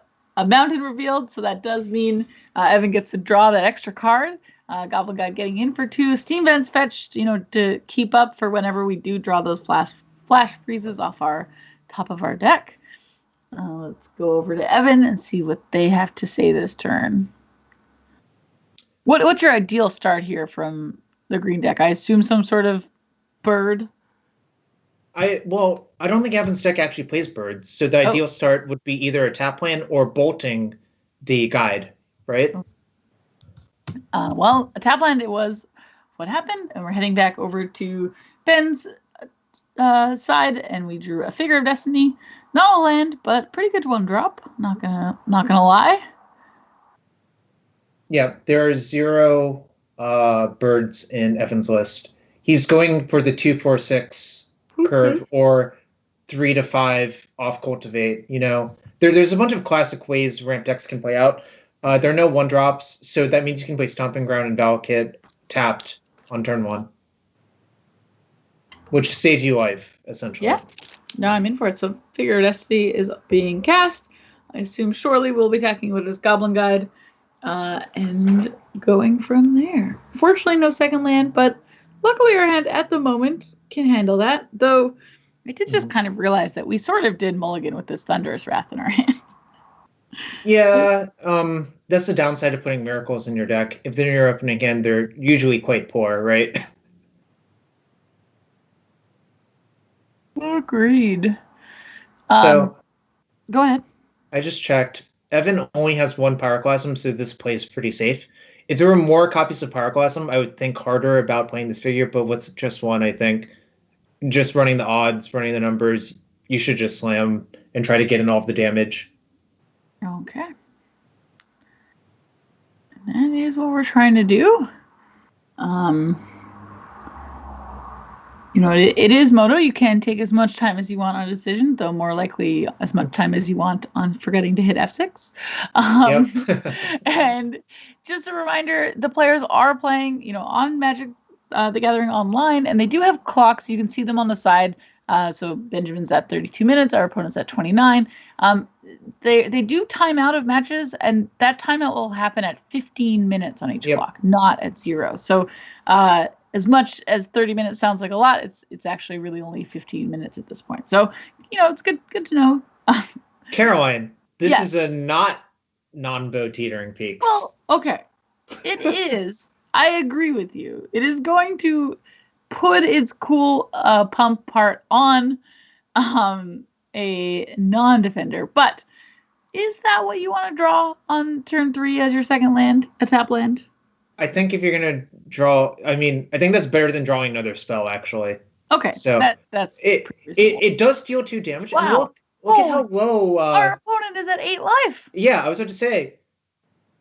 mountain revealed, so that does mean Evan gets to draw that extra card. Goblin Guide getting in for 2. Steam Vents fetched, to keep up for whenever we do draw those flash freezes off our top of our deck. Let's go over to Evan and see what they have to say this turn. What's your ideal start here from the green deck? I assume some sort of bird. I don't think Evan's deck actually plays birds, so the ideal start would be either a tap land or bolting the guide, right? Well, a tap land it was what happened, and we're heading back over to Ben's side, and we drew a Figure of Destiny. Not a land, but pretty good one drop. Not gonna lie. Yeah, there are 0 birds in Evan's list. He's going for the 2-4-6 curve or 3 to 5 off cultivate. There's a bunch of classic ways ramp decks can play out. There are no 1-drops, so that means you can play Stomping Ground and Valakut tapped on turn 1, which saves you life essentially. Yeah, no, I'm in for it. So Figure of Destiny is being cast. I assume shortly we'll be attacking with this Goblin Guide. And going from there. Fortunately, no second land, but luckily our hand at the moment can handle that. Though I did just kind of realize that we sort of did mulligan with this Thunderous Wrath in our hand. Yeah, that's the downside of putting miracles in your deck. If they're in your opening hand, they're usually quite poor, right? Agreed. So, go ahead. I just checked. Evan only has 1 Pyroclasm, so this plays pretty safe. If there were more copies of Pyroclasm, I would think harder about playing this figure, but with just 1, I think just running the odds, running the numbers, you should just slam and try to get in all of the damage. Okay. And that is what we're trying to do. It is Moto. You can take as much time as you want on a decision, though more likely as much time as you want on forgetting to hit F6. Yep. And just a reminder, the players are playing, on Magic the Gathering Online, and they do have clocks. You can see them on the side. So Benjamin's at 32 minutes. Our opponent's at 29. They do time out of matches, and that timeout will happen at 15 minutes on each clock, not at 0. So as much as 30 minutes sounds like a lot, it's actually really only 15 minutes at this point. So, it's good to know. Caroline, this is a not non-bow teetering peaks. Well, okay. It is. I agree with you. It is going to put its cool pump part on a non-defender. But is that what you want to draw on turn 3 as your second land, a tap land? I think if you're going to draw, I think that's better than drawing another spell, actually. Okay, so that's it does deal 2 damage. Wow. Look at how low... our opponent is at 8 life. Yeah, I was about to say,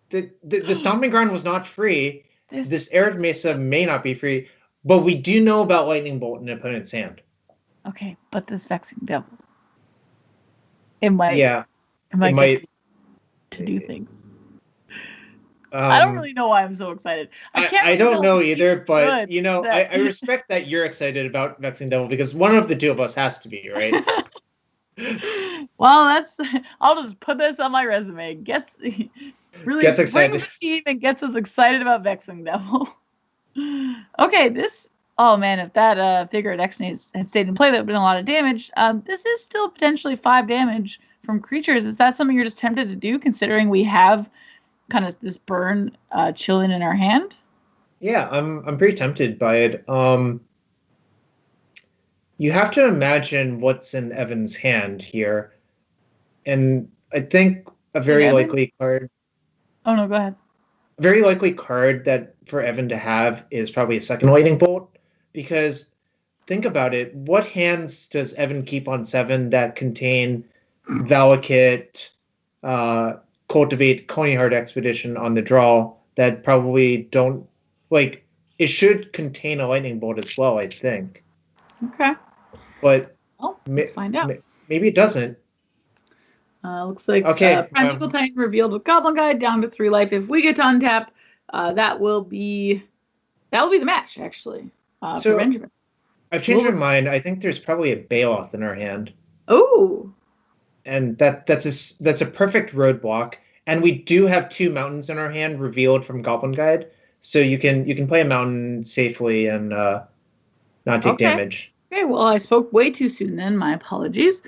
the Stomping Ground was not free. This Arid Mesa may not be free, but we do know about Lightning Bolt in an opponent's hand. Okay, but this Vexing Devil, it might to do things. I don't really know why I'm so excited. I don't know either, but I respect that you're excited about Vexing Devil because one of the two of us has to be, right? Well, I'll just put this on my resume. Gets excited. Brings the team and gets us excited about Vexing Devil. Okay, if that Figure of Destiny had stayed in play, that would have been a lot of damage. This is still potentially 5 damage from creatures. Is that something you're just tempted to do, considering we have kind of this burn chilling in our hand? Yeah, I'm pretty tempted by it. You have to imagine what's in Evan's hand here, and I think a very likely card. Oh no, go ahead. A very likely card that for Evan to have is probably a second Lightning Bolt, because think about it. What hands does Evan keep on 7 that contain Valakut, Cultivate, Coney Heart Expedition on the draw that probably don't like? It should contain a Lightning Bolt as well, I think. Okay. But let's find out. Maybe it doesn't. Looks like Primeval Titan revealed with Goblin Guide down to 3 life. If we get to untap, that will be the match actually for Benjamin. I've changed my mind. I think there's probably a Baloth in our hand. Oh. And that's a perfect roadblock. And we do have 2 mountains in our hand revealed from Goblin Guide, so you can play a mountain safely and not take damage. Okay, well, I spoke way too soon then. My apologies.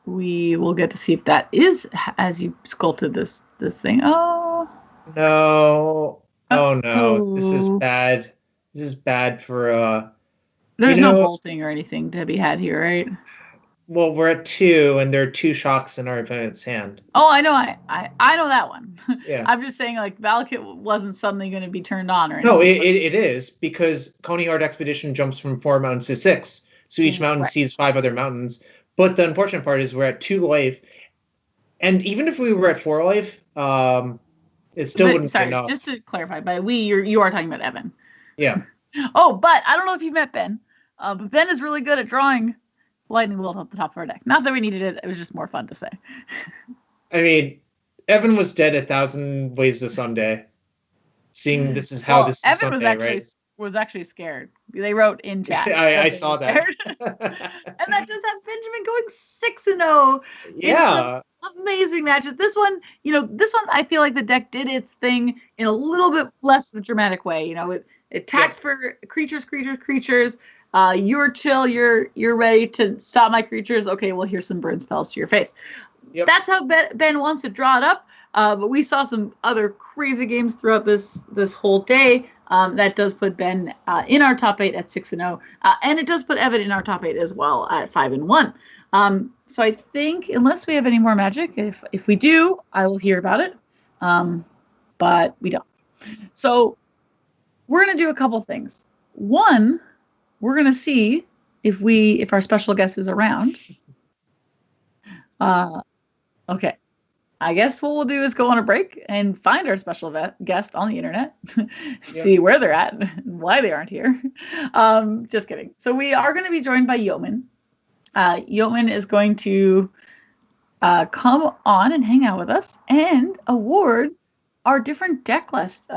We will get to see if that is as you sculpted this thing. Oh. No. Oh no. This is Oh. bad. This is bad for There's you no know, bolting or anything to be had here, right? well, we're at 2 and there are 2 shocks in our opponent's hand. Oh, I know. I know that one. Yeah. I'm just saying, like, Valakut wasn't suddenly going to be turned on or anything. No, it is because Coneyard Expedition jumps from 4 mountains to 6. So each mountain Right. sees 5 other mountains. But the unfortunate part is we're at 2 life. And even if we were at 4 life, it still wouldn't be enough. Just to clarify, by we, you are talking about Evan. Yeah. Oh, but I don't know if you've met Ben. But Ben is really good at drawing lightning bolt off the top of our deck. Not that we needed it. It was just more fun to say. I mean, Evan was dead 1,000 ways to someday. Seeing this is how this is Evan someday, was actually scared. They wrote in chat. I saw that. And that does have Benjamin going 6-0. Yeah. Amazing matches. This one, I feel like the deck did its thing in a little bit less of a dramatic way. It attacked for creatures. You're chill. You're ready to stop my creatures. Okay, well, here's some burn spells to your face. Yep. That's how Ben wants to draw it up. But we saw some other crazy games throughout this whole day. That does put Ben in our top 8 at 6-0, and it does put Evan in our top 8 as well at 5-1. So I think, unless we have any more magic, if we do, I will hear about it. But we don't. So we're gonna do a couple things. One, we're gonna see if our special guest is around. Okay. I guess what we'll do is go on a break and find our special guest on the internet, see where they're at and why they aren't here. Just kidding. So we are going to be joined by Yeoman. Yeoman is going to come on and hang out with us and award our different deck list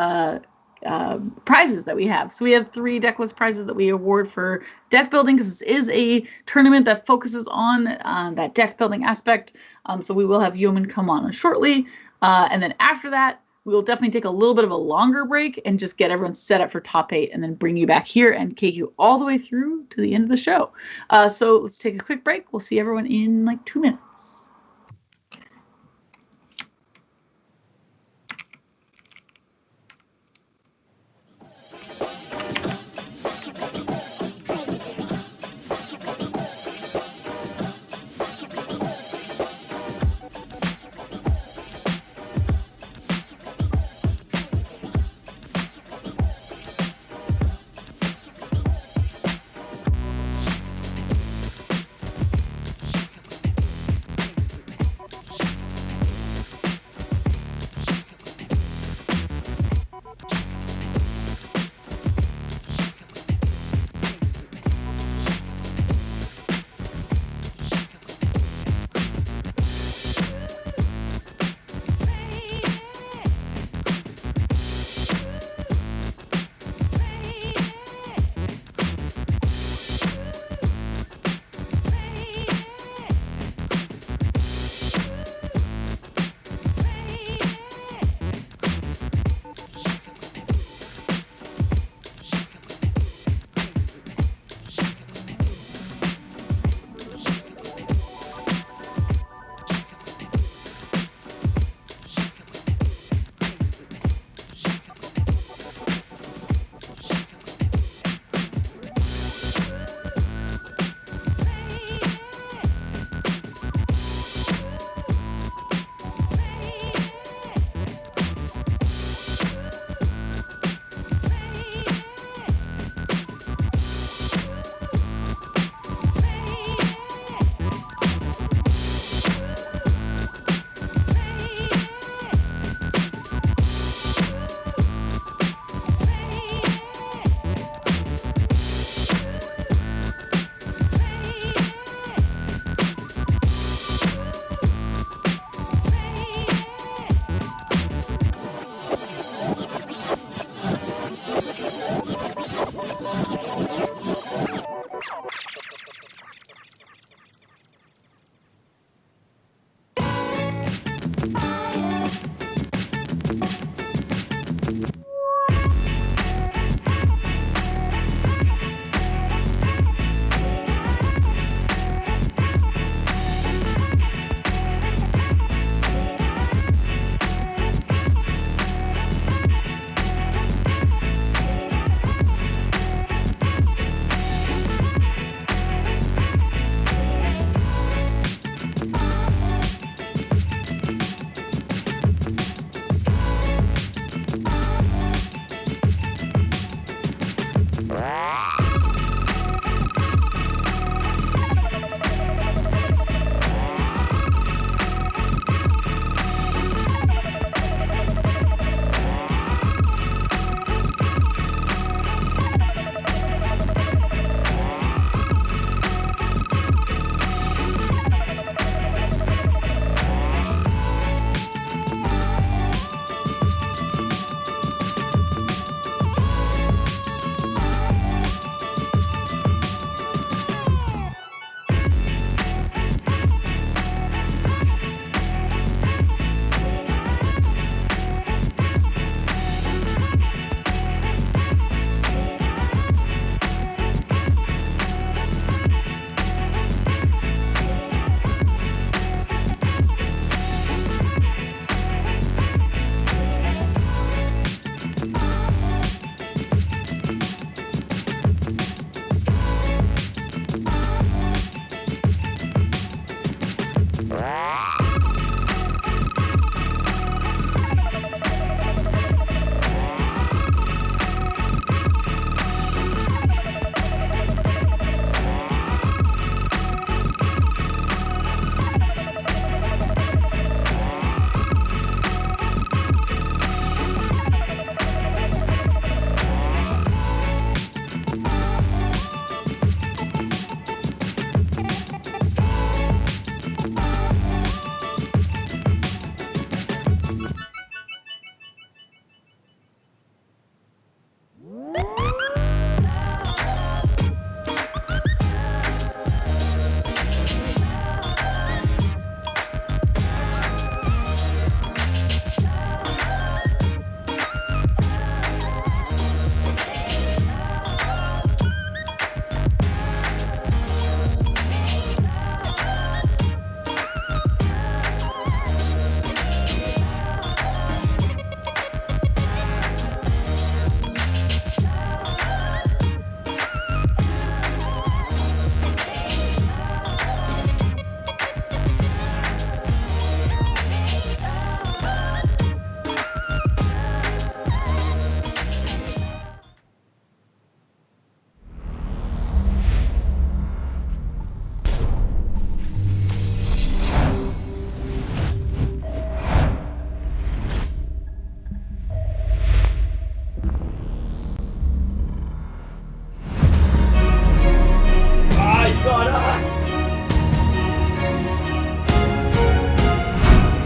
prizes that we have. So we have 3 deck list prizes that we award for deck building, because this is a tournament that focuses on that deck building aspect. So we will have Yeoman come on shortly. And then after that, we will definitely take a little bit of a longer break and just get everyone set up for top 8 and then bring you back here and take you all the way through to the end of the show. So let's take a quick break. We'll see everyone in like 2 minutes.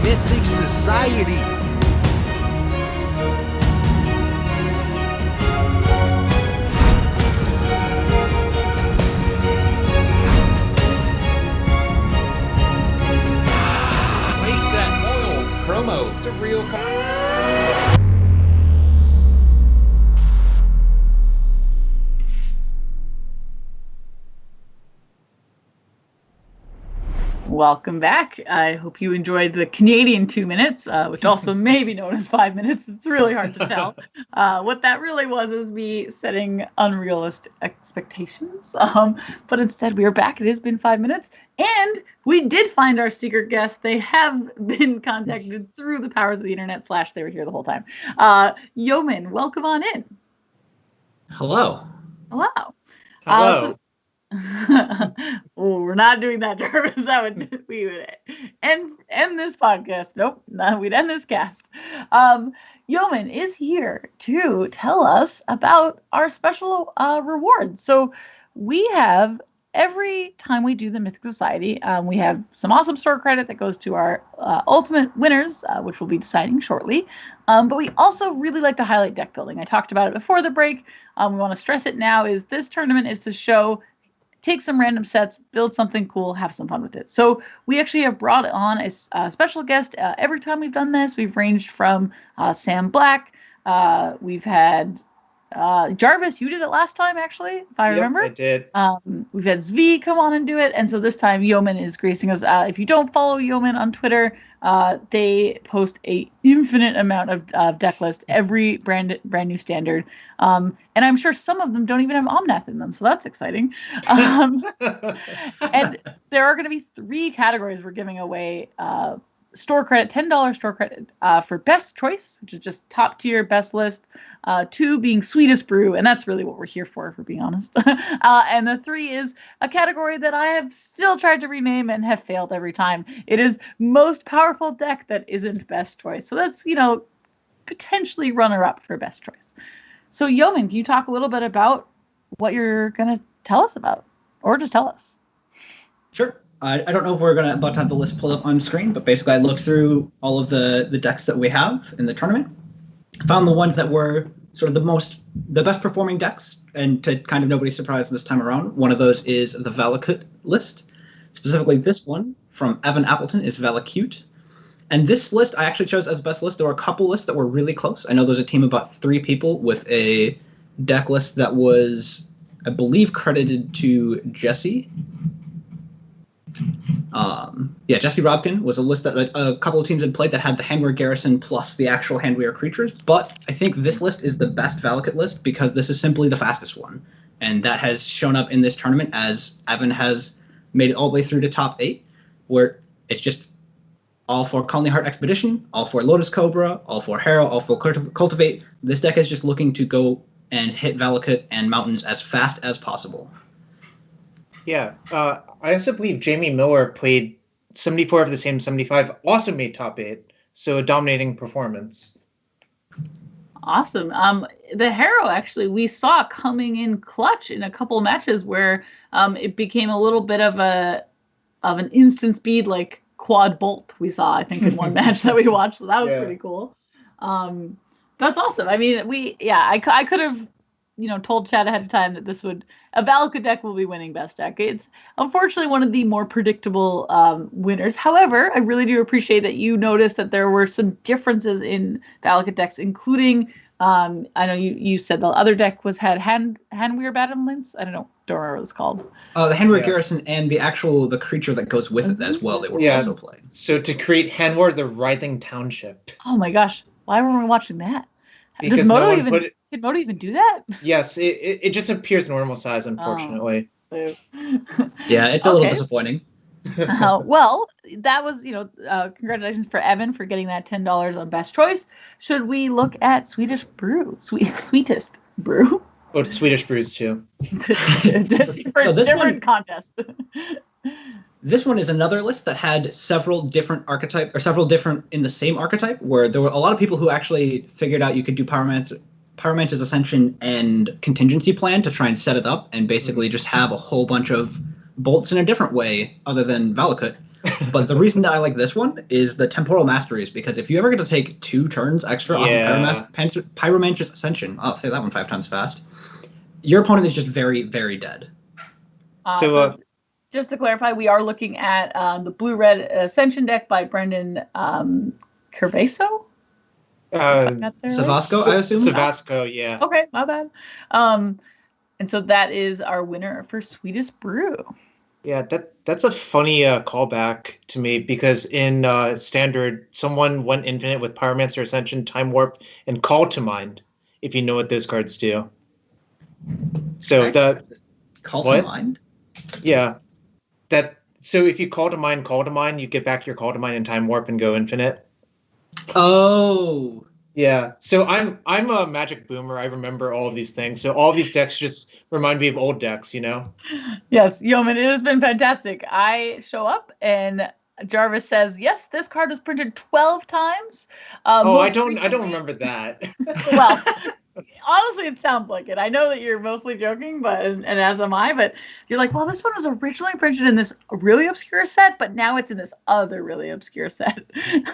Mythic Society. Reset Oil promo to real. Welcome back. I hope you enjoyed the Canadian 2 minutes, which also may be known as 5 minutes. It's really hard to tell. What that really was is me setting unrealistic expectations. But instead, we are back. It has been 5 minutes. And we did find our secret guest. They have been contacted through the powers of the internet / they were here the whole time. Yeoman, welcome on in. Hello. Hello. Hello. Oh, we're not doing that, Jarvis. We would end this podcast. Nope, no, we'd end this cast. Yeoman is here to tell us about our special rewards. So we have, every time we do the Mythic Society, we have some awesome store credit that goes to our ultimate winners, which we'll be deciding shortly. But we also really like to highlight deck building. I talked about it before the break. We want to stress it now. Is this tournament is to show, take some random sets, build something cool, have some fun with it. So we actually have brought on a special guest every time we've done this. We've ranged from Sam Black. We've had Jarvis, you did it last time, actually, if I remember. I did. We've had Zvi come on and do it. And so this time Yeoman is gracing us. If you don't follow Yeoman on Twitter, they post a infinite amount of deck lists, every brand new standard. And I'm sure some of them don't even have Omnath in them. So that's exciting. And there are going to be 3 categories we're giving away. Store credit, $10 store credit for best choice, which is just top tier, best list. 2 being sweetest brew, and that's really what we're here for being honest. And the 3 is a category that I have still tried to rename and have failed every time. It is most powerful deck that isn't best choice. So that's, potentially runner up for best choice. So Yeoman, can you talk a little bit about what you're going to tell us about, or just tell us? Sure. I don't know if we're about to have the list pulled up on screen, but basically I looked through all of the decks that we have in the tournament. Found the ones that were sort of the best performing decks, and to kind of nobody's surprise this time around, one of those is the Valakut list. Specifically, this one from Evan Appleton is Valakut. And this list I actually chose as best list. There were a couple lists that were really close. I know there's a team of about 3 people with a deck list that was, I believe, credited to Jesse. Jesse Robkin was a list that a couple of teams had played that had the Handwear Garrison plus the actual Handwear creatures, but I think this list is the best Valakut list because this is simply the fastest one, and that has shown up in this tournament as Evan has made it all the way through to top 8, where it's just all for Colony Heart Expedition, all for Lotus Cobra, all for Harrow, all for Cultivate. This deck is just looking to go and hit Valakut and Mountains as fast as possible. Yeah, I also believe Jamie Miller played 74 of the same 75, also made top 8, so a dominating performance. Awesome. The Harrow, actually, we saw coming in clutch in a couple of matches where it became a little bit of an instant speed, like quad bolt we saw, I think, in one match that we watched, so that was pretty cool. That's awesome. I mean, I could have told Chad ahead of time that a Valakut deck will be winning best deck. It's unfortunately one of the more predictable winners. However, I really do appreciate that you noticed that there were some differences in Valakut decks, including, I know you said the other deck had Handweir Battlements. I don't remember what it's called. The Handweir Garrison and the creature that goes with it as well, they were also playing. So to create Handweir the Writhing Township. Oh my gosh, why were we watching that? Because Does Moto can Moto even do that? Yes, it just appears normal size, unfortunately. Yeah, it's a little disappointing. Well, that was, congratulations for Evan for getting that $10 on best choice. Should we look at Sweetest Brew? Sweetest Brew? Oh, Swedish Brews too. different contest. This one is another list that had several different in the same archetype, where there were a lot of people who actually figured out you could do Power Mantis Ascension and Contingency Plan to try and set it up and basically just have a whole bunch of bolts in a different way other than Valakut. But the reason that I like this one is the Temporal Masteries, because if you ever get to take 2 turns extra off of Pyromancer's Ascension, I'll say that one 5 times fast, your opponent is just very, very dead. So just to clarify, we are looking at the Blue-Red Ascension deck by Brendan Curvaso? Savasco, I assume? Savasco, yeah. Okay, my bad. And so that is our winner for Sweetest Brew. Yeah, that's a funny callback to me, because in Standard, someone went infinite with Pyromancer Ascension, Time Warp, and Call to Mind, if you know what those cards do. So Call to Mind? Yeah. So if you Call to Mind, you get back your Call to Mind and Time Warp and go infinite. Oh. Yeah. So I'm a Magic boomer. I remember all of these things. So all of these decks just remind me of old decks, you know? Yes, Yeoman, it has been fantastic. I show up and Jarvis says, yes, this card was printed 12 times. I don't remember that. Well, honestly, it sounds like it. I know that you're mostly joking, but and as am I, but you're like, well, this one was originally printed in this really obscure set, but now it's in this other really obscure set.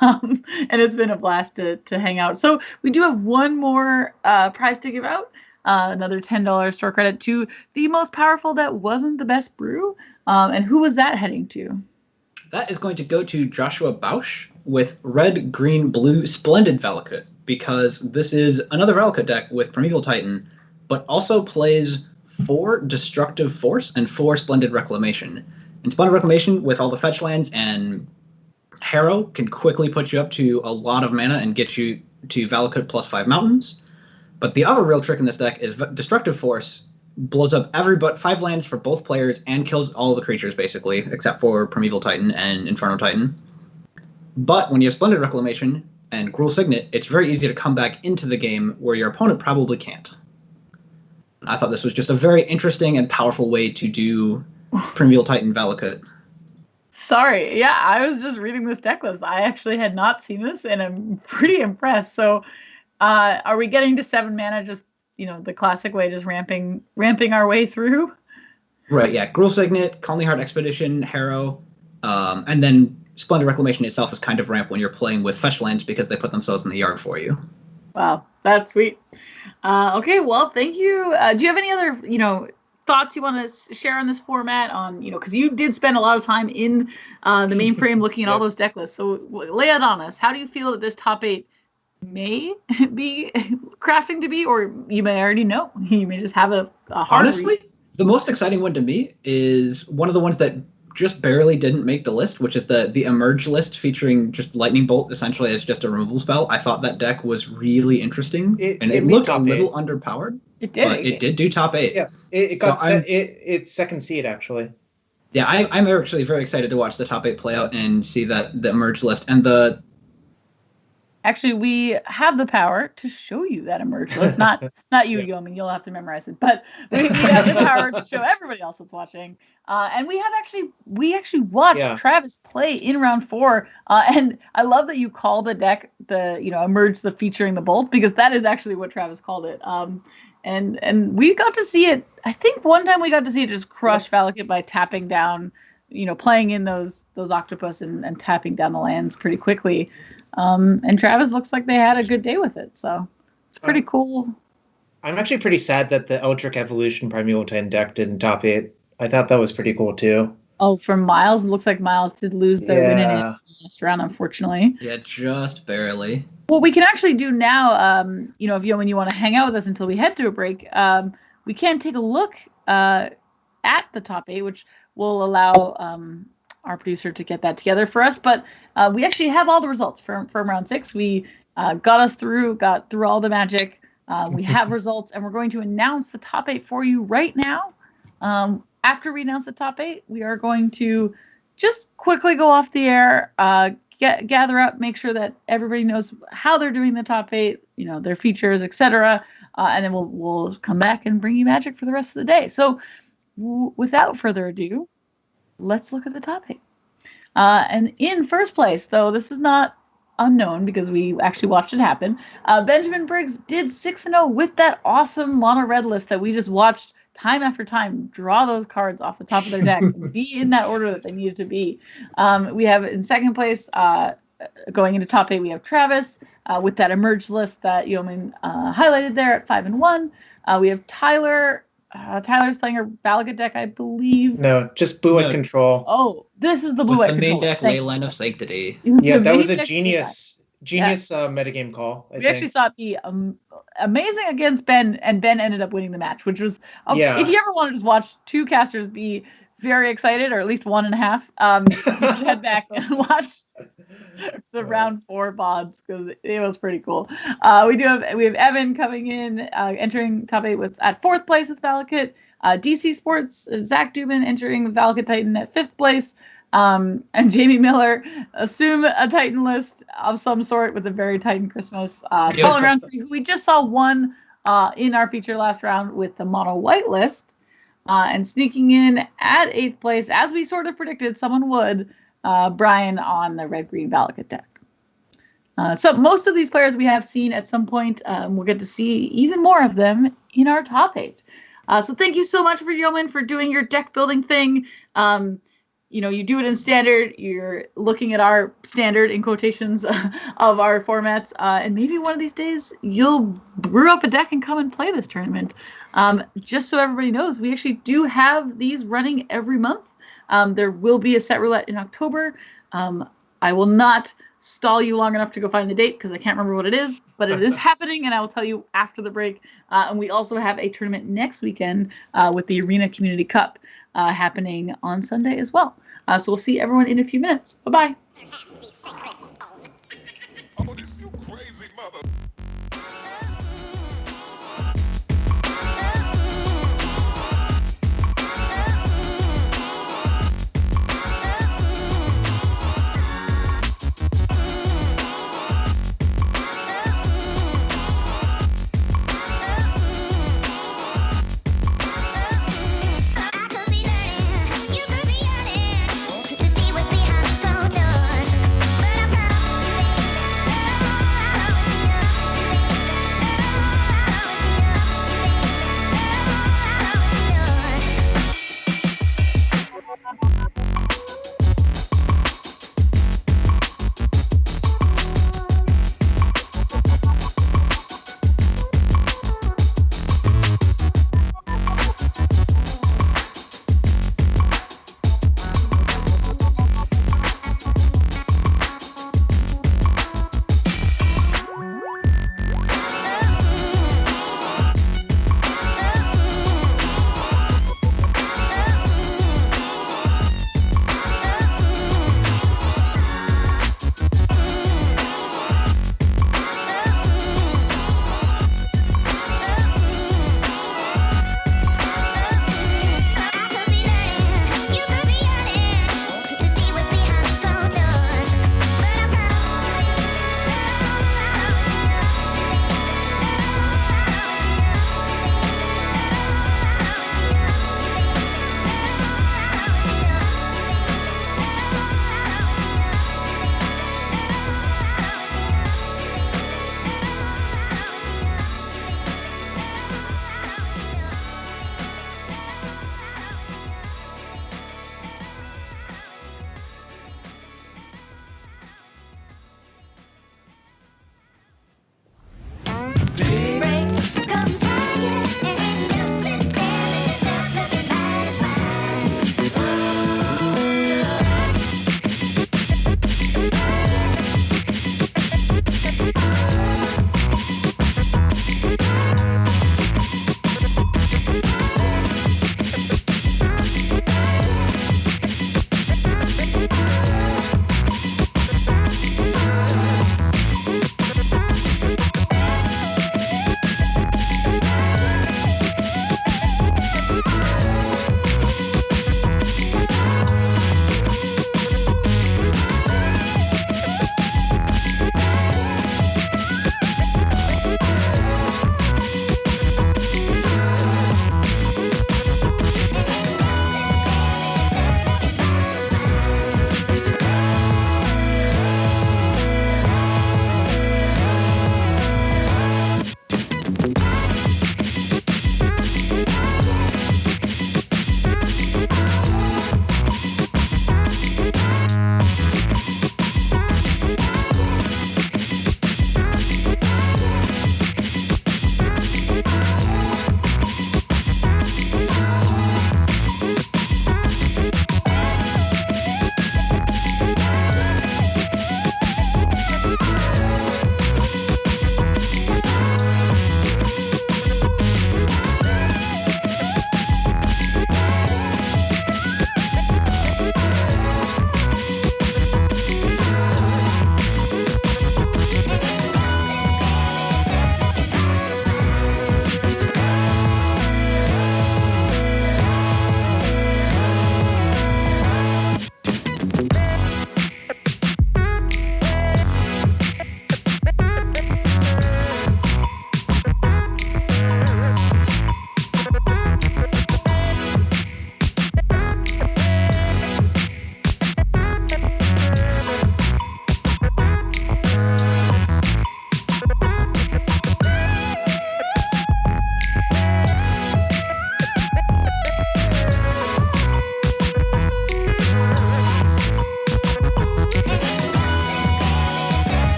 And it's been a blast to hang out. So we do have one more prize to give out. Another $10 store credit to the most powerful that wasn't the best brew. And who was that heading to? That is going to go to Joshua Bausch with red, green, blue, Splendid Valakut, because this is another Valakut deck with Primeval Titan, but also plays 4 Destructive Force and 4 Splendid Reclamation. And Splendid Reclamation, with all the fetch lands and Harrow, can quickly put you up to a lot of mana and get you to Valakut plus 5 mountains. But the other real trick in this deck is Destructive Force blows up every but 5 lands for both players and kills all the creatures, basically, except for Primeval Titan and Inferno Titan. But when you have Splendid Reclamation and Gruul Signet, it's very easy to come back into the game where your opponent probably can't. I thought this was just a very interesting and powerful way to do Primeval Titan Valakut. Sorry, yeah, I was just reading this deck list. I actually had not seen this, and I'm pretty impressed. So are we getting to 7 mana just, the classic way, just ramping our way through? Right, yeah. Gruul Signet, Conley Heart Expedition, Harrow, and then Splendid Reclamation itself is kind of ramp when you're playing with fetch lands because they put themselves in the yard for you. Wow, that's sweet. Okay, well, thank you. Do you have any other, thoughts you want to share on this format? On, because you did spend a lot of time in the mainframe looking at all those deck lists. So lay it on us. How do you feel that this top 8 may be crafting to be, or you may already know? You may just have a hard Honestly, the most exciting one to me is one of the ones that just barely didn't make the list, which is the Emerge list featuring just Lightning Bolt essentially as just a removal spell. I thought that deck was really interesting, and it looked a little underpowered. It did. But it did do top 8. Yeah, it got it's second seed, actually. Yeah, I'm actually very excited to watch the top 8 play out and see the Emerge list. And Actually, we have the power to show you that Emerge list. Not you, Yeoman. You'll have to memorize it. But we have the power to show everybody else that's watching. And we actually watched Travis play in round 4. And I love that you call the deck Emerge the featuring the Bolt, because that is actually what Travis called it. And we got to see it. I think one time we got to see it just crush Valakut by tapping down, playing in those octopus and tapping down the lands pretty quickly. And Travis looks like they had a good day with it, so it's pretty cool. I'm actually pretty sad that the Eldritch Evolution Primeval Titan deck didn't top 8. I thought that was pretty cool too. Oh, from Miles, it looks like Miles did lose the win in it last round, unfortunately. Yeah, just barely. What we can actually do now, if when you want to hang out with us until we head to a break, we can take a look at the top 8, which will allow our producer to get that together for us. But we actually have all the results from round 6. We got through all the magic. We have results, and we're going to announce the top 8 for you right now. After we announce the top 8, we are going to just quickly go off the air, gather up, make sure that everybody knows how they're doing the top 8, their features, etc. And then we'll come back and bring you magic for the rest of the day. So without further ado, let's look at the top 8. And in first place, though this is not unknown because we actually watched it happen, Benjamin Briggs did 6-0 with that awesome mono red list that we just watched time after time draw those cards off the top of their deck and be in that order that they needed to be. We have in second place, going into top 8, we have Travis with that emerged list that Yeoman highlighted there at 5-1. We have Tyler. Tyler's playing a Valakut deck, I believe. No, just Blue White Control. Oh, this is the Blue White the Control. main deck, Leyline of Sanctity. Yeah, that main was a deck genius metagame call. We actually saw it be amazing against Ben, and Ben ended up winning the match, which was, if you ever want to just watch two casters be very excited, or at least 1.5, you should head back and watch the round 4 pods, because it was pretty cool. We have Evan coming in, entering top 8 at 4th place with Valakut. DC Sports, Zach Dubin entering Valakut Titan at 5th place. And Jamie Miller, assume a Titan list of some sort with a very Titan Christmas. Colin Roundtree, who we just saw won in our feature last round with the mono white list. And sneaking in at 8th place, as we sort of predicted someone would, Brian on the red-green Valakut deck. So most of these players we have seen at some point. We'll get to see even more of them in our top 8. So thank you so much for Yeoman for doing your deck building thing. You do it in standard. You're looking at our standard in quotations of our formats, and maybe one of these days you'll brew up a deck and come and play this tournament. Just so everybody knows, we actually do have these running every month. There will be a set roulette in October. I will not stall you long enough to go find the date because I can't remember what it is, but it is happening, and I will tell you after the break. And we also have a tournament next weekend with the Arena Community Cup happening on Sunday as well. So we'll see everyone in a few minutes. Bye-bye. Oh, this you crazy mother. To see what's behind these closed doors, but I'm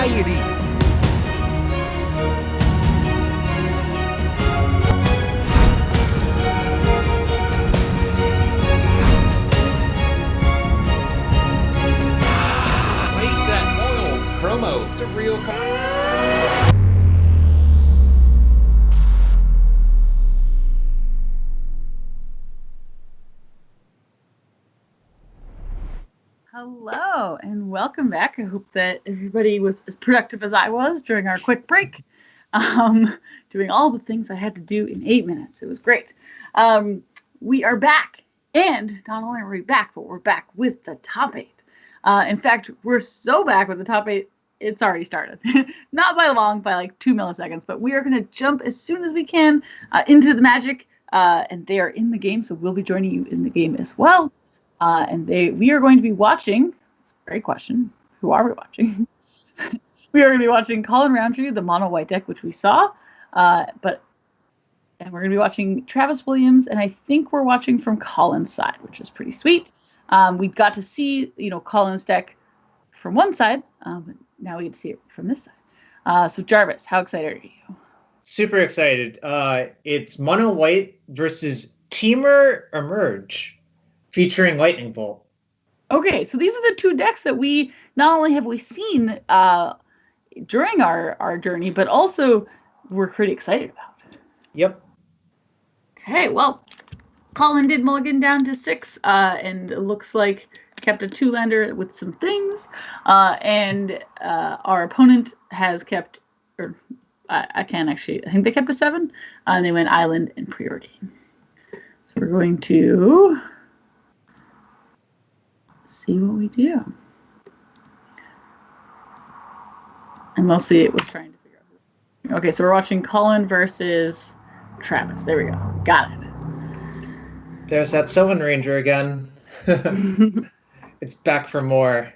society. Playset Oil promo to real Hello and welcome back. I hope that everybody was as productive as I was during our quick break, doing all the things I had to do in 8 minutes. It was great. We are back, and not only are we back, but we're back with the top 8. In fact, we're so back with the top 8, it's already started. Not by long, by like 2 milliseconds, but we are going to jump as soon as we can into the magic, and they are in the game, so we'll be joining you in the game as well. We are going to be watching, great question, who are we watching? We are going to be watching Colin Roundtree, the mono white deck, which we saw, and we're going to be watching Travis Williams, and I think we're watching from Colin's side, which is pretty sweet. We got to see, Colin's deck from one side, but now we get to see it from this side. So Jarvis, how excited are you? Super excited. It's mono white versus Teamer Emerge, featuring Lightning Bolt. Okay, so these are the two decks that we not only have we seen during our journey, but also we're pretty excited about. Yep. Okay, well, Colin did mulligan down to 6, and it looks like kept a 2-lander with some things, and our opponent has kept, or I think they kept a 7, and they went Island and Preordain. So we're going to see what we do. And mostly it was trying to figure out. Okay, so we're watching Colin versus Travis. There we go. Got it. There's that Sylvan Ranger again. It's back for more.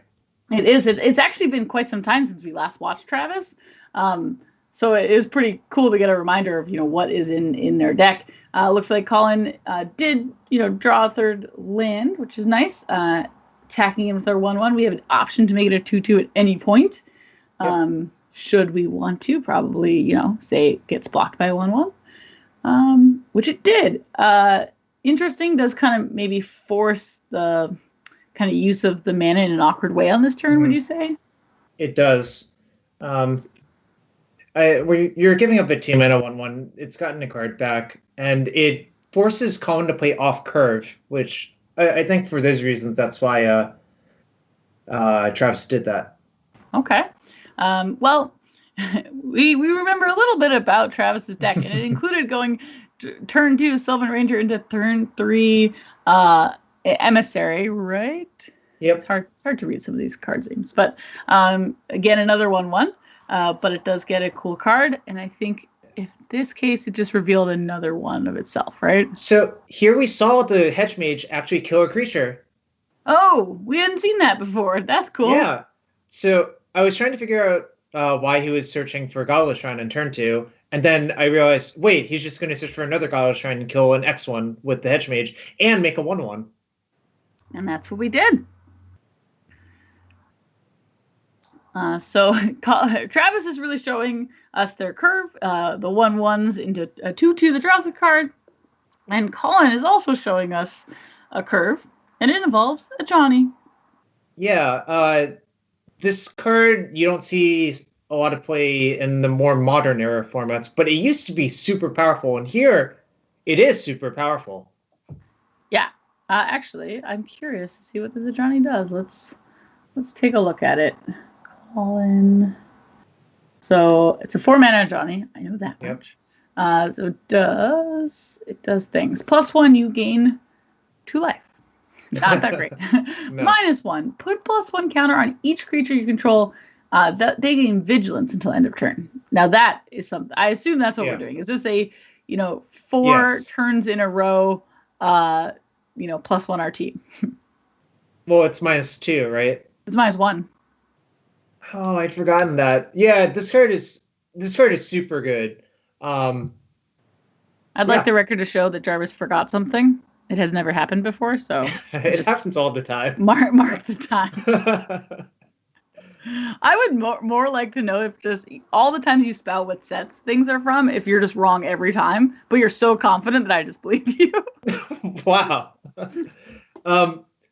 It is. It's actually been quite some time since we last watched Travis. So it is pretty cool to get a reminder of, what is in their deck. Looks like Colin did, draw a 3rd land, which is nice. Attacking him with our 1/1. We have an option to make it a 2/2 at any point. Yep. Should we want to, probably, say it gets blocked by a 1/1, which it did. Interesting, does kind of maybe force the kind of use of the mana in an awkward way on this turn, would you say? It does. You're giving up a 2 mana 1/1. It's gotten a card back, and it forces Colin to play off curve, which I think for those reasons, that's why Travis did that. Okay. Well, we remember a little bit about Travis's deck, and it included going turn 2 Sylvan Ranger into turn 3 Emissary, right? Yep. It's hard to read some of these card names, but again, another 1/1, but it does get a cool card, and I think in this case, it just revealed another one of itself, right? So here we saw the Hedge Mage actually kill a creature. Oh, we hadn't seen that before. That's cool. Yeah. So I was trying to figure out why he was searching for Godless Shrine on turn 2, and then I realized, wait, he's just going to search for another Godless Shrine and kill an X1 with the Hedge Mage and make a 1/1. And that's what we did. So Travis is really showing us their curve, the 1/1s into a 2/2 that draws a card. And Colin is also showing us a curve, and it involves a Johnny. Yeah, this card you don't see a lot of play in the more modern era formats, but it used to be super powerful, and here it is super powerful. Yeah, actually, I'm curious to see what this Johnny does. Let's take a look at it. Colin. So it's a 4-mana Johnny. I know that much. So it does things. +1, you gain 2 life. Not that great. No. -1, put +1 counter on each creature you control. That they gain vigilance until end of turn. Now that is something. I assume that's what we're doing. Is this a 4 turns in a row? +1 RT. Well, it's -2, right? It's -1. Oh, I'd forgotten that. Yeah, this card is super good. I'd like the record to show that Jarvis forgot something. It has never happened before, so it happens all the time. Mark the time. I would more like to know if just all the times you spell what sets things are from, if you're just wrong every time, but you're so confident that I just believe you. Wow.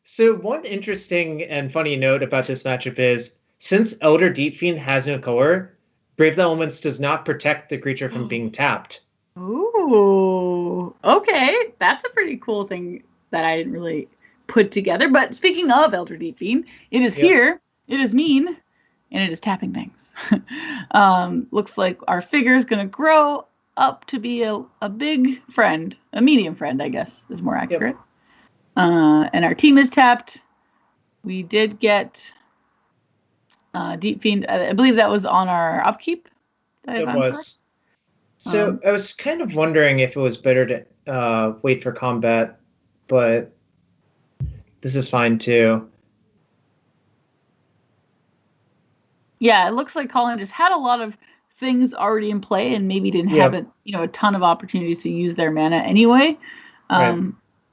So one interesting and funny note about this matchup is, since Elder Deep Fiend has no color, Brave the Elements does not protect the creature from being tapped. Ooh, okay. That's a pretty cool thing that I didn't really put together. But speaking of Elder Deep Fiend, it is here, it is mean, and it is tapping things. Looks like our figure is going to grow up to be a big friend, a medium friend, I guess, is more accurate. And our team is tapped. We did get Deep Fiend. I believe that was on our upkeep. It was. So I was kind of wondering if it was better to wait for combat, but this is fine too. Yeah, it looks like Colin just had a lot of things already in play and maybe didn't have a ton of opportunities to use their mana anyway. Right.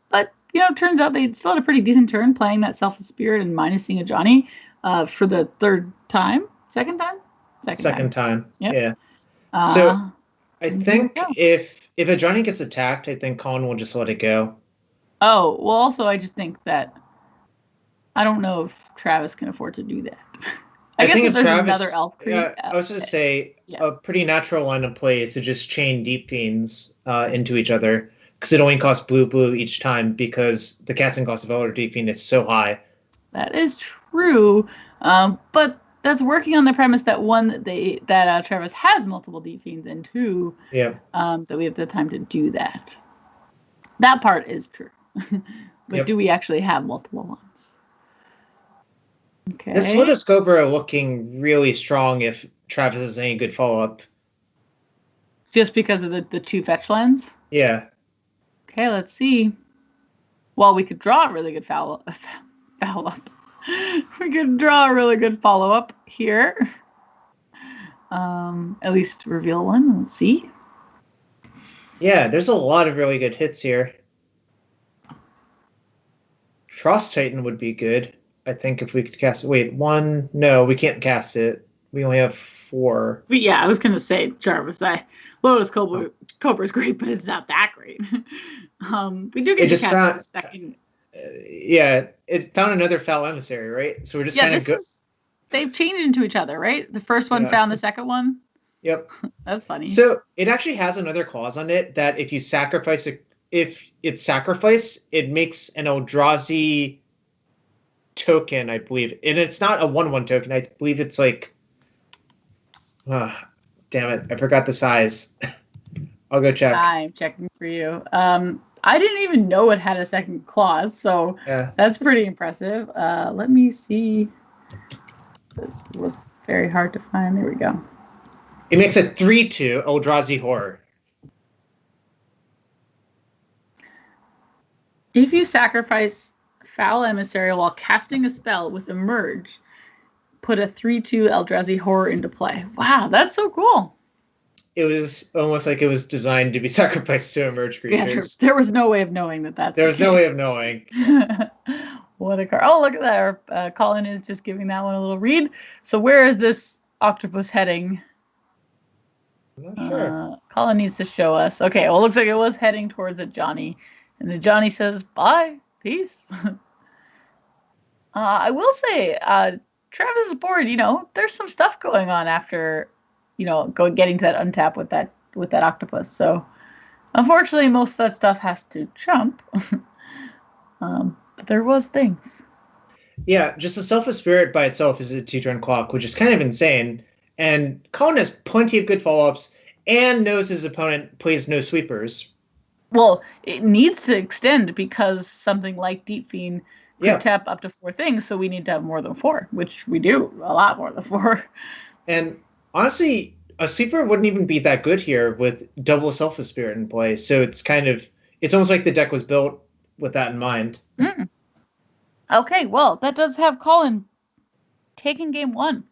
But it turns out they still had a pretty decent turn playing that Selfless Spirit and minusing a Johnny for the second time. Yep. Yeah. So I think if a Johnny gets attacked, I think Colin will just let it go. Oh, well, also I just think that I don't know if Travis can afford to do that. I guess if there's another elf creep. Yeah, I was going to say a pretty natural line of play is to just chain Deep Fiends into each other, because it only costs blue each time, because the casting cost of Elder Deep Fiend is so high. That is true, but that's working on the premise that one, that Travis has multiple Deep Fiends, and two, that we have the time to do that. That part is true. But do we actually have multiple ones? Okay. This Lotus Cobra looking really strong if Travis has any good follow-up. Just because of the two fetch lands? Yeah. Okay, let's see. Well, we could draw a really good follow-up. We could draw a really good follow-up here. At least reveal one. Let's see. Yeah, there's a lot of really good hits here. Frost Titan would be good, I think, if we could cast it. Wait, one? No, we can't cast it. We only have 4. But yeah, I was going to say, Jarvis, Lotus Cobra is great, but it's not that great. We do get to cast a second. Yeah, it found another Foul Emissary, right? So we're just kind of good. They've changed into each other, right? The first one found the second one. Yep. That's funny. So it actually has another clause on it that if you sacrifice it, if it's sacrificed, it makes an Eldrazi token, I believe. And it's not a 1/1 token. I believe it's like, damn it, I forgot the size. I'll go check. I'm checking for you. I didn't even know it had a second clause, so that's pretty impressive. Let me see. This was very hard to find. There we go. It makes a 3/2 Eldrazi Horror. If you sacrifice Foul Emissary while casting a spell with Emerge, put a 3/2 Eldrazi Horror into play. Wow, that's so cool. It was almost like it was designed to be sacrificed to Emerge creatures. Yeah, there was no way of knowing that. There was no way of knowing. What a card. Oh, look at that. Colin is just giving that one a little read. So where is this octopus heading? I'm not sure. Colin needs to show us. Okay, well, it looks like it was heading towards a Johnny. And the Johnny says, bye, peace. I will say, Travis's board, there's some stuff going on after, getting to that untap with that octopus. So, unfortunately, most of that stuff has to jump. But there was things. Yeah, just a Selfless Spirit by itself is a 2-turn clock, which is kind of insane. And Colin has plenty of good follow-ups and knows his opponent plays no sweepers. Well, it needs to extend because something like Deep Fiend could tap up to 4 things, so we need to have more than 4, which we do, a lot more than 4. And honestly, a sweeper wouldn't even be that good here with double Selfless Spirit in play. So it's almost like the deck was built with that in mind. Mm. Okay, well, that does have Colin taking game 1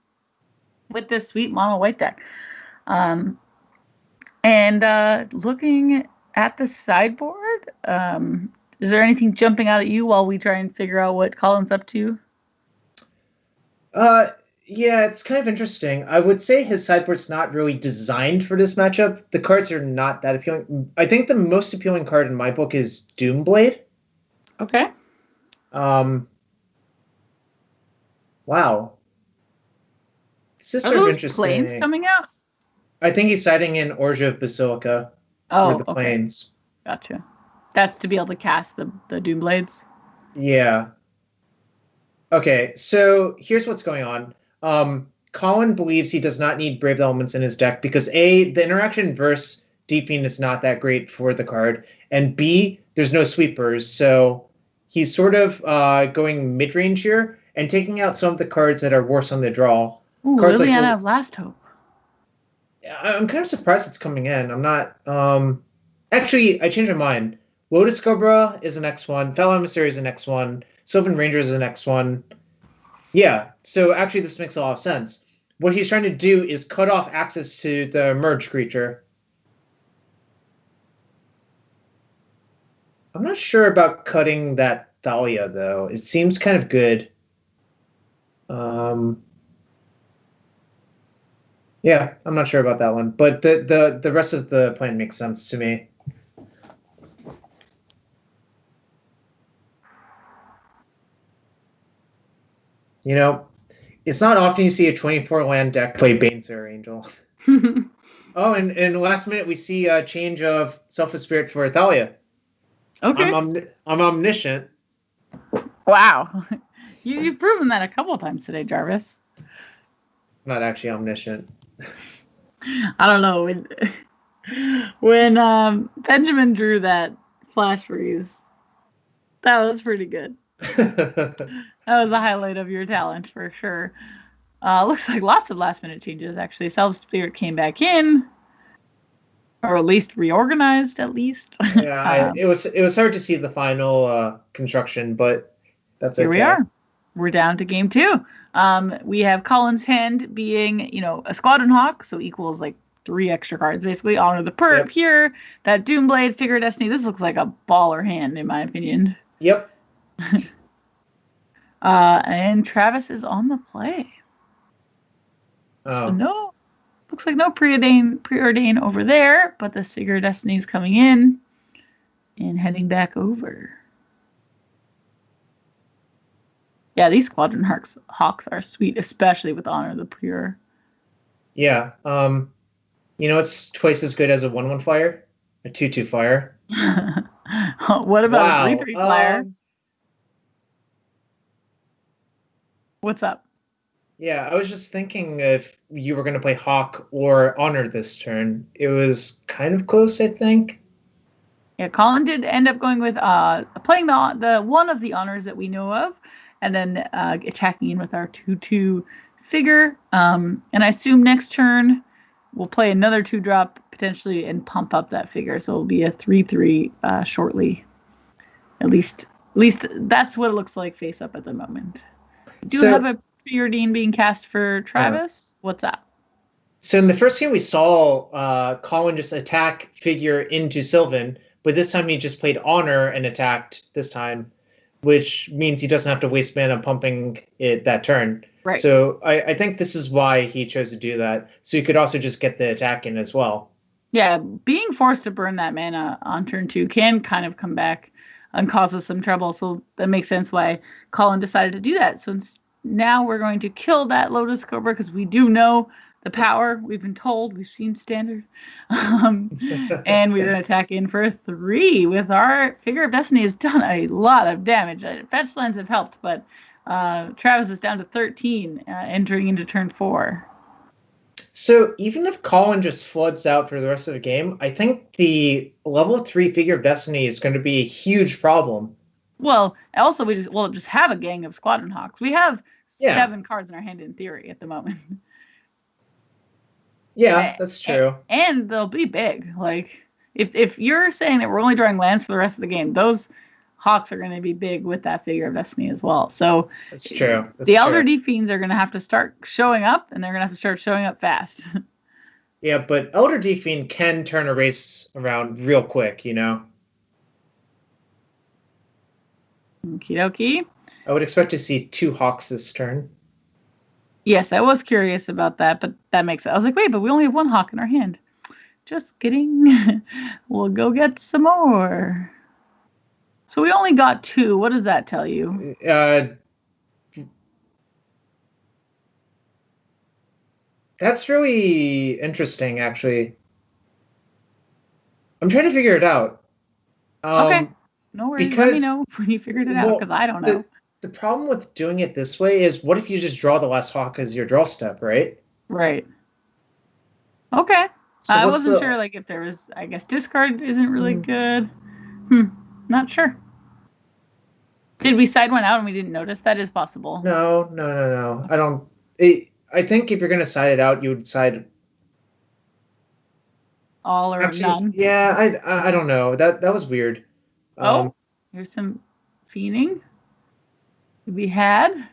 with this sweet mono white deck. And looking at the sideboard, is there anything jumping out at you while we try and figure out what Colin's up to? Yeah, it's kind of interesting. I would say his sideboard's not really designed for this matchup. The cards are not that appealing. I think the most appealing card in my book is Doomblade. Okay. Wow. This is Are sort of those planes interesting. coming out? I think he's siding in Orgia of Basilica for Oh, the okay. planes. Gotcha. That's to be able to cast the Doom Blades. Yeah. Okay, so here's what's going on. Colin believes he does not need Brave Elements in his deck because A, the interaction versus Deep Fiend is not that great for the card, and B, there's no sweepers, so he's sort of going mid-range here and taking out some of the cards that are worse on the draw. Ooh, Cards like Liliana of Last Hope. I'm kind of surprised it's coming in. I'm not. Actually, I changed my mind. Lotus Cobra is the next one. Fellow Emissary is the next one. Sylvan Ranger is the next one. Yeah. So actually, this makes a lot of sense. What he's trying to do is cut off access to the merge creature. I'm not sure about cutting that Thalia though. It seems kind of good. Yeah, I'm not sure about that one, but the rest of the plan makes sense to me. You know, it's not often you see a 24 land deck play Banesair Angel. Oh, and last minute we see a change of Selfless Spirit for Thalia. Okay. I'm omniscient. Wow. You've proven that a couple of times today, Jarvis. Not actually omniscient. I don't know. When Benjamin drew that flash freeze, that was pretty good. That was a highlight of your talent for sure. Looks like lots of last minute changes actually. Self Spirit came back in, or at least reorganized. At least. Yeah, it was hard to see the final construction, but that's here okay. we are. We're down to game 2. We have Colin's hand being, a Squadron Hawk, so equals like 3 extra cards basically. Honor the Perp here. That Doomblade, Figure of Destiny. This looks like a baller hand in my opinion. Yep. And Travis is on the play. Oh. So looks like no preordain over there, but this Figure of Destiny is coming in and heading back over. Yeah, these Squadron Hawks are sweet, especially with Honor the Pure. Yeah. It's twice as good as a 1/1 flyer, a 2/2 flyer. What about a 3/3 flyer? What's up? Yeah, I was just thinking if you were going to play Hawk or Honor this turn. It was kind of close, I think. Yeah, Colin did end up going with playing the one of the honors that we know of, and then attacking in with our 2/2 figure. And I assume next turn we'll play another 2-drop potentially and pump up that figure. So it'll be a 3/3 shortly. At least that's what it looks like face up at the moment. Do you have a preordain being cast for Travis? What's up? So in the first game we saw Colin just attack figure into Sylvan, but this time he just played Honor and attacked this time, which means he doesn't have to waste mana pumping it that turn. Right. So I think this is why he chose to do that. So he could also just get the attack in as well. Yeah, being forced to burn that mana on turn 2 can kind of come back and cause us some trouble. So that makes sense why Colin decided to do that. So now we're going to kill that Lotus Cobra because we do know the power. We've been told. We've seen standard. And we're going to attack in for 3 with our Figure of Destiny has done a lot of damage. Fetch lands have helped, but Travis is down to 13 entering into turn 4. So even if Colin just floods out for the rest of the game, I think the level 3 Figure of Destiny is going to be a huge problem. Well, also we'll just have a gang of Squadron Hawks. We have 7 cards in our hand in theory at the moment. Yeah, that's true. And they'll be big. Like if you're saying that we're only drawing lands for the rest of the game, those Hawks are going to be big with that Figure of Destiny as well. So that's true. The Elder Deep Fiends are going to have to start showing up, and they're going to have to start showing up fast. Yeah, but Elder Deep Fiend can turn a race around real quick, Okie dokie. I would expect to see 2 Hawks this turn. Yes, I was curious about that, but that makes sense. I was like, wait, but we only have one hawk in our hand. Just kidding. We'll go get some more. So we only got 2. What does that tell you? That's really interesting, actually. I'm trying to figure it out. Okay. No worries. Let me because- know when you figured it out, well, because I don't know. The problem with doing it this way is, what if you just draw the last hawk as your draw step, right? Right. Okay. So I what's wasn't the- sure, like, if there was, I guess discard isn't really Hmm. good. Not sure. Did we side one out and we didn't notice? That is possible. No. I don't. I think if you're gonna side it out, you would side. All or Actually, none. yeah, I don't know. That was weird. Here's some fiending we had.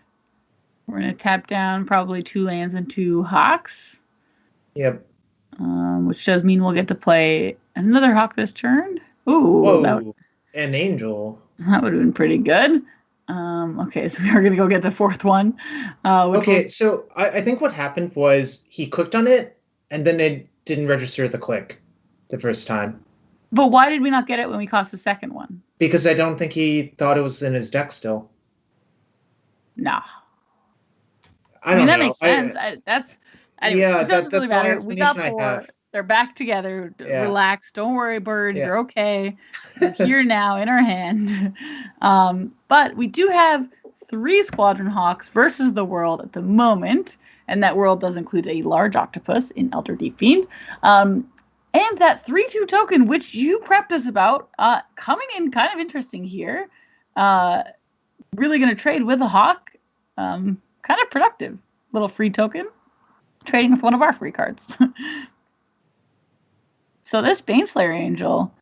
We're going to tap down probably 2 lands and 2 hawks. Yep. Which does mean we'll get to play another hawk this turn. Ooh, Whoa, an angel. that would have been pretty good. Okay, so we are going to go get the 4th one. So I think what happened was he clicked on it, and then it didn't register the click the first time. But why did we not get it when we cast the second one? Because I don't think he thought it was in his deck still. Nah. I don't know. That makes sense. Anyway, Yeah, it doesn't really that's the only matter. We got explanation I 4. have. They're back together. Yeah. Relax. Don't worry, bird. Yeah. You're okay. They're here now in our hand. But we do have 3 Squadron Hawks versus the world at the moment. And that world does include a large octopus in Elder Deep Fiend. And that 3/2 token, which you prepped us about, coming in kind of interesting here. Really going to trade with a hawk. Kind of productive. Little free token. Trading with one of our free cards. So this Baneslayer Angel,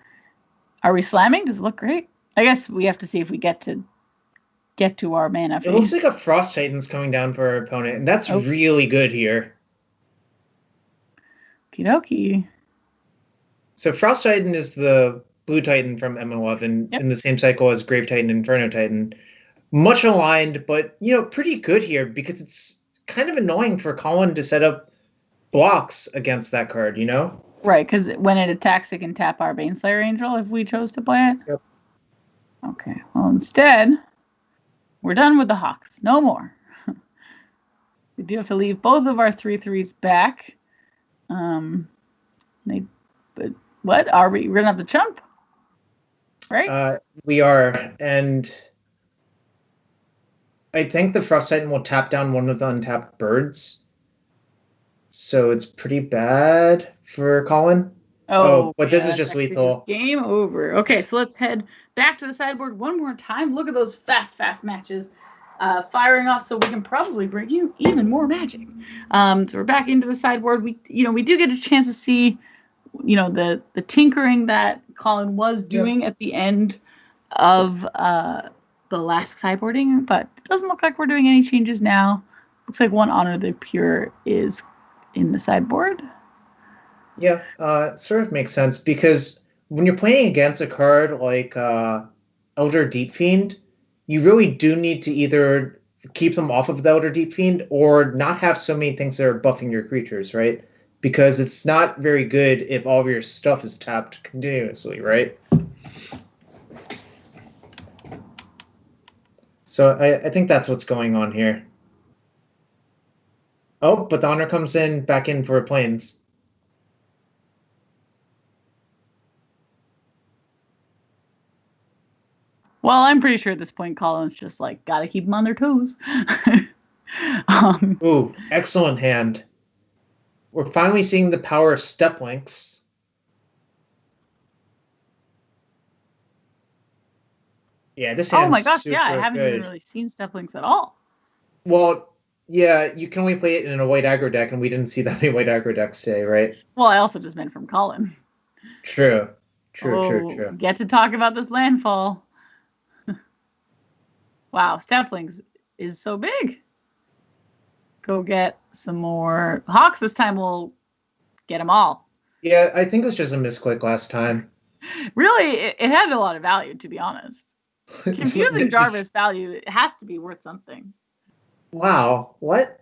are we slamming? Does it look great? I guess we have to see if we get to our mana phase. It looks like a Frost Titan's coming down for our opponent, and that's really good here. Okie dokie. So Frost Titan is the blue Titan from M11 in the same cycle as Grave Titan and Inferno Titan. Much aligned, but pretty good here, because it's kind of annoying for Colin to set up blocks against that card, Right, because when it attacks, it can tap our Baneslayer Angel if we chose to play it? Yep. Okay, well, instead, we're done with the Hawks. No more. We do have to leave both of our 3/3s back. But what? We're going to have to chump? Right? We are, and I think the Frost Titan will tap down one of the untapped birds. So it's pretty bad for Colin. But this is just lethal. Game over. Okay, so let's head back to the sideboard one more time. Look at those fast matches firing off, so we can probably bring you even more magic. So we're back into the sideboard. We do get a chance to see, the tinkering that Colin was doing at the end of the last sideboarding, but it doesn't look like we're doing any changes now. Looks like one Honor the Pure is in the sideboard. Yeah, it sort of makes sense, because when you're playing against a card like Elder Deep Fiend, you really do need to either keep them off of the Elder Deep Fiend or not have so many things that are buffing your creatures, right? Because it's not very good if all of your stuff is tapped continuously, right? So I think that's what's going on here. Oh, but the Honor comes back in for Plains. Well, I'm pretty sure at this point, Colin's just like, gotta keep them on their toes. Ooh, excellent hand. We're finally seeing the power of step links. Yeah, this hand's oh my gosh, super yeah, I haven't good. even really seen step links at all. Well, yeah, you can only play it in a white aggro deck, and we didn't see that many white aggro decks today, right? Well, I also just meant from Colin. True. Get to talk about this landfall. Wow, step links is so big. Go get some more Hawks. This time we'll get them all. Yeah, I think it was just a misclick last time. Really, it had a lot of value, to be honest. Confusing Jarvis value, it has to be worth something. Wow, what?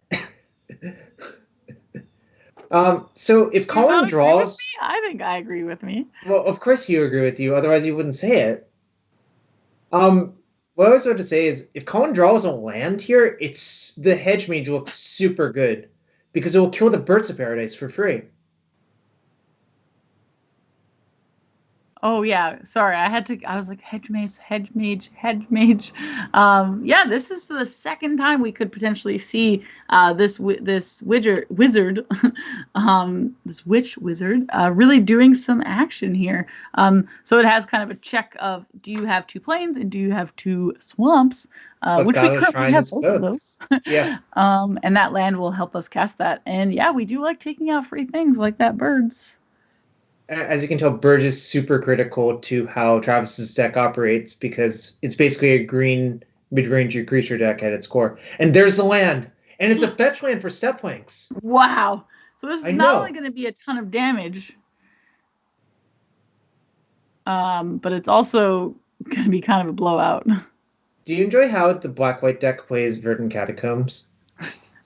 So if You Colin don't agree with draws, me? I think I agree with me. well, of course you agree with you. Otherwise, you wouldn't say it. What I was about to say is, if Colin draws a land here, it's the hedge mage looks super good because it will kill the birds of paradise for free. Oh yeah, sorry. I was like hedge mage, hedge mage, hedge mage. Yeah, this is the second time we could potentially see this wizard, this witch wizard, really doing some action here. So it has kind of a check of, do you have 2 plains and do you have 2 swamps, But which we Godless currently Shrine have is both of both. those. Yeah. And that land will help us cast that. And yeah, we do like taking out free things like that birds. As you can tell, Burge is super critical to how Travis's deck operates because it's basically a green mid-range creature deck at its core. And there's the land, and it's a fetch land for step links. Wow. So this is I not know. only going to be a ton of damage, but it's also going to be kind of a blowout. Do you enjoy how the black-white deck plays Verdant Catacombs?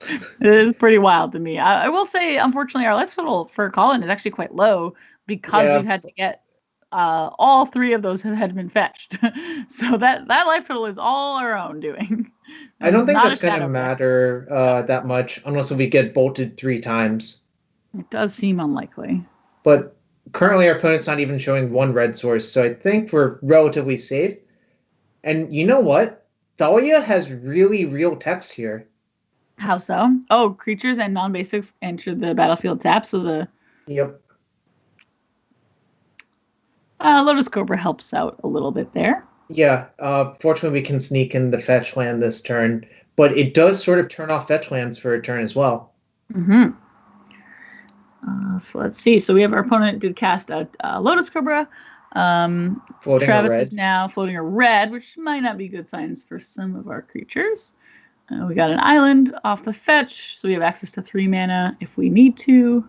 It is pretty wild to me. I will say, unfortunately, our life total for Colin is actually quite low because Yeah. we've had to get all 3 of those had been fetched. So that life total is all our own doing. I don't think Not a that's going to shadow deck. matter that much unless we get bolted 3 times. It does seem unlikely. But currently our opponent's not even showing 1 red source, so I think we're relatively safe. And you know what? Thalia has really real text here. How so? Oh, creatures and non-basics enter the battlefield tap, so the Yep. Lotus Cobra helps out a little bit there. Yeah, fortunately we can sneak in the fetch land this turn, but it does sort of turn off fetch lands for a turn as well. Mm-hmm. So let's see. So we have our opponent did cast a Lotus Cobra. Floating Travis a red. is now floating a red, which might not be good signs for some of our creatures. We got an island off the fetch, so we have access to 3 mana if we need to.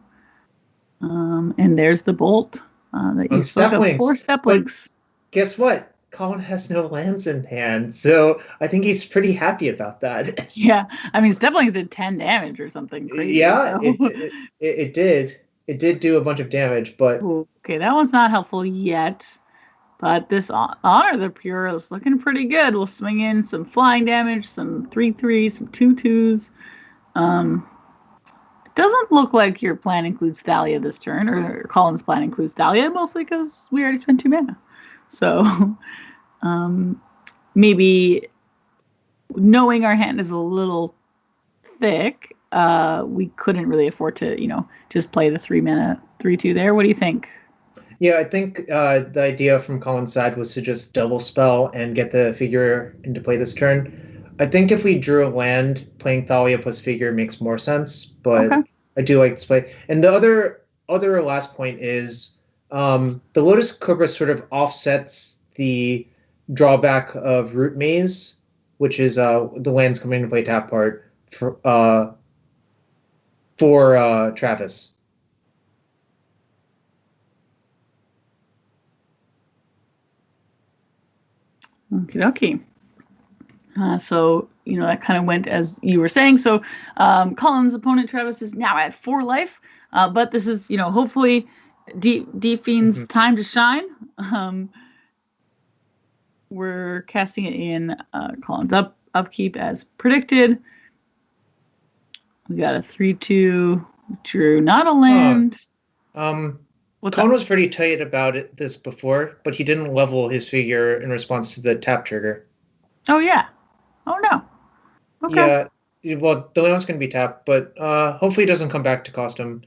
And there's the bolt that you Step spoke of. 4 links. step But- links. Guess what? Colin has no lands in hand, so I think he's pretty happy about that. Yeah, I mean, Steplings did 10 damage or something crazy. Yeah, so. it did. It did do a bunch of damage, but Okay, that one's not helpful yet. But this Honor the Pure is looking pretty good. We'll swing in some flying damage, some 3/3s, some 2/2s. It doesn't look like your plan includes Thalia this turn, or Colin's plan includes Thalia, mostly because we already spent 2 mana. So maybe knowing our hand is a little thick, we couldn't really afford to, just play the 3 mana 3/2 there. What do you think? yeah, I think the idea from Colin's side was to just double spell and get the figure into play this turn. I think if we drew a land, playing Thalia plus figure makes more sense, but Okay. I do like this play. And the other last point is the Lotus Cobra sort of offsets the drawback of Root Maze, which is the lands coming into play tap part for Travis. Okie dokie. So, that kind of went as you were saying. So, Colin's opponent, Travis, is now at 4 life. But this is, hopefully D-Fiend's time to shine. We're casting it in Colin's upkeep as predicted. We got a 3/2. Drew not a land. What's Colin up? was pretty tight about this before, but he didn't level his figure in response to the tap trigger. Oh, yeah. Oh, no. Okay. Yeah, well, the land's going to be tapped, but hopefully it doesn't come back to cost him.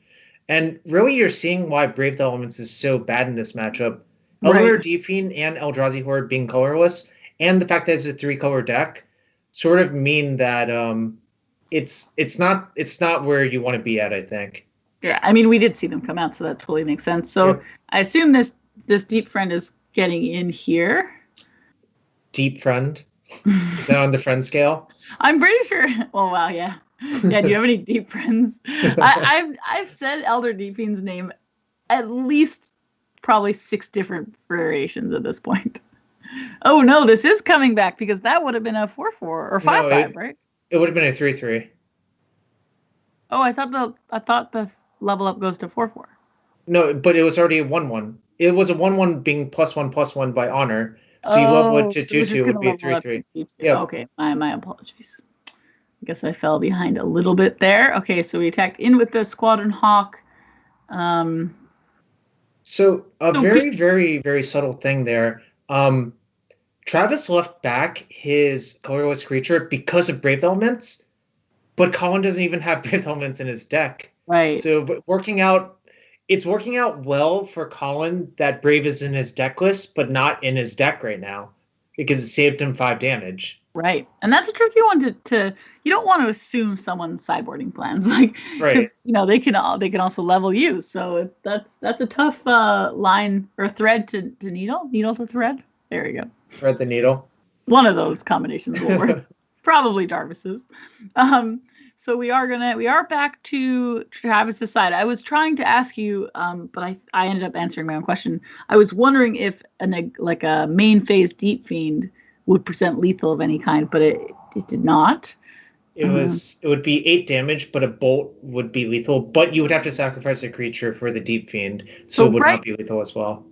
And really, you're seeing why Brave the Elements is so bad in this matchup. Elder Right. D-Fiend and Eldrazi Horde being colorless, and the fact that it's a 3-color deck, sort of mean that it's not where you want to be at, I think. Yeah, I mean, we did see them come out, so that totally makes sense. So Yeah. I assume this Deep Friend is getting in here. Deep Friend? Is that on the friend scale? I'm pretty sure. Oh wow, yeah, yeah. Do you have any deep friends? I've said Elder Deepfiend's name at least probably 6 different variations at this point. Oh no, this is coming back because that would have been a 4/4 or 5/5, right? It would have been a 3/3. Oh, I thought the level up goes to 4-4. No, but it was already a 1-1. It was a 1-1 being +1/+1 by honor. So you level it to so we're 2-2 just would gonna be a level up 3-3. to 2-2. Yeah. Okay, my apologies. I guess I fell behind a little bit there. Okay, so we attacked in with the Squadron Hawk. So a So very, be- very, very subtle thing there. Travis left back his colorless creature because of Brave Elements, but Colin doesn't even have Brave Elements in his deck. Right. So but it's working out well for Colin that Brave is in his deck list, but not in his deck right now because it saved him 5 damage. Right, and that's a tricky one to you don't want to assume someone's sideboarding plans, like Right. because they can also level you. So that's a tough line or thread to needle to thread. There you go. Thread the needle. One of those combinations will work. Probably Jarvis's. So we are back to Travis's side. I was trying to ask you, but I ended up answering my own question. I was wondering if a main phase Deep Fiend would present lethal of any kind, but it did not. It would be 8 damage, but a bolt would be lethal. But you would have to sacrifice a creature for the Deep Fiend, so it would not be lethal as well.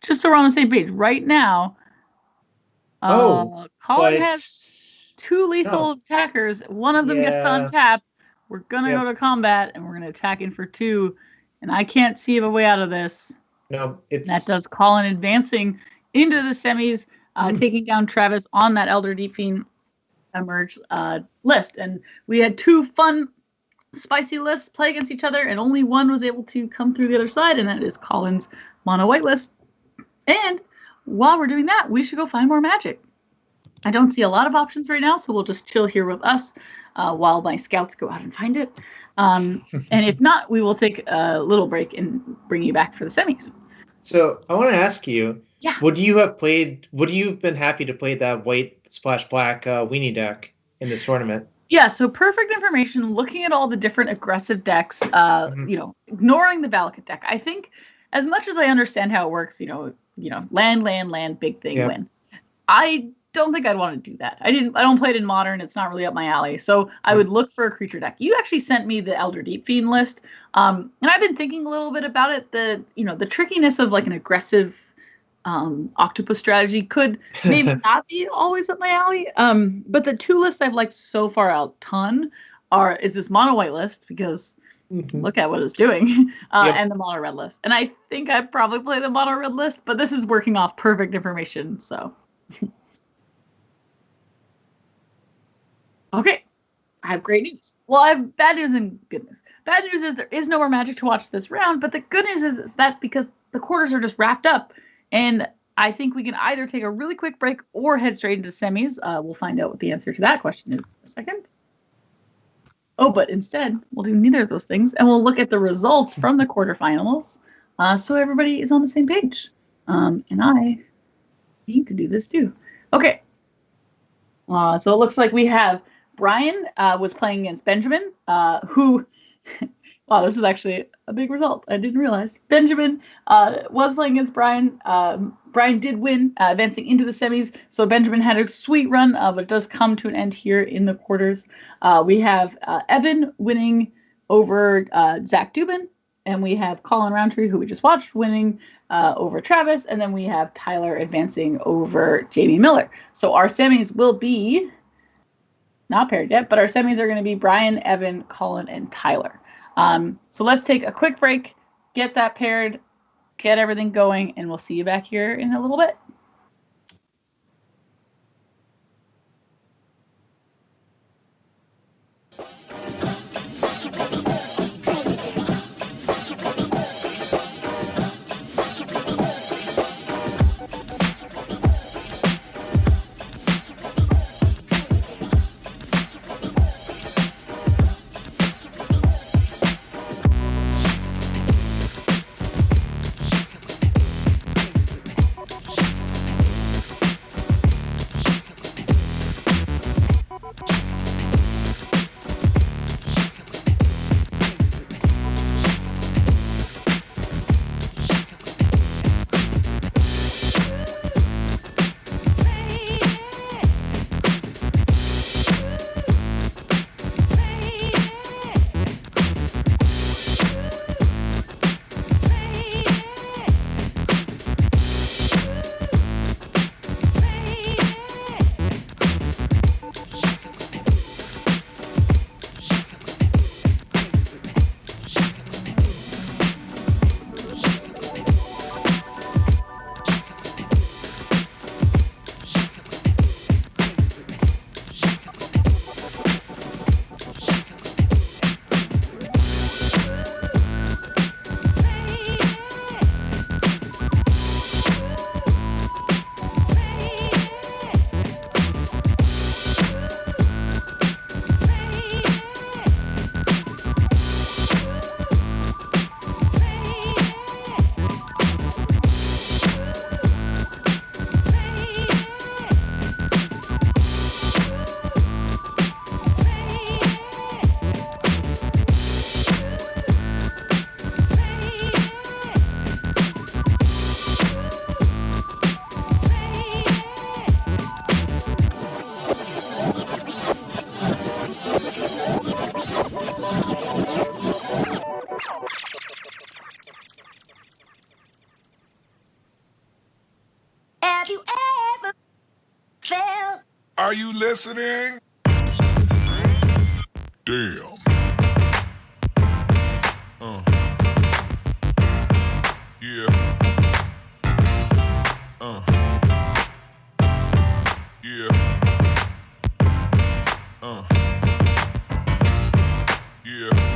Just so we're on the same page, right now, Colin has 2 lethal attackers. One of them gets to untap. We're gonna go to combat, and we're gonna attack in for 2. And I can't see a way out of this. No, that does Colin advancing into the semis, taking down Travis on that Elder Deep Fiend Emerge list. And we had 2 fun, spicy lists play against each other, and only one was able to come through the other side, and that is Colin's mono white list. And while we're doing that, we should go find more magic. I don't see a lot of options right now, so we'll just chill here with us while my scouts go out and find it. And if not, we will take a little break and bring you back for the semis. So I want to ask you, yeah, would you have been happy to play that white splash black weenie deck in this tournament? Yeah, so perfect information, looking at all the different aggressive decks, ignoring the Valakut deck. I think as much as I understand how it works, land, big thing, win. I don't think I'd want to do that. I don't play it in Modern. It's not really up my alley. So I would look for a creature deck. You actually sent me the Elder Deep Fiend list. And I've been thinking a little bit about it. The trickiness of like an aggressive octopus strategy could maybe not be always up my alley. But the 2 lists I've liked so far a ton is this mono white list, because look at what it's doing, and the mono red list. And I think I'd probably play the mono red list, but this is working off perfect information. So okay, I have great news. Well, I have bad news and good news. Bad news is there is no more magic to watch this round, but the good news is that because the quarters are just wrapped up, and I think we can either take a really quick break or head straight into semis. We'll find out what the answer to that question is in a second. Oh, but instead, we'll do neither of those things, and we'll look at the results from the quarterfinals, so everybody is on the same page. And I need to do this too. Okay. So it looks like we have Brian was playing against Benjamin, who, wow, this is actually a big result. I didn't realize. Benjamin was playing against Brian. Brian did win, advancing into the semis. So Benjamin had a sweet run, but it does come to an end here in the quarters. We have Evan winning over Zach Dubin, and we have Colin Roundtree, who we just watched, winning over Travis, and then we have Tyler advancing over Jamie Miller. So our semis will be not paired yet, but our semis are going to be Brian, Evan, Colin, and Tyler. So let's take a quick break, get that paired, get everything going, and we'll see you back here in a little bit. Are you listening? Damn. Yeah. Yeah. Yeah.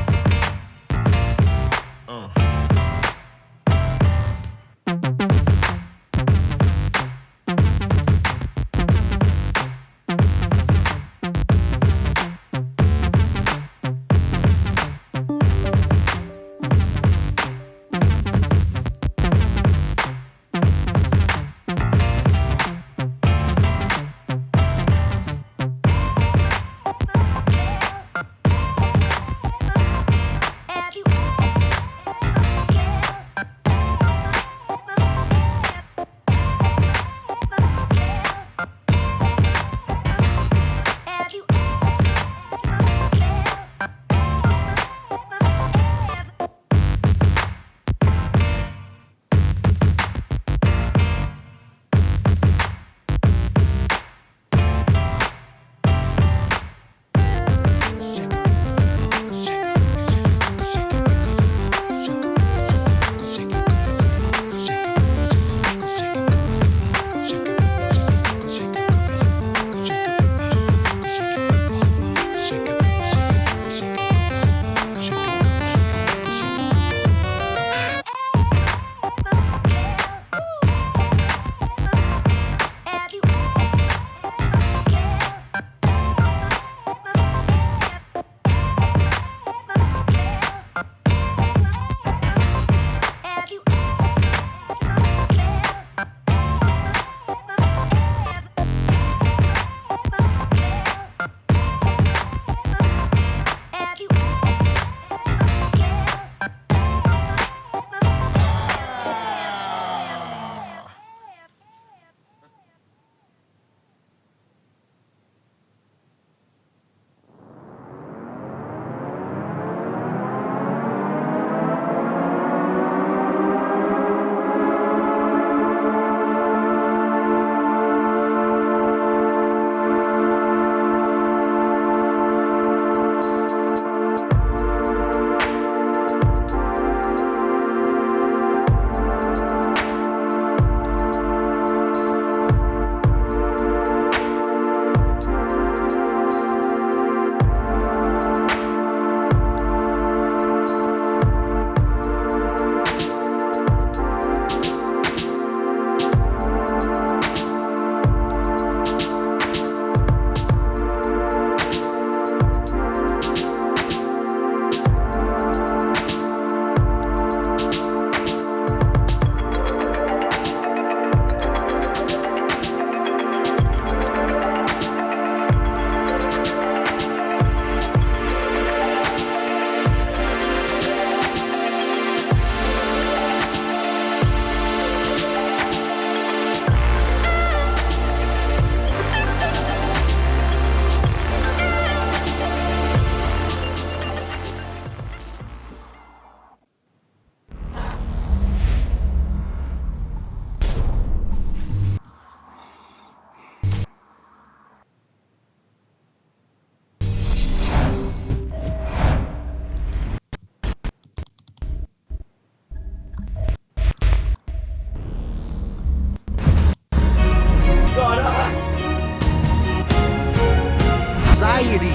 Society.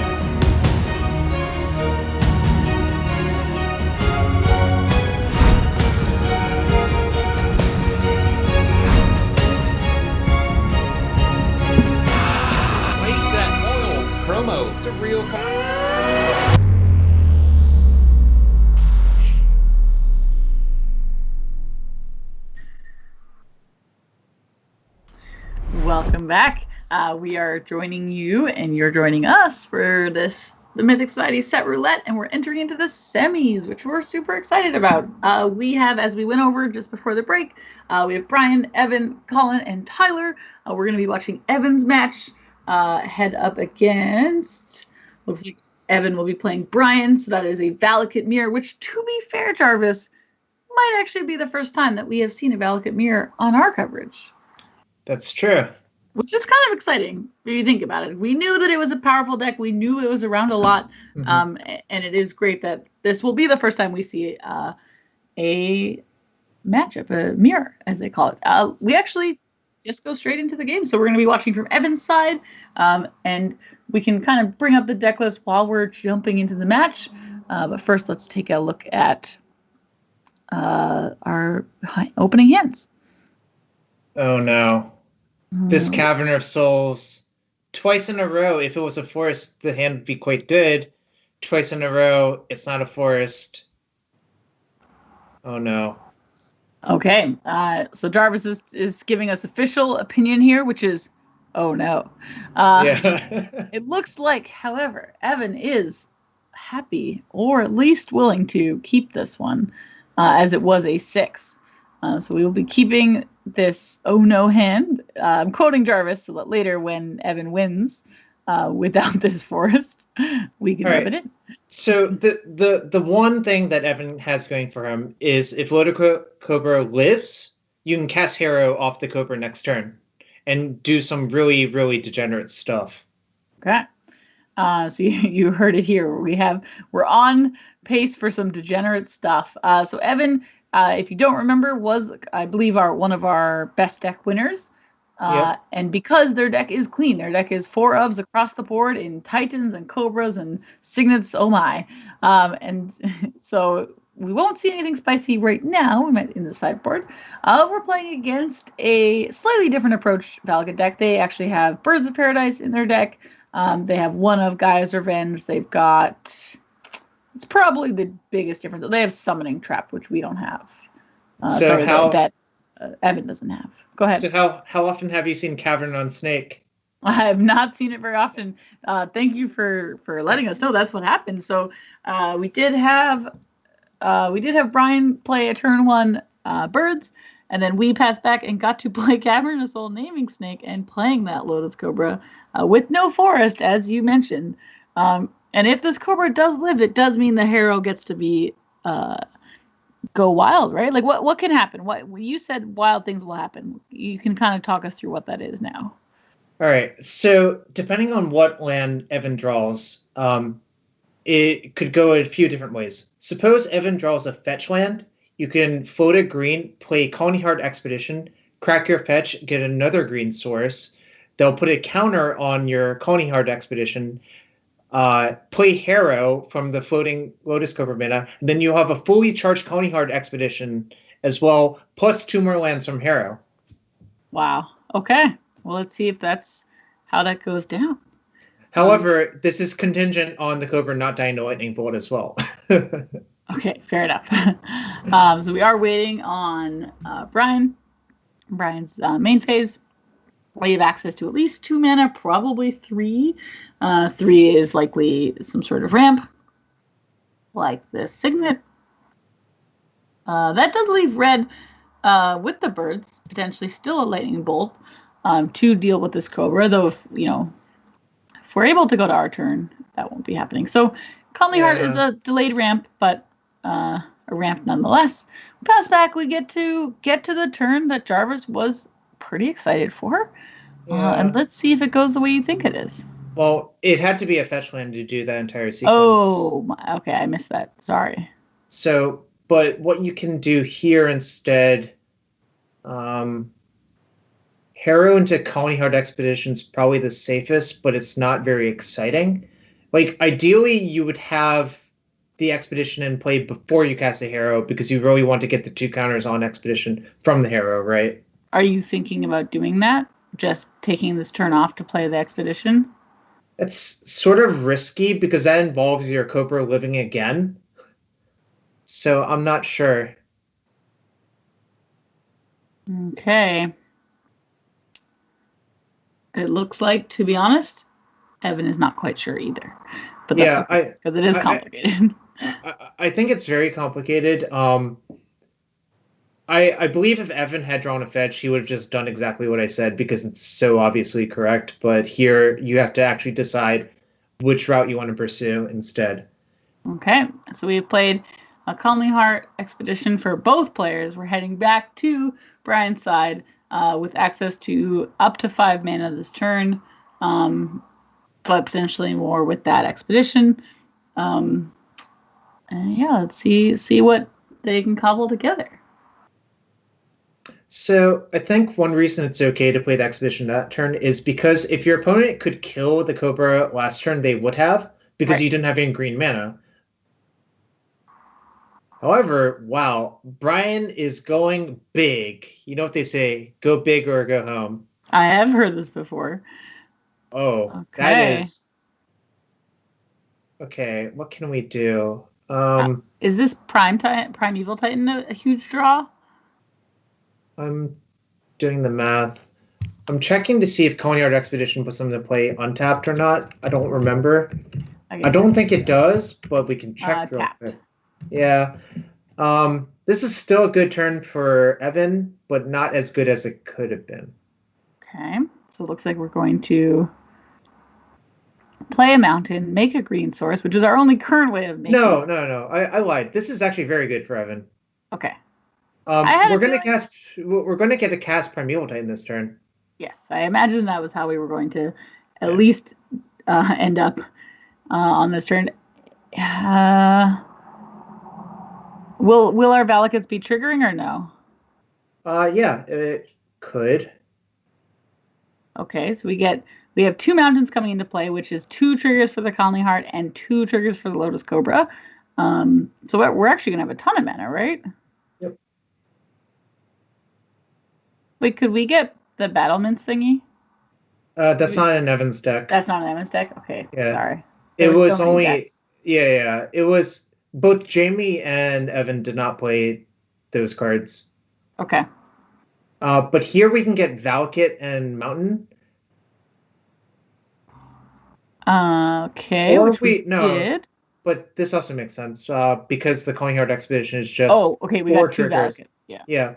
Playset oil promo. It's a real. Welcome back. We are joining you, and you're joining us for the Mythic Society set roulette, and we're entering into the semis, which we're super excited about. We have, as we went over just before the break, we have Brian, Evan, Colin, and Tyler. We're going to be watching Evan's match head up against. Looks like Evan will be playing Brian, so that is a Valakut mirror. Which, to be fair, Jarvis, might actually be the first time that we have seen a Valakut mirror on our coverage. That's true. which is kind of exciting if you think about it. We knew that it was a powerful deck. We knew it was around a lot. And it is great that this will be the first time we see a matchup, a mirror, as they call it. We actually just go straight into the game. So we're going to be watching from Evan's side, and we can kind of bring up the deck list while we're jumping into the match. But first, let's take a look at our opening hands. Oh, no. This Cavern of Souls, twice in a row, if it was a forest, the hand would be quite good. Twice in a row, it's not a forest. Oh, no. Okay, so Jarvis is giving us official opinion here, which is, oh, no. Yeah. It looks like, however, Evan is happy, or at least willing to keep this one, as it was a 6. So we will be keeping this oh no hand. I'm quoting Jarvis so that later when Evan wins without this forest, we can rub it in. So the one thing that Evan has going for him is if Cobra lives, you can cast Hero off the Cobra next turn and do some really, really degenerate stuff. Okay. So you heard it here. We're on pace for some degenerate stuff. So Evan, if you don't remember, was, I believe, one of our best deck winners. And because their deck is clean, their deck is 4 ofs across the board in Titans and Cobras and Signets, oh my. And so we won't see anything spicy right now in the sideboard. We're playing against a slightly different approach Valakut deck. They actually have Birds of Paradise in their deck. They have one of Gaia's Revenge. They've got... It's probably the biggest difference. They have Summoning Trap, which we don't have. That Evan doesn't have. Go ahead. So how often have you seen Cavern on Snake? I have not seen it very often. Thank you for letting us know that's what happened. So we did have Brian play a turn 1 Birds, and then we passed back and got to play Cavernous Soul Naming Snake and playing that Lotus Cobra with no forest, as you mentioned. And if this Cobra does live, it does mean the Harrow gets to be go wild, right? Like what can happen? What you said, wild things will happen. You can kind of talk us through what that is now. All right. So depending on what land Evan draws, it could go a few different ways. Suppose Evan draws a fetch land. You can float a green, play Colony Heart Expedition, crack your fetch, get another green source. They'll put a counter on your Colony Heart Expedition. Play Harrow from the floating Lotus Cobra mana, and then you'll have a fully charged Colony Heart Expedition as well, plus 2 more lands from Harrow. Wow. Okay. Well, let's see if that's how that goes down. However, this is contingent on the Cobra not dying to Lightning Bolt as well. Okay, fair enough. So we are waiting on Brian's main phase. We have access to at least 2 mana, probably 3. 3 is likely some sort of ramp, like the Signet. That does leave red with the Birds, potentially still a Lightning Bolt to deal with this Cobra, though if we're able to go to our turn, that won't be happening. So Conley Heart is a delayed ramp, but a ramp nonetheless. We pass back, we get to the turn that Jarvis was pretty excited for. And let's see if it goes the way you think it is. Well, it had to be a fetch land to do that entire sequence. Oh, okay, I missed that. Sorry. So, but what you can do here instead, Harrow into Colony Heart Expedition is probably the safest, but it's not very exciting. Like, ideally, you would have the Expedition in play before you cast a Harrow, because you really want to get the 2 counters on Expedition from the Harrow, right? Are you thinking about doing that? Just taking this turn off to play the Expedition? It's sort of risky because that involves your Cobra living again. So I'm not sure. Okay. It looks like, to be honest, Evan is not quite sure either. But that's because it is complicated. I think it's very complicated. I believe if Evan had drawn a fetch, he would have just done exactly what I said because it's so obviously correct. But here you have to actually decide which route you want to pursue instead. Okay, so we have played a Conley Heart Expedition for both players. We're heading back to Brian's side. with access to up to 5 mana this turn, but potentially more with that expedition. And yeah, let's see what they can cobble together. So I think one reason it's okay to play the expedition that turn is because if your opponent could kill the Cobra last turn, they would have, because you didn't have any green mana. However, wow, Brian is going big. You know what they say, go big or go home. I have heard this before. Oh, that is... Okay, what can we do? Is this Primeval Titan a huge draw? I'm doing the math. I'm checking to see if Coneyard Expedition puts them to play untapped or not. I don't remember. I don't think it does, but we can check real quick. Yeah. This is still a good turn for Evan, but not as good as it could have been. Okay. So it looks like we're going to play a mountain, make a green source, which is our only current way of making. No. I lied. This is actually very good for Evan. Okay. We're going to get a cast Primeval Titan this turn. Yes, I imagine that was how we were going to at least end up on this turn. Will our Valakutes be triggering or no? Yeah, it could. Okay, so we have 2 mountains coming into play, which is 2 triggers for the Conley Heart and 2 triggers for the Lotus Cobra. So we're actually gonna have a ton of mana, right? Yep. Wait, could we get the Battlements thingy? That's not in Evan's deck. That's not an Evan's deck? Okay, yeah. Sorry. It was only... Yeah. It was... Both Jamie and Evan did not play those cards. Okay. But here we can get Valakut and Mountain. Okay, which we did. But this also makes sense because the Coneyard Expedition is just we 4 got 2 triggers. Valakuts. Yeah. Yeah.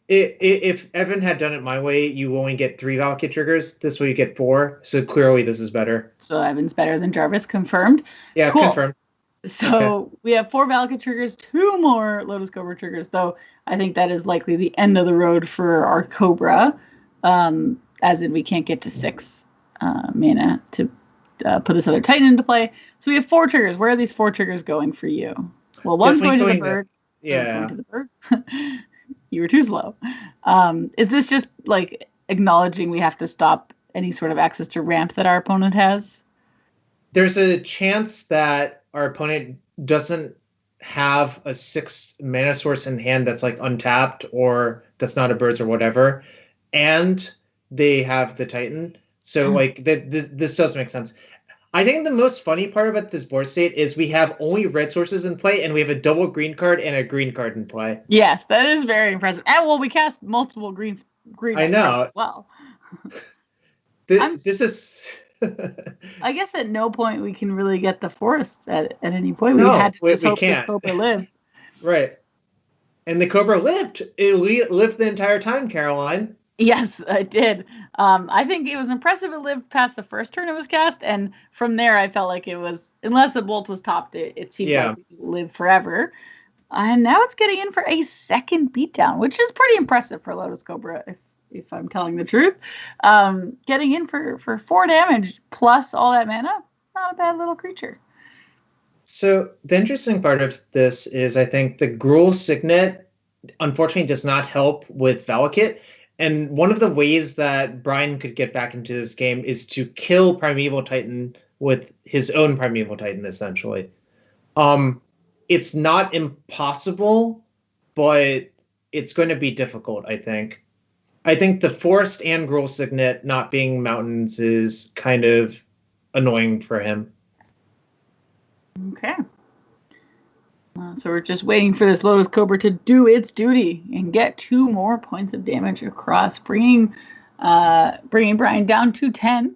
If Evan had done it my way, you only get 3 Valakut triggers. This way you get 4. So clearly this is better. So Evan's better than Jarvis, confirmed. Yeah, cool. Confirmed. So we have 4 Valakut triggers, 2 more Lotus Cobra triggers, though I think that is likely the end of the road for our Cobra, as in we can't get to 6 mana to put this other Titan into play. So we have 4 triggers. Where are these 4 triggers going for you? Well, one's going to the bird. Yeah. Going to the bird. You were too slow. Is this just like acknowledging we have to stop any sort of access to ramp that our opponent has? There's a chance that our opponent doesn't have a 6 mana source in hand that's like untapped or that's not a birds or whatever, and they have the Titan. So like this does make sense. I think the most funny part about this board state is we have only red sources in play, and we have a double green card and a green card in play. Yes, that is very impressive. And well, we cast multiple green. I know. As well. This is. I guess at no point we can really get the forests at any point. We had to just hope this Cobra lived. Right. And the Cobra lived. It lived the entire time, Caroline. Yes, it did. I think it was impressive it lived past the first turn it was cast, and from there I felt like it was, unless a bolt was topped, it seemed like it would live forever. And now it's getting in for a second beatdown, which is pretty impressive for Lotus Cobra, if I'm telling the truth. Getting in for 4 damage plus all that mana, not a bad little creature. So the interesting part of this is I think the Gruul Signet unfortunately does not help with Valakut. And one of the ways that Brian could get back into this game is to kill Primeval Titan with his own Primeval Titan, essentially. It's not impossible, but it's going to be difficult, I think. I think the Forest and Gruul Signet not being mountains is kind of annoying for him. Okay. So we're just waiting for this Lotus Cobra to do its duty and get 2 more points of damage across, bringing Brian down to 10.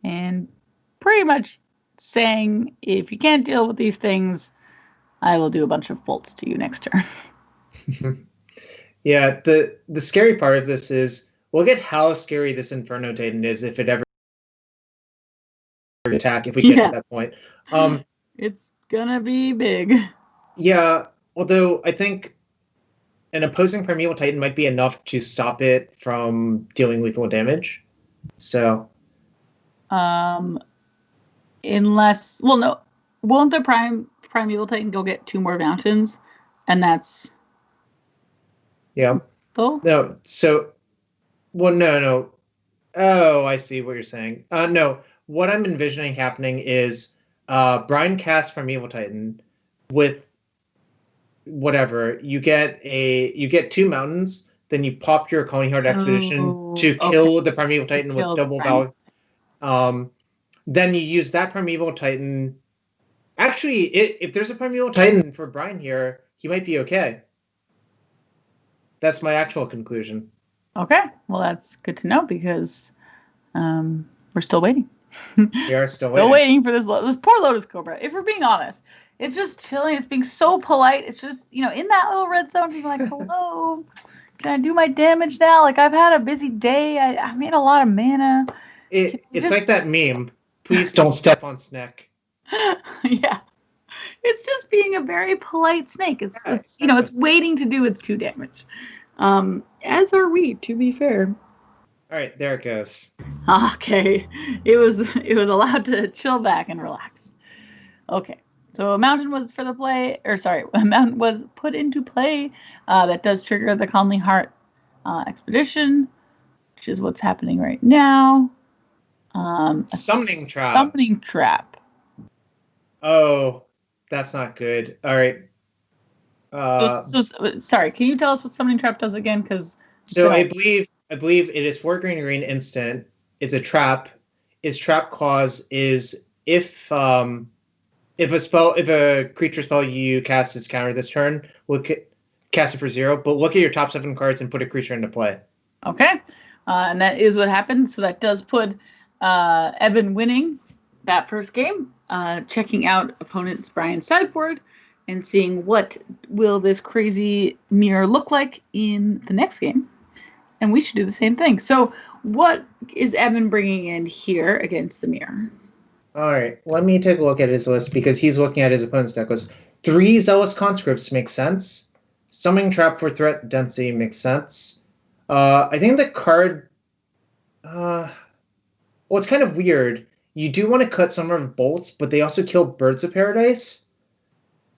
And pretty much saying, if you can't deal with these things, I will do a bunch of bolts to you next turn. Yeah, the scary part of this is, look at how scary this Inferno Titan is if it ever attack, if we get to that point. It's gonna be big. Yeah, although I think an opposing Primeval Titan might be enough to stop it from dealing lethal damage. So, unless, well, no, won't the Primeval Titan go get 2 more mountains, and that's yeah. though? No, so, well, no. Oh, I see what you're saying. No, what I'm envisioning happening is Brian casts Primeval Titan with whatever. You get 2 mountains, then you pop your Coney Heart Expedition to kill the Primeval Titan with double value. Then you use that Primeval Titan. Actually, if there's a Primeval Titan for Brian here, he might be okay. That's my actual conclusion. Okay, well, that's good to know because we're still waiting. We are still waiting for this poor Lotus Cobra. If we're being honest, it's just chilling. It's being so polite. It's just, in that little red zone, being like, hello, can I do my damage now? Like, I've had a busy day. I made a lot of mana. It's like that meme. Please don't step on snake. Yeah. It's just being a very polite snake. It's it's waiting to do its 2 damage. As are we, to be fair. All right, there it goes. Okay. It was allowed to chill back and relax. Okay. So a mountain was put into play that does trigger the Conley Heart expedition, which is what's happening right now. Summoning trap. Summoning trap. Oh, that's not good. All right. So sorry, can you tell us what summoning trap does again? I believe it is 4 green instant. It's a trap. Its trap clause is if a creature spell you cast is countered this turn, we'll cast it for 0. But look at your top 7 cards and put a creature into play. Okay, and that is what happened. So that does put Evan winning that first game. Checking out opponent's Brian's sideboard and seeing what will this crazy mirror look like in the next game. And we should do the same thing. So what is Evan bringing in here against the mirror? All right, let me take a look at his list because he's looking at his opponent's deck list. 3 Zealous Conscripts makes sense. Summoning Trap for threat density makes sense. I think the card... it's kind of weird. You do want to cut some of bolts, but they also kill Birds of Paradise.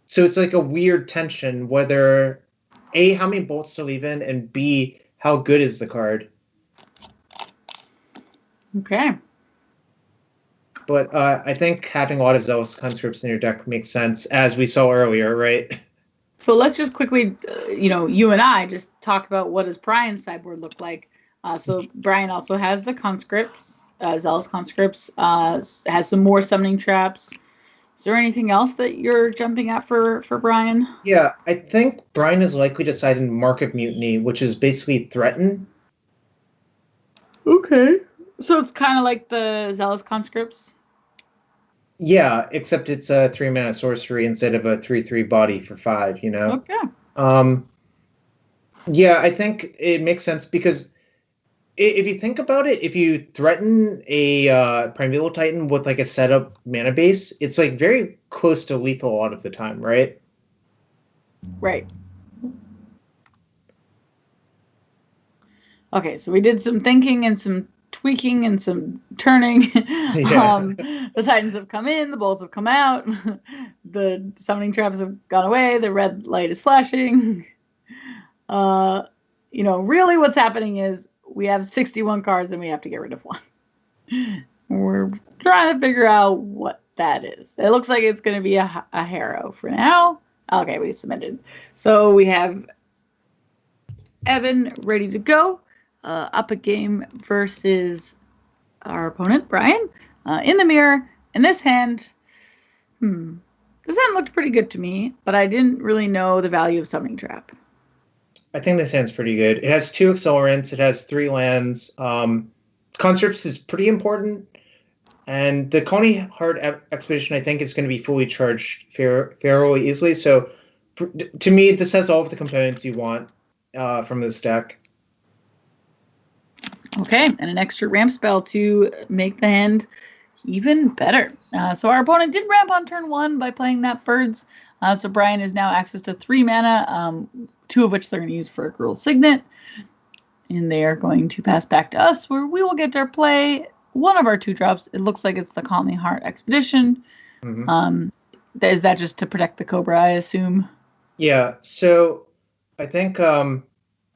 So it's like a weird tension whether A, how many bolts to leave in, and B, how good is the card? Okay. But I think having a lot of Zealous Conscripts in your deck makes sense, as we saw earlier, right? So let's just quickly, you and I just talk about what does Brian's sideboard look like. So Brian also has the conscripts, Zealous Conscripts, has some more summoning traps. Is there anything else that you're jumping at for Brian? Yeah, I think Brian is likely to side in Mark of Mutiny, which is basically threaten. Okay. So it's kind of like the Zealous Conscripts? Yeah, except it's a 3-mana sorcery instead of a 3/3 body for 5, Okay. Yeah, I think it makes sense because if you think about it, if you threaten a Primeval Titan with like a setup mana base, it's like very close to lethal a lot of the time, right? Right. Okay, so we did some thinking and some tweaking and some turning. Yeah. The Titans have come in, the bolts have come out, the summoning traps have gone away, the red light is flashing. Really what's happening is we have 61 cards and we have to get rid of 1. We're trying to figure out what that is. It looks like it's going to be a Harrow for now. Okay, we submitted. So we have Evan ready to go. Up a game versus our opponent, Brian. In the mirror, in this hand, this hand looked pretty good to me, but I didn't really know the value of Summoning Trap. I think this hand's pretty good. It has 2 accelerants. It has 3 lands. Conscripts is pretty important. And the Coney Heart Expedition, I think, is going to be fully charged fairly easily. So, to me, this has all of the components you want from this deck. Okay, and an extra ramp spell to make the hand even better. So our opponent did ramp on turn 1 by playing that Birds. So Brian is now access to 3 mana 2 of which they're going to use for a Gruul Signet. And they are going to pass back to us, where we will get to play one of our 2 drops. It looks like it's the Conley Heart Expedition. Mm-hmm. Is that just to protect the Cobra, I assume? Yeah, so I think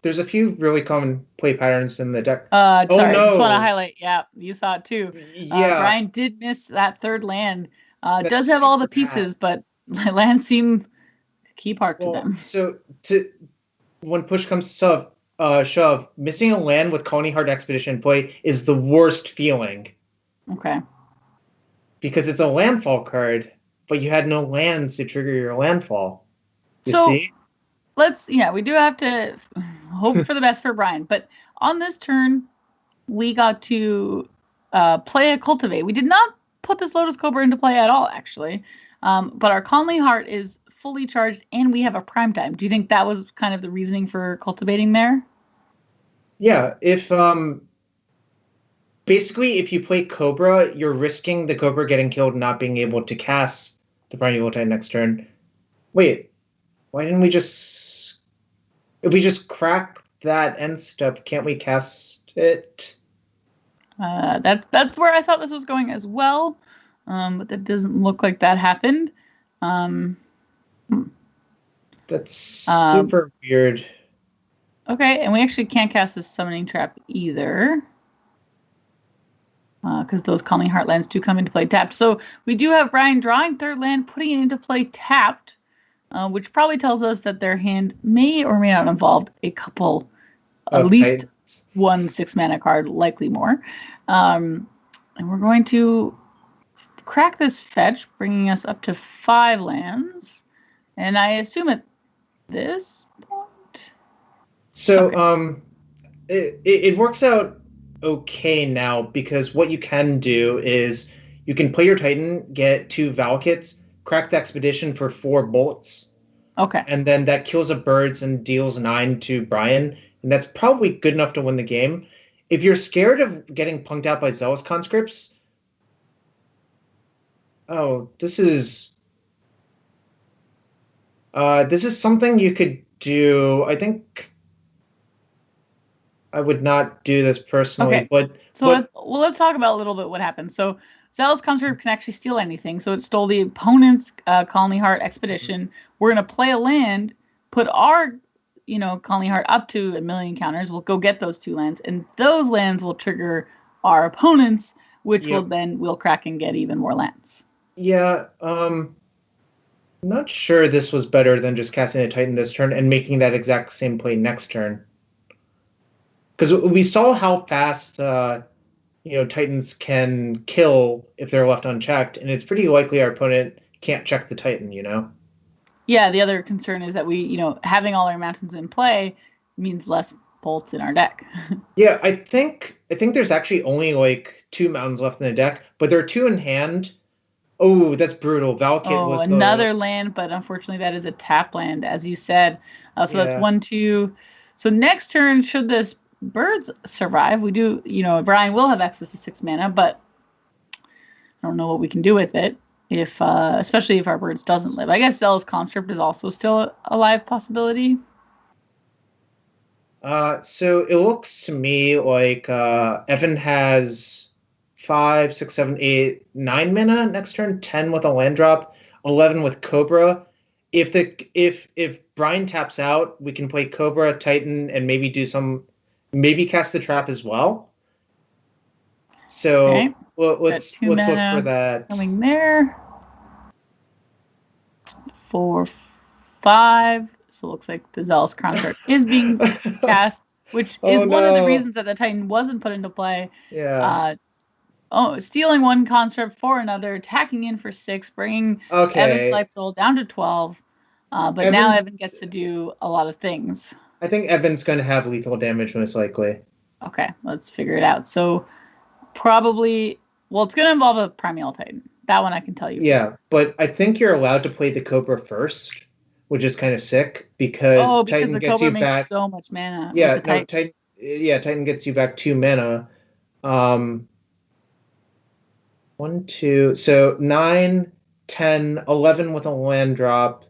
there's a few really common play patterns in the deck. Sorry, no. I just want to highlight. Yeah, you saw it too. Yeah. Brian did miss that 3rd land. That's Does have all the super pieces, bad. but lands seem a key part to them. So when push comes to shove, missing a land with Coney Heart Expedition play is the worst feeling. Okay. Because it's a landfall card, but you had no lands to trigger your landfall. You see? We do have to hope for the best for Brian. But on this turn, we got to play a Cultivate. We did not put this Lotus Cobra into play at all, actually. But our Conley Heart is fully charged, and we have a prime time. Do you think that was kind of the reasoning for cultivating there? Yeah, if basically if you play Cobra, you're risking the Cobra getting killed and not being able to cast the Primeval Titan next turn. Wait, why didn't we just... If we just crack that end step, can't we cast it? That's where I thought this was going as well, but that doesn't look like that happened. That's super weird. Okay, and we actually can't cast this Summoning Trap either, because those Conley Heartlands do come into play tapped. So we do have Brian drawing 3rd land, putting it into play tapped, which probably tells us that their hand may or may not involve a couple, at least one 6-mana card, likely more. And we're going to crack this fetch, bringing us up to 5 lands. And I assume at this point... So it works out okay now, because what you can do is you can play your Titan, get 2 Valakits, crack the Expedition for 4 bolts. Okay. And then that kills a birds and deals 9 to Brian, and that's probably good enough to win the game. If you're scared of getting punked out by Zealous Conscripts, this is something you could do. I think I would not do this personally, okay. Let's talk about a little bit what happened. So Zealous Conscript can actually steal anything. So it stole the opponent's Conley Heart Expedition. We're going to play a land, put our Conley Heart up to 1,000,000 counters. We'll go get those 2 lands, and those lands will trigger our opponents, which we'll crack and get even more lands. Yeah, I'm not sure this was better than just casting a Titan this turn and making that exact same play next turn. Because we saw how fast Titans can kill if they're left unchecked, and it's pretty likely our opponent can't check the Titan, Yeah, the other concern is that we, having all our mountains in play means less bolts in our deck. Yeah, I think there's actually only like 2 mountains left in the deck, but there are 2 in hand. Oh, that's brutal. Valakut was another land, but unfortunately that is a tap land, as you said. So that's 1, 2. So next turn, should this birds survive, we do, Brian will have access to 6 mana, but I don't know what we can do with it. If especially if our birds doesn't live. I guess Zealous Conscript is also still a live possibility. So it looks to me like Evan has 5, 6, 7, 8, 9 mana next turn, 10 with a land drop, 11 with Cobra. If Brian taps out, we can play Cobra, Titan, and maybe cast the trap as well. So okay. let's look for that. Coming there. 4, 5. So it looks like the Zealous Conscript is being cast, which is one of the reasons that the Titan wasn't put into play. Yeah. Stealing 1 Conscript for another, attacking in for 6, bringing Evan's life total down to 12. But now Evan gets to do a lot of things. I think Evan's going to have lethal damage most likely. Okay, let's figure it out. So probably, it's going to involve a Primeval Titan. That one I can tell you. Yeah, but I think you're allowed to play the Cobra first, which is kind of sick because Titan the gets Cobra you makes back so much mana. Yeah, Titan gets you back 2 mana. 1, 2, so 9, 10, 11 with a land drop.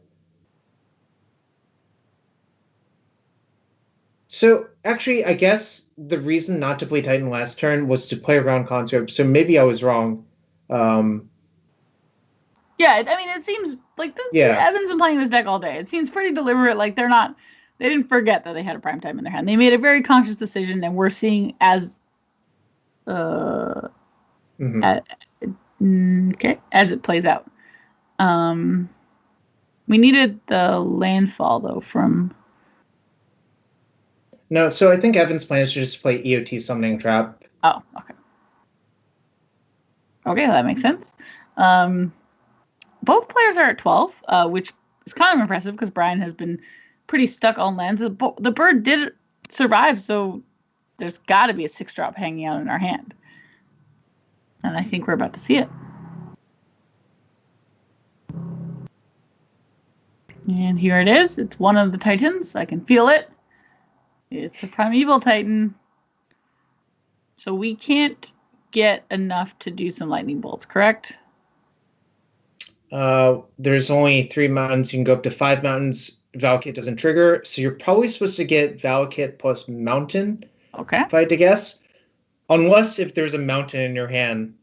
So actually, I guess the reason not to play Titan last turn was to play around conscript. So maybe I was wrong. Yeah, I mean, it seems like Evan's been playing this deck all day. It seems pretty deliberate. Like they didn't forget that they had a prime time in their hand. They made a very conscious decision, and we're seeing as as it plays out. We needed the landfall though from. No, so I think Evan's plan is to just play EOT Summoning Trap. Oh, okay. Okay, that makes sense. Both players are at 12, which is kind of impressive because Brian has been pretty stuck on lands. The bird did survive, so there's got to be a 6-drop hanging out in our hand. And I think we're about to see it. And here it is. It's one of the Titans. I can feel it. It's a Primeval Titan. So we can't get enough to do some lightning bolts, correct? There's only 3 mountains. You can go up to 5 mountains. Valakut doesn't trigger. So you're probably supposed to get Valakut plus mountain. Okay. If I had to guess. Unless if there's a mountain in your hand.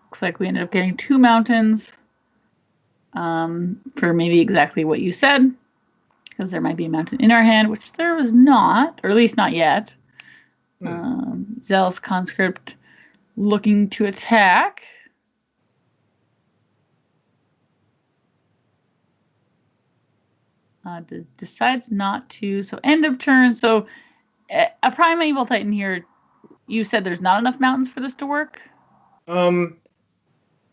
Looks like we ended up getting 2 mountains. For maybe exactly what you said, because there might be a mountain in our hand, which there was not, or at least not yet. Zealous Conscript looking to attack. Decides not to, so end of turn. So a Primeval Titan here, you said there's not enough mountains for this to work?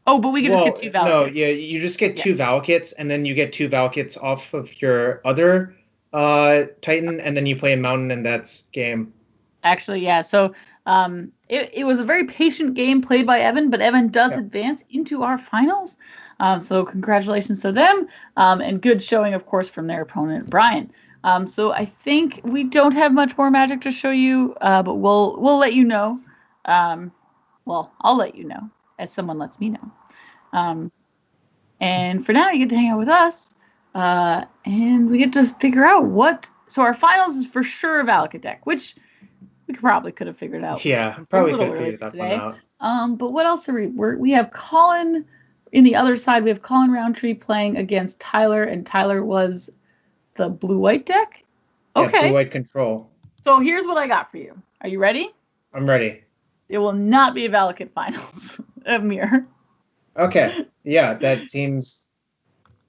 Oh, but we can just get 2 Valakuts. No, yeah, you just get 2 Valakuts, and then you get 2 Valakuts off of your other Titan, and then you play a mountain, and that's game. Actually, yeah. So it was a very patient game played by Evan, but Evan does advance into our finals. So congratulations to them, and good showing, of course, from their opponent, Brian. So I think we don't have much more Magic to show you, but we'll let you know. Well, I'll let you know, as someone lets me know. And for now, you get to hang out with us, and we get to figure out what. So our finals is for sure a Valakut deck, which we could have figured out. Yeah, probably could have figured that one out. But what else are we have Colin in the other side. We have Colin Roundtree playing against Tyler, and Tyler was the blue-white deck. Okay, yeah, blue-white control. So here's what I got for you. Are you ready? I'm ready. It will not be a Valakut finals, Amir. Okay. Yeah, that seems.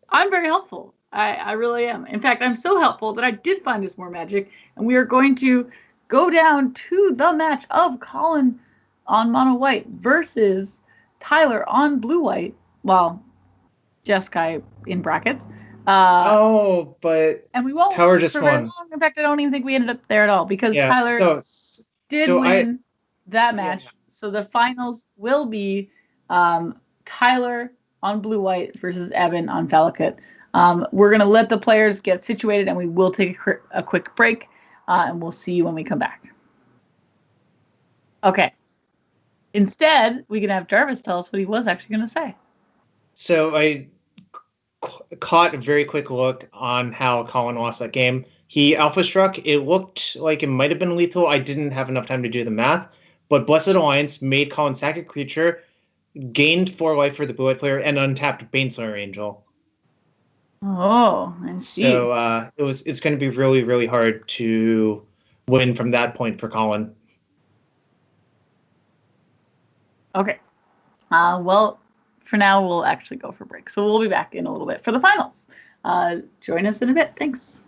I'm very helpful. I really am. In fact, I'm so helpful that I did find us more Magic, and we are going to go down to the match of Colin on mono white versus Tyler on blue white. Well, Jeskai in brackets. But and we won't Tyler just for very won. long. In fact, I don't even think we ended up there at all because Tyler did win that match. Yeah. So the finals will be Tyler on blue white versus Evan on Valakut. We're going to let the players get situated, and we will take a quick break, and we'll see you when we come back. Okay. Instead, we can have Jarvis tell us what he was actually going to say. So I caught a very quick look on how Colin lost that game. He alpha struck. It looked like it might have been lethal. I didn't have enough time to do the math, but Blessed Alliance made Colin sack a creature, gained 4 life for the blue-white player, and untapped Baneslayer Angel. Oh, I see. So it's going to be really, really hard to win from that point for Colin. Okay. Well, for now, we'll actually go for break. So we'll be back in a little bit for the finals. Join us in a bit. Thanks.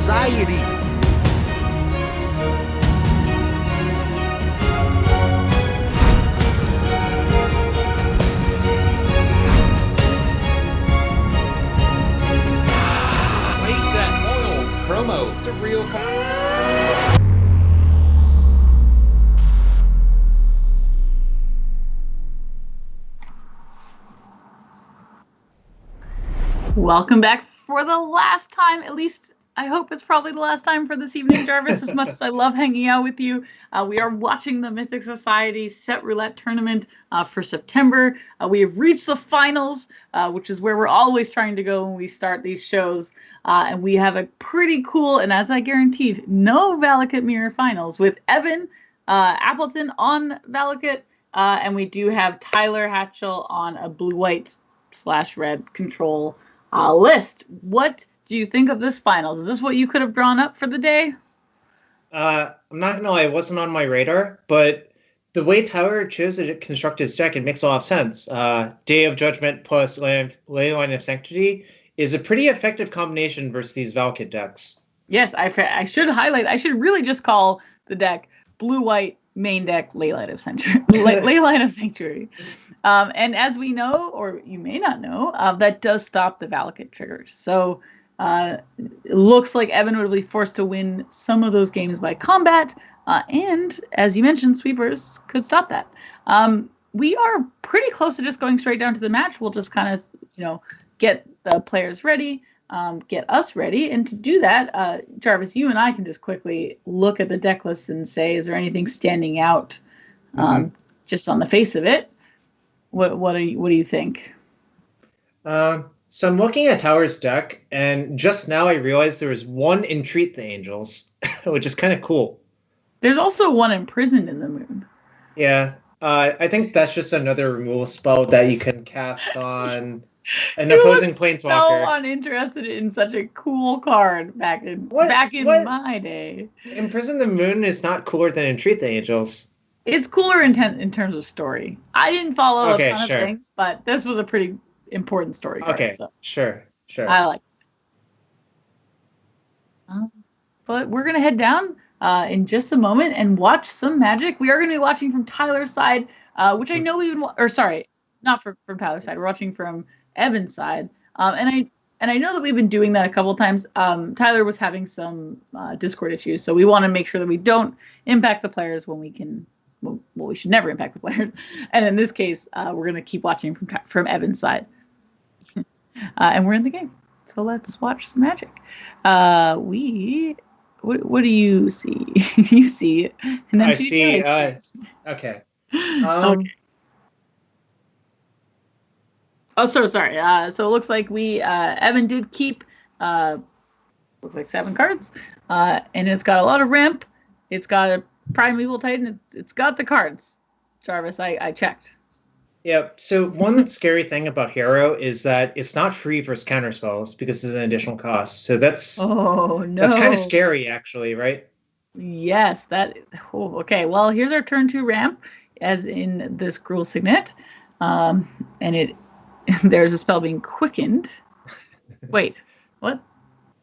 Anxiety. Reset oil promo to real. Welcome back for the last time, at least I hope it's probably the last time for this evening, Jarvis, as much as I love hanging out with you. We are watching the Mythic Society Set Roulette Tournament for September. We have reached the finals, which is where we're always trying to go when we start these shows. And we have a pretty cool, and as I guaranteed, no Valakut Mirror finals with Evan Appleton on Valakut. And we do have Tyler Hatchell on a blue-white/red control list. What do you think of this finals? Is this what you could have drawn up for the day? I'm not gonna lie, it wasn't on my radar, but the way Tyler chose to construct his deck, it makes a lot of sense. Day of Judgment plus Leyline of Sanctity is a pretty effective combination versus these Valakut decks. Yes, I should highlight. I should really just call the deck blue-white main deck Leyline of Sanctuary. Leyline of Sanctuary. And as we know, or you may not know, that does stop the Valakut triggers. So it looks like Evan would be forced to win some of those games by combat. And as you mentioned, sweepers could stop that. We are pretty close to just going straight down to the match. We'll just kind of, get the players ready, get us ready. And to do that, Jarvis, you and I can just quickly look at the deck list and say, is there anything standing out just on the face of it? What do you think? So I'm looking at Tower's deck, and just now I realized there was one Entreat the Angels, which is kind of cool. There's also one Imprisoned in the Moon. Yeah, I think that's just another removal spell that you can cast on an opposing Planeswalker. So uninterested in such a cool card back in my day. Imprison the Moon is not cooler than Entreat the Angels. It's cooler in terms of story. I didn't follow a ton of things, but this was a pretty important story card. Okay, so sure. I like it. But we're going to head down in just a moment and watch some Magic. We are going to be watching from Tyler's side, which I know not from Tyler's side. We're watching from Evan's side. And I know that we've been doing that a couple of times. Tyler was having some Discord issues, so we want to make sure that we don't impact the players when we can. Well, we should never impact the players. And in this case, we're going to keep watching from Evan's side. And we're in the game. So let's watch some Magic. What do you see? You see an I empty see. okay. Okay. Oh, so sorry. So it looks like Evan did keep, looks like 7 cards. And it's got a lot of ramp. It's got a Primeval Titan. It's got the cards. Jarvis, I checked. Yeah, so one scary thing about Hero is that it's not free versus counter spells because it's an additional cost. So that's that's kind of scary, actually, right? Yes, okay. Well, here's our turn 2 ramp, as in this Gruul Signet, and there's a spell being quickened. Wait, what?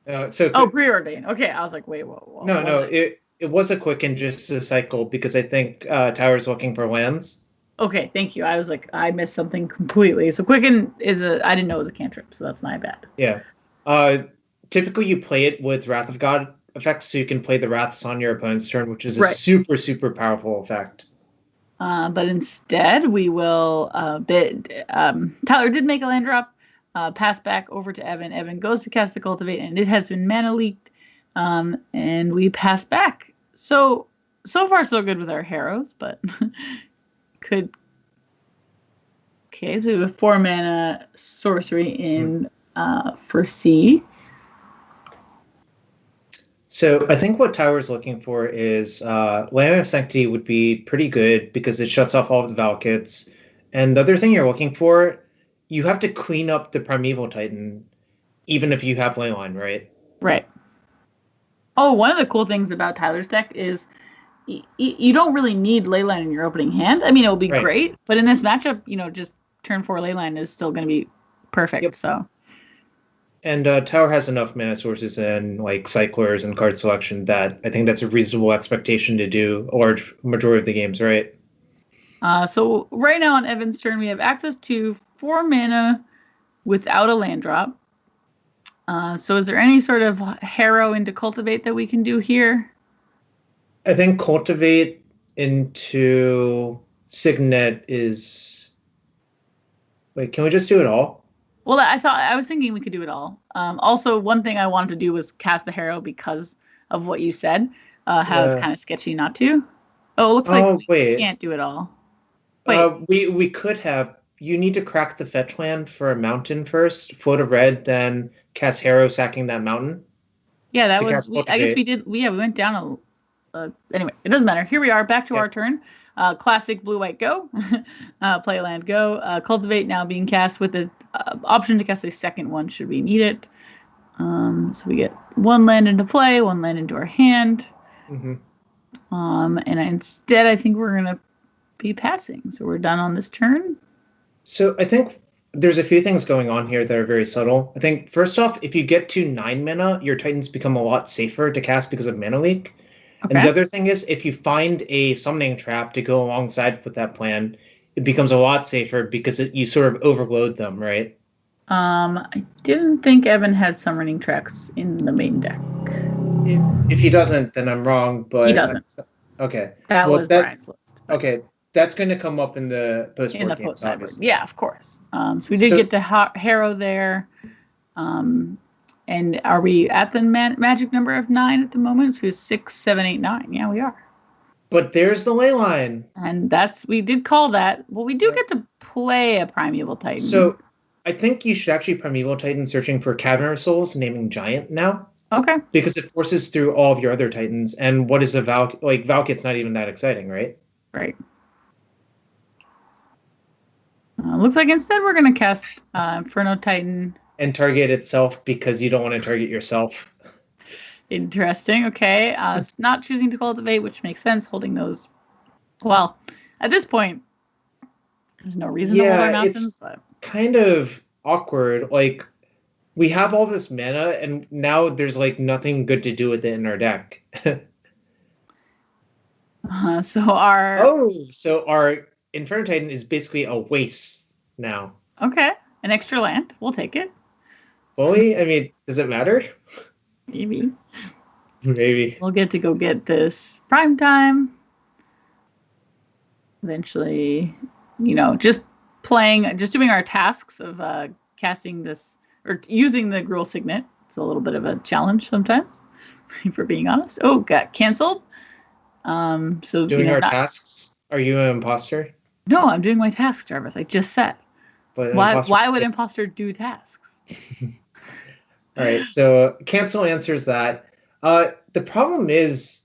Preordain. Okay, I was like, wait, whoa. No, it was a quicken just a cycle because I think Tower's looking for lands. Okay, thank you. I was like, I missed something completely. So Quicken I didn't know it was a cantrip, so that's my bad. Yeah. Typically you play it with Wrath of God effects, so you can play the Wraths on your opponent's turn, which is a super, super powerful effect. But instead, we will... Tyler did make a land drop, pass back over to Evan. Evan goes to cast the Cultivate, and it has been mana leaked, and we pass back. So far, so good with our Harrows, but... Okay, so we have a 4 mana sorcery in for C. So I think what Tower's looking for is Leyline of Sanctity would be pretty good because it shuts off all of the Valakuts. And the other thing you're looking for, you have to clean up the Primeval Titan, even if you have Leyline, right? Right. Oh, one of the cool things about Tyler's deck is you don't really need Leyline in your opening hand. I mean, it'll be great, but in this matchup, just turn 4 Leyline is still going to be perfect. Yep. So And Tower has enough mana sources and like cyclers and card selection that I think that's a reasonable expectation to do a large majority of the games, right? So right now on Evan's turn, we have access to 4 mana without a land drop. So is there any sort of harrow into cultivate that we can do here? I think cultivate into Signet is. Wait, can we just do it all? Well, I was thinking we could do it all. Also, one thing I wanted to do was cast the harrow because of what you said. How it's kind of sketchy not to. Oh, it looks like we can't do it all. Wait. We could have. You need to crack the fetch land for a mountain first, float a red, then cast harrow, sacking that mountain. Yeah, that was. I guess we did. We went down anyway, it doesn't matter. Here we are, back to our turn. Classic blue-white go. Play land go. Cultivate now being cast with the option to cast a second one should we need it. So we get 1 land into play, 1 land into our hand. Mm-hmm. And instead, I think we're going to be passing. So we're done on this turn. So I think there's a few things going on here that are very subtle. I think, first off, if you get to 9 mana, your Titans become a lot safer to cast because of mana leak. Okay. And the other thing is, if you find a summoning trap to go alongside with that plan, it becomes a lot safer because you sort of overload them, right? I didn't think Evan had summoning traps in the main deck. If he doesn't, then I'm wrong. But he doesn't. Okay. That was Brian's list. Okay. That's going to come up in the post-board games, obviously. Yeah, of course. So we did get to Harrow there. And are we at the magic number of 9 at the moment? So we have 6, 7, 8, 9. Yeah, we are. But there's the ley line. And we did call that. Well, we do get to play a Primeval Titan. So I think you should actually Primeval Titan searching for Cavern Souls, naming Giant now. Okay. Because it forces through all of your other Titans. And what is a Valkit's not even that exciting, right? Right. Looks like instead we're going to cast Inferno Titan. And target itself because you don't want to target yourself. Interesting. Okay. Not choosing to cultivate, which makes sense. Holding those. Well, at this point, there's no reason to hold our mountains. It's kind of awkward. Like, we have all this mana, and now there's like nothing good to do with it in our deck. So our Inferno Titan is basically a waste now. Okay. An extra land. We'll take it. Fully? I mean, does it matter? Maybe. We'll get to go get this prime time. Eventually, just doing our tasks of casting this or using the Gruul Signet. It's a little bit of a challenge sometimes, for being honest. Oh, got canceled. So doing our tasks. Are you an imposter? No, I'm doing my task, Jarvis. I just said. But why would imposter do tasks? All right, so cancel answers that. The problem is,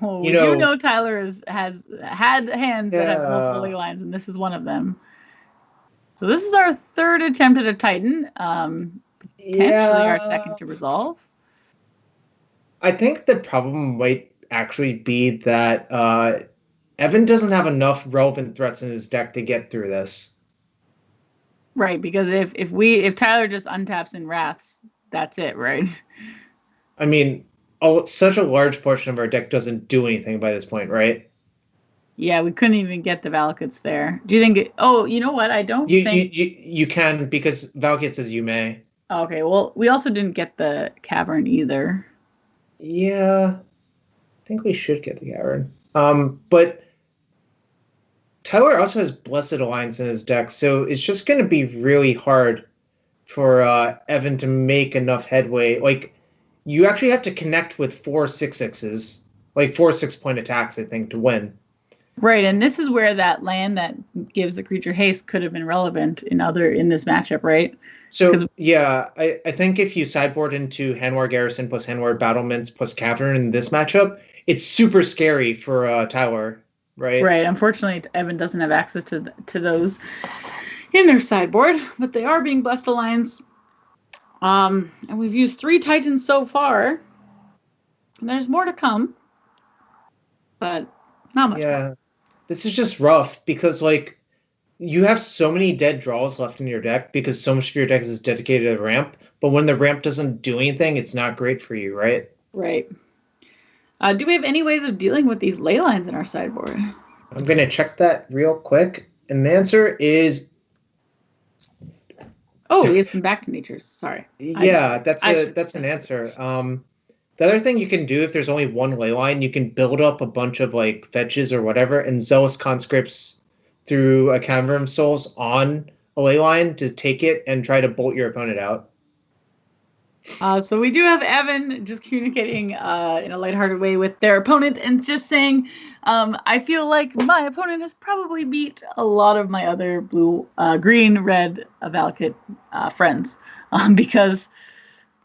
we do know Tyler has had hands that have multiple ley lines, and this is one of them. So this is our 3rd attempt at a Titan, potentially our 2nd to resolve. I think the problem might actually be that Evan doesn't have enough relevant threats in his deck to get through this. Right, because if Tyler just untaps in Wraths, that's it, right? I mean, such a large portion of our deck doesn't do anything by this point, right? Yeah, we couldn't even get the Valakut there. Do you think? You know what? I don't think you can, because Valakut says you may. Okay, well, we also didn't get the cavern either. Yeah, I think we should get the cavern. But Tyler also has Blessed Alliance in his deck, so it's just going to be really hard for Evan to make enough headway. Like, you actually have to connect with 4 6/6s, like 4 6-point attacks, I think, to win. Right, and this is where that land that gives the creature haste could have been relevant in this matchup, right? So, yeah, I think if you sideboard into Hanwar Garrison plus Hanwar Battlements plus Cavern in this matchup, it's super scary for Tyler, right? Right. Unfortunately, Evan doesn't have access to those in their sideboard, but they are being Blessed Alliance. And we've used 3 Titans so far. And there's more to come, but not much more. This is just rough because, like, you have so many dead draws left in your deck because so much of your deck is dedicated to ramp. But when the ramp doesn't do anything, it's not great for you, right? Right. Do we have any ways of dealing with these ley lines in our sideboard? I'm going to check that real quick. And the answer is... Oh, we have some back to natures. Sorry. Yeah, that's an answer. The other thing you can do if there's only one ley line, you can build up a bunch of like fetches or whatever and zealous conscripts through a Cavern of Souls on a ley line to take it and try to bolt your opponent out. So we do have Evan just communicating in a lighthearted way with their opponent and just saying, I feel like my opponent has probably beat a lot of my other blue, green, red Valakut friends because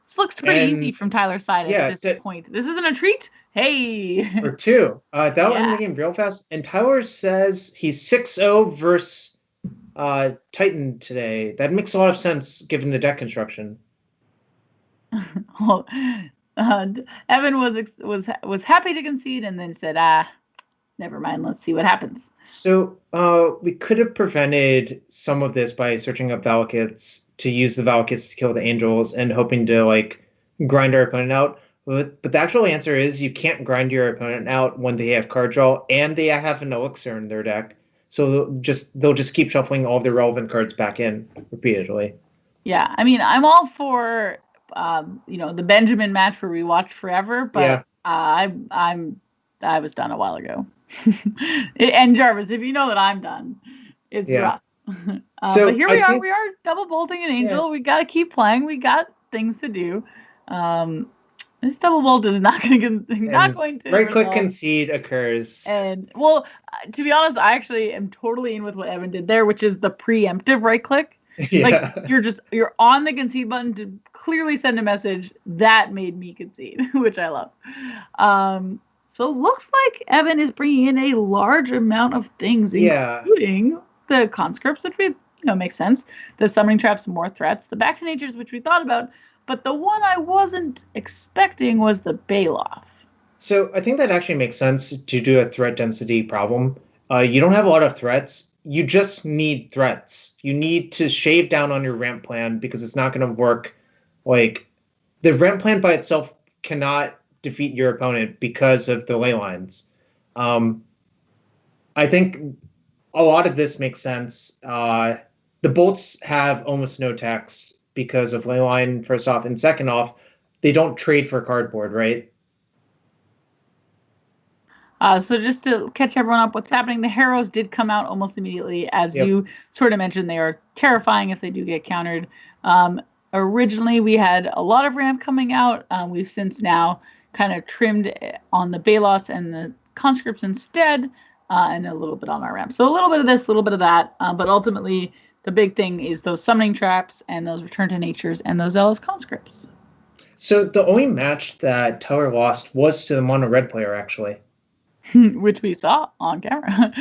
this looks pretty easy from Tyler's side at this point. This isn't a treat. Hey. Or two. That'll end the game real fast. And Tyler says he's 6-0 versus Titan today. That makes a lot of sense given the deck construction. Well, Evan was happy to concede and then said, never mind, let's see what happens. So we could have prevented some of this by searching up Valakuts to use the Valakuts to kill the angels and hoping to like grind our opponent out. But the actual answer is you can't grind your opponent out when they have card draw and they have an elixir in their deck. So they'll just keep shuffling all the relevant cards back in repeatedly. Yeah, I mean, I'm all for the Benjamin match for rewatch forever, but I was done a while ago. And Jarvis, if you know that I'm done, it's rough. So but here we are. We are double bolting an angel. We got to keep playing. We got things to do. This double bolt is not going to. Right click concede occurs. And well, to be honest, I actually am totally in with what Evan did there, which is the preemptive right click. Yeah. Like you're on the concede button to clearly send a message that made me concede, which I love. So it looks like Evan is bringing in a large amount of things, including the conscripts, which makes sense. The summoning traps, more threats. The back to natures, which we thought about, but the one I wasn't expecting was the Baloth. So I think that actually makes sense to do a threat density problem. You don't have a lot of threats. You just need threats. You need to shave down on your ramp plan because it's not going to work. Like the ramp plan by itself cannot defeat your opponent because of the ley lines. I think a lot of this makes sense. The bolts have almost no text because of ley line, first off, and second off, they don't trade for cardboard, right? So just to catch everyone up, what's happening, the Harrows did come out almost immediately. As you sort of mentioned, they are terrifying if they do get countered. Originally, we had a lot of ramp coming out. We've since now kind of trimmed on the Baloths and the conscripts instead, and a little bit on our ramp. So a little bit of this, a little bit of that. But ultimately, the big thing is those summoning traps and those return to natures and those zealous conscripts. So the only match that Tyler lost was to the mono red player, actually. Which we saw on camera.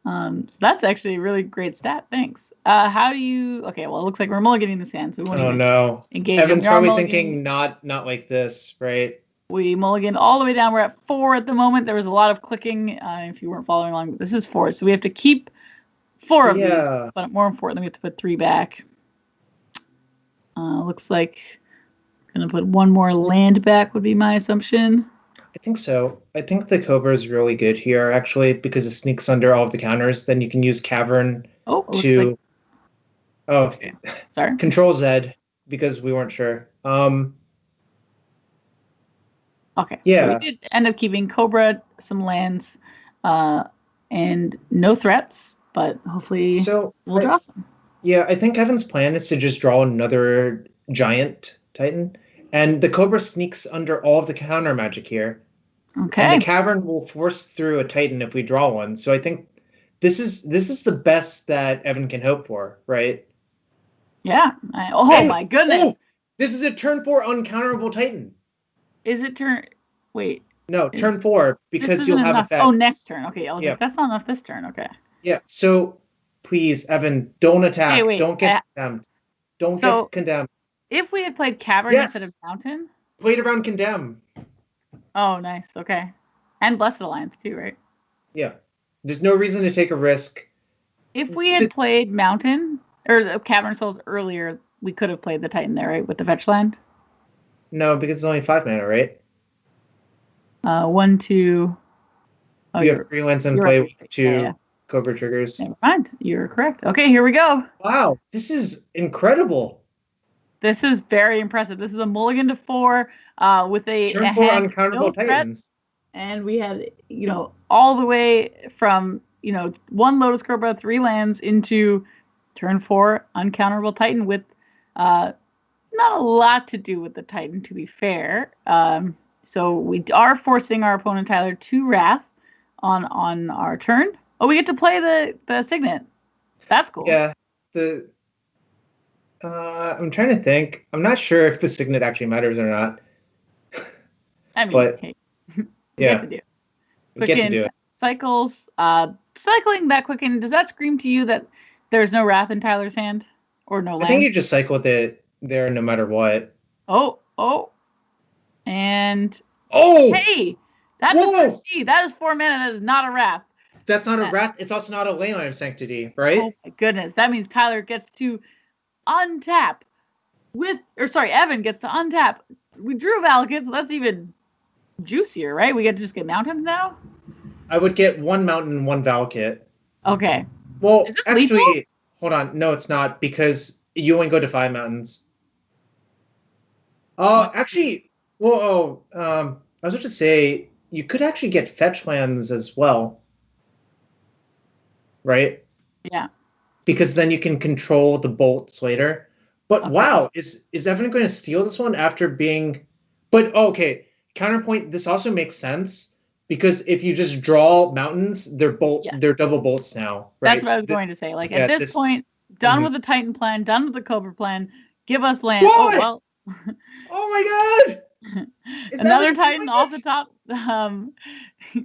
So that's actually a really great stat. Thanks. How do you... Okay, well, it looks like we're mulliganing this hand, so we won't engage. Evan's probably thinking not like this, right? We mulligan all the way down. We're at 4 at the moment. There was a lot of clicking if you weren't following along. But this is 4, so we have to keep 4 of these. But more importantly, we have to put 3 back. Looks like I'm going to put 1 more land back would be my assumption. I think so. I think the Cobra is really good here, actually, because it sneaks under all of the counters. Then you can use Cavern to... Okay. Sorry. Control Z, because we weren't sure. Okay. Yeah. So we did end up keeping Cobra, some lands, and no threats, but hopefully we'll draw some. Yeah, I think Evan's plan is to just draw another giant Titan. And the Cobra sneaks under all of the counter magic here. Okay. And the Cavern will force through a Titan if we draw one. So I think this is the best that Evan can hope for, right? Yeah. My goodness. This is a turn 4 uncounterable Titan. Is it turn... Wait. No, turn 4, because you'll have effect. Oh, next turn. Okay, I was like, that's not enough this turn. Okay. Yeah, so please, Evan, don't attack. Hey, wait, don't get condemned. Don't get condemned. If we had played Cavern instead of Mountain? Played around Condemn. Oh, nice. Okay. And Blessed Alliance too, right? Yeah. There's no reason to take a risk. If we had played Mountain or the Cavern Souls earlier, we could have played the Titan there, right, with the fetch land. No, because it's only 5 mana, right? 1, 2. Oh, you have 3 lands and play right. with 2 Cobra triggers. Never mind. You're correct. Okay, here we go. Wow, this is incredible. This is very impressive. This is a mulligan to 4 with Turn 4 uncountable Titans. Threats, and we had, all the way from, 1 Lotus Cobra, 3 lands into turn 4 uncounterable Titan with not a lot to do with the Titan, to be fair. So we are forcing our opponent Tyler to Wrath on our turn. Oh, we get to play the Signet. That's cool. Yeah. I'm trying to think. I'm not sure if the Signet actually matters or not. I mean, but hey, yeah, we get to do it. Cycles. Cycling that Quicken, does that scream to you that there's no Wrath in Tyler's hand or no land? I think you just cycle with it there no matter what. And hey, that's a 4C. That is 4 mana. That is not a Wrath. That's not a Wrath. It's also not a Leyline of Sanctity, right? Oh my goodness. That means Tyler gets to untap Evan gets to untap. We drew Valakut, so that's even juicier, right? We get to just get mountains now? I would get 1 mountain, 1 Valakut. Okay. Well, is this actually, lethal? Hold on. No, it's not, because you only go to 5 mountains. Actually, I was about to say, you could actually get fetch lands as well. Right? Yeah. Because then you can control the bolts later. But wow, is Evan going to steal this one after being... But, okay, counterpoint, this also makes sense, because if you just draw mountains, they're double bolts now, right? That's what I was going to say. Like, at this point, done with the Titan plan, done with the Cobra plan, give us land. What? Oh, well. Oh my god! Another Titan off the top.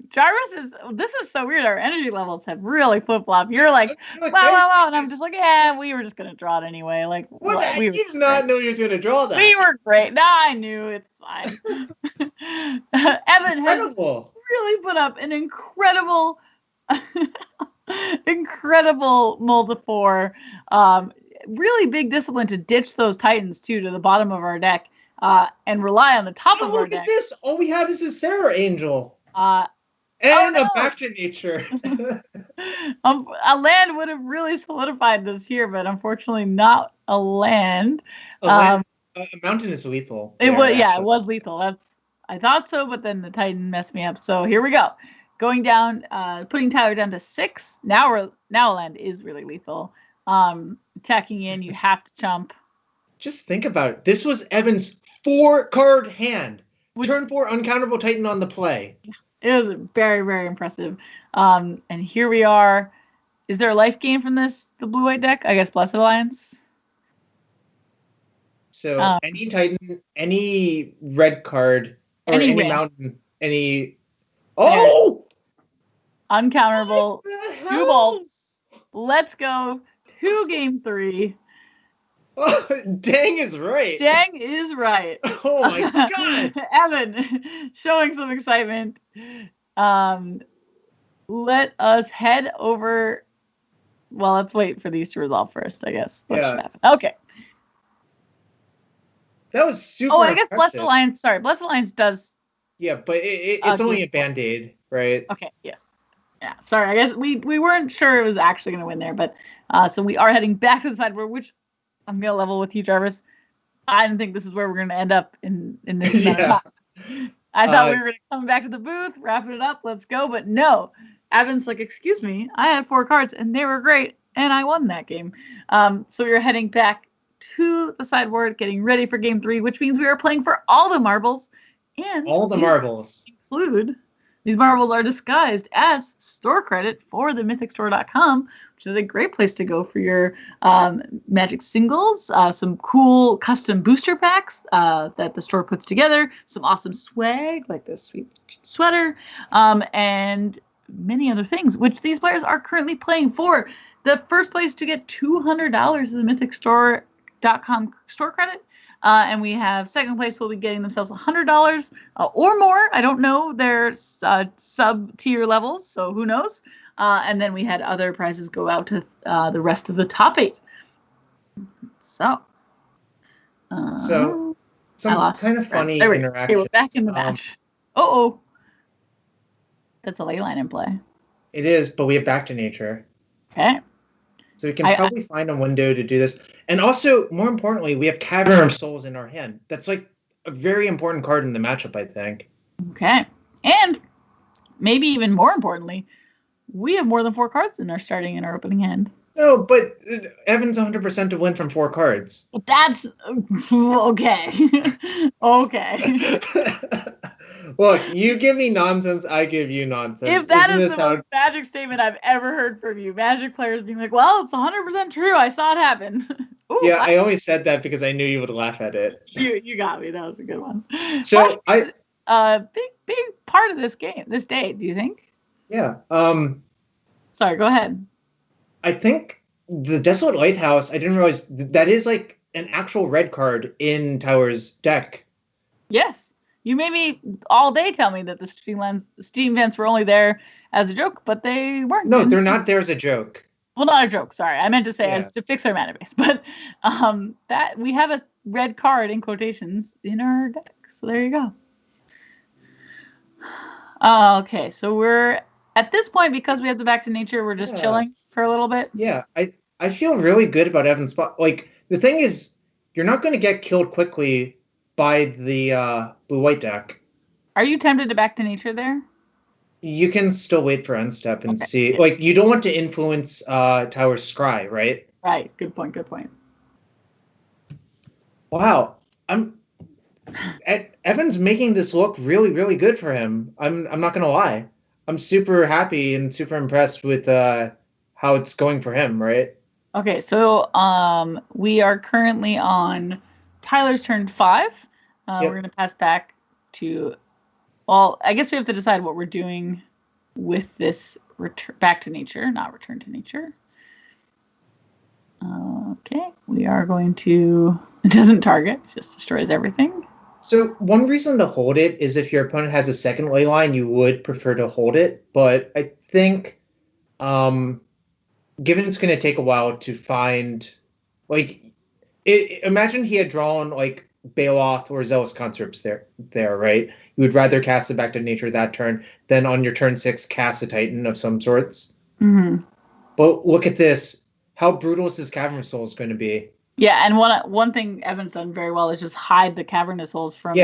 Jarvis this is so weird. Our energy levels have really flip-flopped. You're like, wow. And I'm just like, yeah, we were just going to draw it anyway. Like, we did not know you was going to draw that. We were great. Now I knew. It's fine. Evan has really put up an incredible mold of 4. Really big discipline to ditch those Titans, too, to the bottom of our deck. And rely on the top of our deck. Look at this! All we have is a Sarah Angel. A Back to Nature. A land would have really solidified this here, but unfortunately not a land. A mountain is lethal. It was lethal. I thought so, but then the Titan messed me up. So here we go. Going down, putting Tyler down to 6. Now a land is really lethal. Attacking in, you have to chump. Just think about it. This was Evan's 4-card hand. Turn 4 uncountable Titan on the play. It was very, very impressive. And here we are. Is there a life gain from this, the blue-white deck? I guess Blessed Alliance. So any Titan, any red card, or any mountain, any... Oh! Uncounterable. 2 bolts. Let's go. 2 game 3. Dang is right. Dang is right. Oh my god. Evan, showing some excitement. Let us head over. Well, let's wait for these to resolve first, I guess. Okay. That was super I guess impressive. Blessed Alliance. Sorry, Blessed Alliance does. Yeah, but it's only a Band-Aid, right? Okay, yes. Yeah, sorry. I guess we weren't sure it was actually going to win there, but so we are heading back to the sideboard, which I'm going to level with you, Jarvis. I didn't think this is where we're going to end up in this amount of time. I thought we were going to come back to the booth, wrap it up, let's go. But no, Evan's like, excuse me, I had 4 cards and they were great and I won that game. So we were heading back to the sideboard, getting ready for game 3, which means we are playing for all the marbles. And all the marbles. These marbles are disguised as store credit for the mythicstore.com, which is a great place to go for your Magic singles, some cool custom booster packs that the store puts together, some awesome swag like this sweet sweater, and many other things, which these players are currently playing for. The first place to get $200 of the mythicstore.com store credit. And we have second place will be getting themselves $100 or more. I don't know their sub-tier levels, so who knows? And then we had other prizes go out to the rest of the top 8. So I some lost kind of funny there we go. interaction. Okay, we're back in the match. Oh, that's a ley line in play. It is, but we have Back to Nature. Okay. So we can probably find a window to do this. And also, more importantly, we have Cavern of Souls in our hand. That's like a very important card in the matchup, I think. Okay. And maybe even more importantly, we have more than 4 cards in our starting and our opening hand. No, but Evan's 100% to win from 4 cards. That's okay. Okay. Look, you give me nonsense, I give you nonsense. If that is the most Magic statement I've ever heard from you, Magic players being like, well, it's 100% true. I saw it happen. Ooh, yeah, I only said that because I knew you would laugh at it. You got me. That was a good one. So big part of this game, this day, do you think? Yeah. Sorry, go ahead. I think the Desolate Lighthouse, I didn't realize that is like an actual red card in Tower's deck. Yes. You made me all day tell me that the Steam vents were only there as a joke, but they weren't. No, they're not there as a joke. Well, not a joke. Sorry, I meant to say as to fix our mana base. But that we have a red card in quotations in our deck. So there you go. Okay, so we're at this point because we have the Back to Nature. We're just chilling for a little bit. Yeah, I feel really good about Evan's spot. Like the thing is, you're not going to get killed quickly by the blue-white deck. Are you tempted to Back to Nature there? You can still wait for end step and see. Like, you don't want to influence Tower's Scry, right? Right. Good point. Good point. Wow. Evan's making this look really, really good for him. I'm not going to lie. I'm super happy and super impressed with how it's going for him, right? Okay, so we are currently on Tyler's turn 5. We're going to pass back to... Well, I guess we have to decide what we're doing with this Back to Nature, not Return to Nature. Okay, we are going to... It doesn't target, it just destroys everything. So one reason to hold it is if your opponent has a second ley line, you would prefer to hold it. But I think, given it's going to take a while to find... imagine he had drawn, Baloth or Zealous Conscripts there, right? You would rather cast it Back to Nature that turn than on your turn 6 cast a Titan of some sorts. Mm-hmm. But look at this. How brutal is this Cavern of Souls going to be? Yeah, and one thing Evan's done very well is just hide the Cavernous Souls from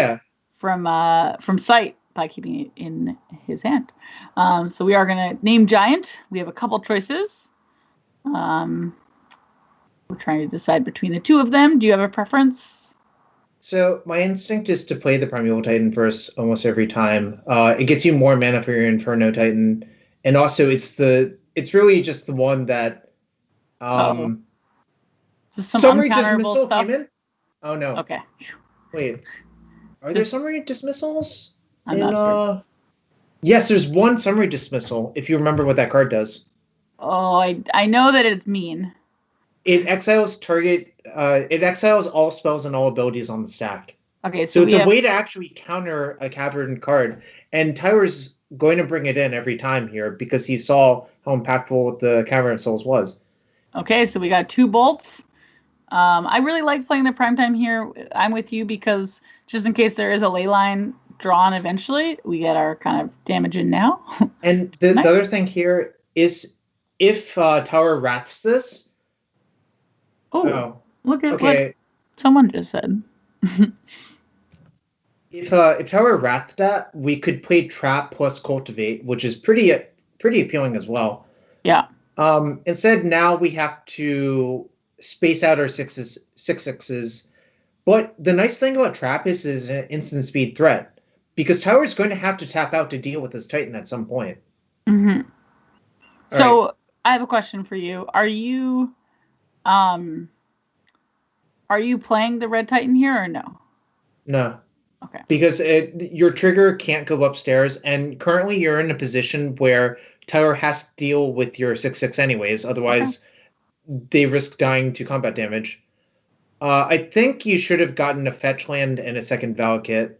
sight by keeping it in his hand. So we are going to name Giant. We have a couple choices. We're trying to decide between the two of them. Do you have a preference? So my instinct is to play the Primeval Titan first almost every time. It gets you more mana for your Inferno Titan, and also it's really just the one that Summary Dismissal stuff? came in. Oh no. Okay. Wait, are there summary dismissals? I'm not sure. Yes, there's one summary dismissal. If you remember what that card does. Oh, I know that it's mean. It exiles all spells and all abilities on the stack. Okay, so it's a way to actually counter a Cavern card, and Tyler's going to bring it in every time here because he saw how impactful the Cavern of Souls was. Okay, so we got 2 bolts. I really like playing the primetime here. I'm with you because just in case there is a ley line drawn eventually, we get our kind of damage in now. And the other thing here is if Tower wraths this. Oh, look at what someone just said. If Tower wrathed that, we could play Trap plus Cultivate, which is pretty appealing as well. Yeah. Instead, now we have to space out our 6/6s. But the nice thing about Trap is an instant speed threat because Tower's going to have to tap out to deal with this Titan at some point. Mm-hmm. So I have a question for you. Are you playing the Red Titan here or no? No. Okay. Because your trigger can't go upstairs, and currently you're in a position where Tower has to deal with your 6/6 anyways. Otherwise, they risk dying to combat damage. I think you should have gotten a fetch land and a second Valakut.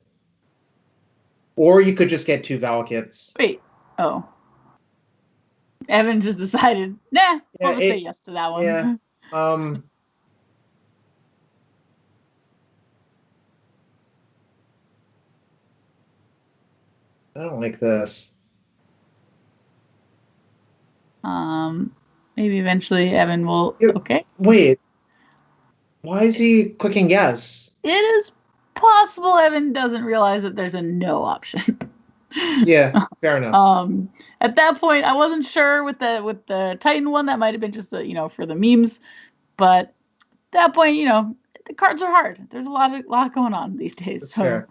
Or you could just get 2 Valakits. Wait. Oh. Evan just decided, nah, we'll just say it- yes to that one. yeah. I don't like this. Maybe eventually Evan will. Yeah. Okay. Wait. Why is he clicking yes? It is possible Evan doesn't realize that there's a no option. Yeah, fair enough. At that point, I wasn't sure with the Titan one. That might have been just for the memes, but at that point, the cards are hard. There's a lot going on these days. That's so fair.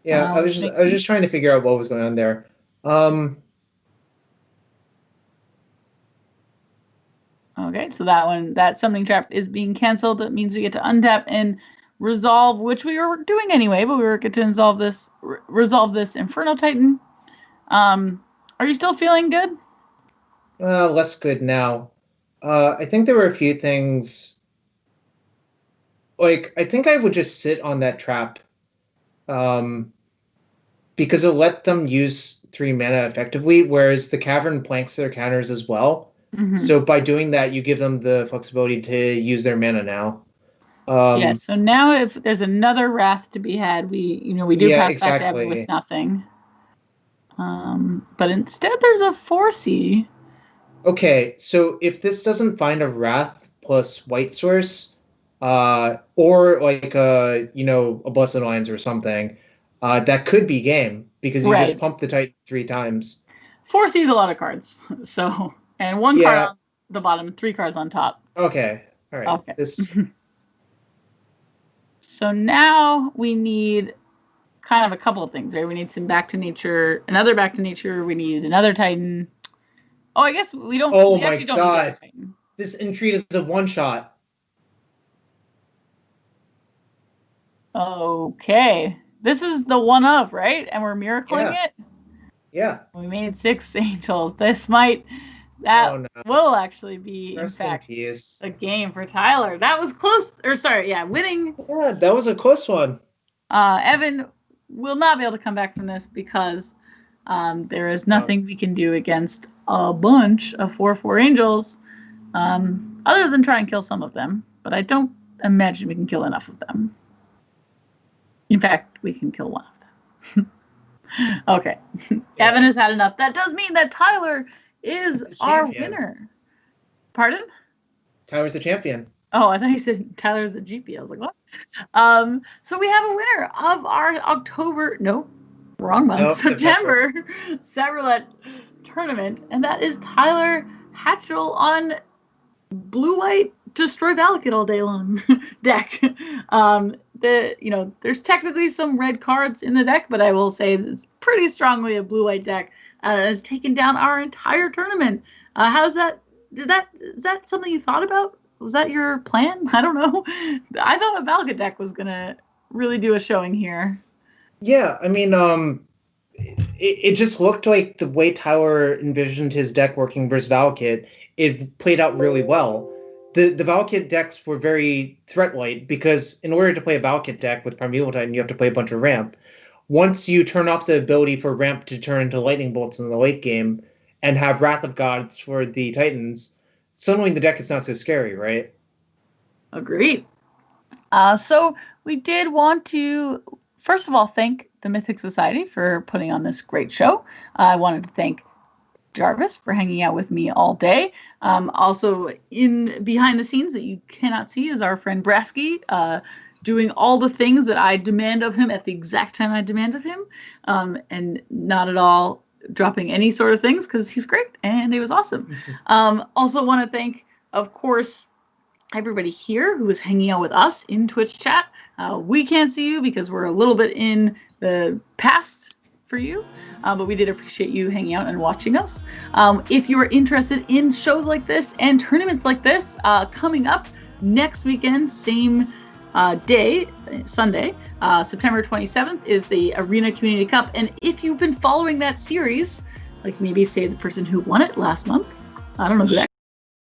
Yeah, I was just trying to figure out what was going on there. Okay, so that summoning trap is being canceled. That means we get to untap and resolve, which we were doing anyway, but we were going to resolve this Inferno Titan. Are you still feeling good? Less good now. I think there were a few things. Like, I think I would just sit on that trap. Because it'll let them use 3 mana effectively, whereas the Cavern blanks their counters as well. Mm-hmm. So by doing that, you give them the flexibility to use their mana now. Yeah, so now if there's another Wrath to be had, we do pass back to Evan with nothing. But instead there's a 4C. Okay, so if this doesn't find a Wrath plus white source, or like a Blessed Alliance or something, that could be game, because you just pump the Titan 3 times. 4C is a lot of cards. So, and 1 card on the bottom, 3 cards on top. Okay. All right. Okay. This. So now we need kind of a couple of things, right? We need some Back to Nature, another Back to Nature. We need another Titan. Oh, I guess we don't. Oh we my don't god! Need Titan. This Entreat is a one-shot. Okay, this is the one of, right? And we're miracling it. Yeah. We made 6 angels. This will actually be Rest in fact in peace. a game for Tyler. That was close. Winning. Yeah, that was a close one. Evan will not be able to come back from this because there is nothing we can do against a bunch of 4/4 angels, other than try and kill some of them. But I don't imagine we can kill enough of them. In fact, we can kill one of them. Okay. Evan has had enough. That does mean that Tyler is our winner. Pardon? Tyler's the champion. Oh, I thought you said Tyler's the GP. I was like, what? So we have a winner of our September Roulette tournament, and that is Tyler Hatchell on blue-white destroy Valakut all day long deck. There's technically some red cards in the deck, but I will say it's pretty strongly a blue-white deck. It has taken down our entire tournament. Is that something you thought about? Was that your plan? I don't know. I thought a Valakut deck was gonna really do a showing here. Yeah, I mean, it just looked like the way Tyler envisioned his deck working versus Valakut, it played out really well. The Valakut decks were very threat light because in order to play a Valakut deck with Primeval Titan, you have to play a bunch of ramp. Once you turn off the ability for ramp to turn into lightning bolts in the late game and have Wrath of Gods for the Titans, suddenly the deck is not so scary, right? Agreed. So we did want to, first of all, thank the Mythic Society for putting on this great show. I wanted to thank Jarvis for hanging out with me all day. Also, in behind the scenes that you cannot see is our friend Brasky, doing all the things that I demand of him at the exact time I demand of him, and not at all dropping any sort of things because he's great and it was awesome. Also want to thank, of course, everybody here who is hanging out with us in Twitch chat. We can't see you because we're a little bit in the past for you, but we did appreciate you hanging out and watching us. If you are interested in shows like this and tournaments like this, coming up next weekend, same day, Sunday, September 27th is the Arena Community Cup. And if you've been following that series, like maybe say the person who won it last month, I don't know who that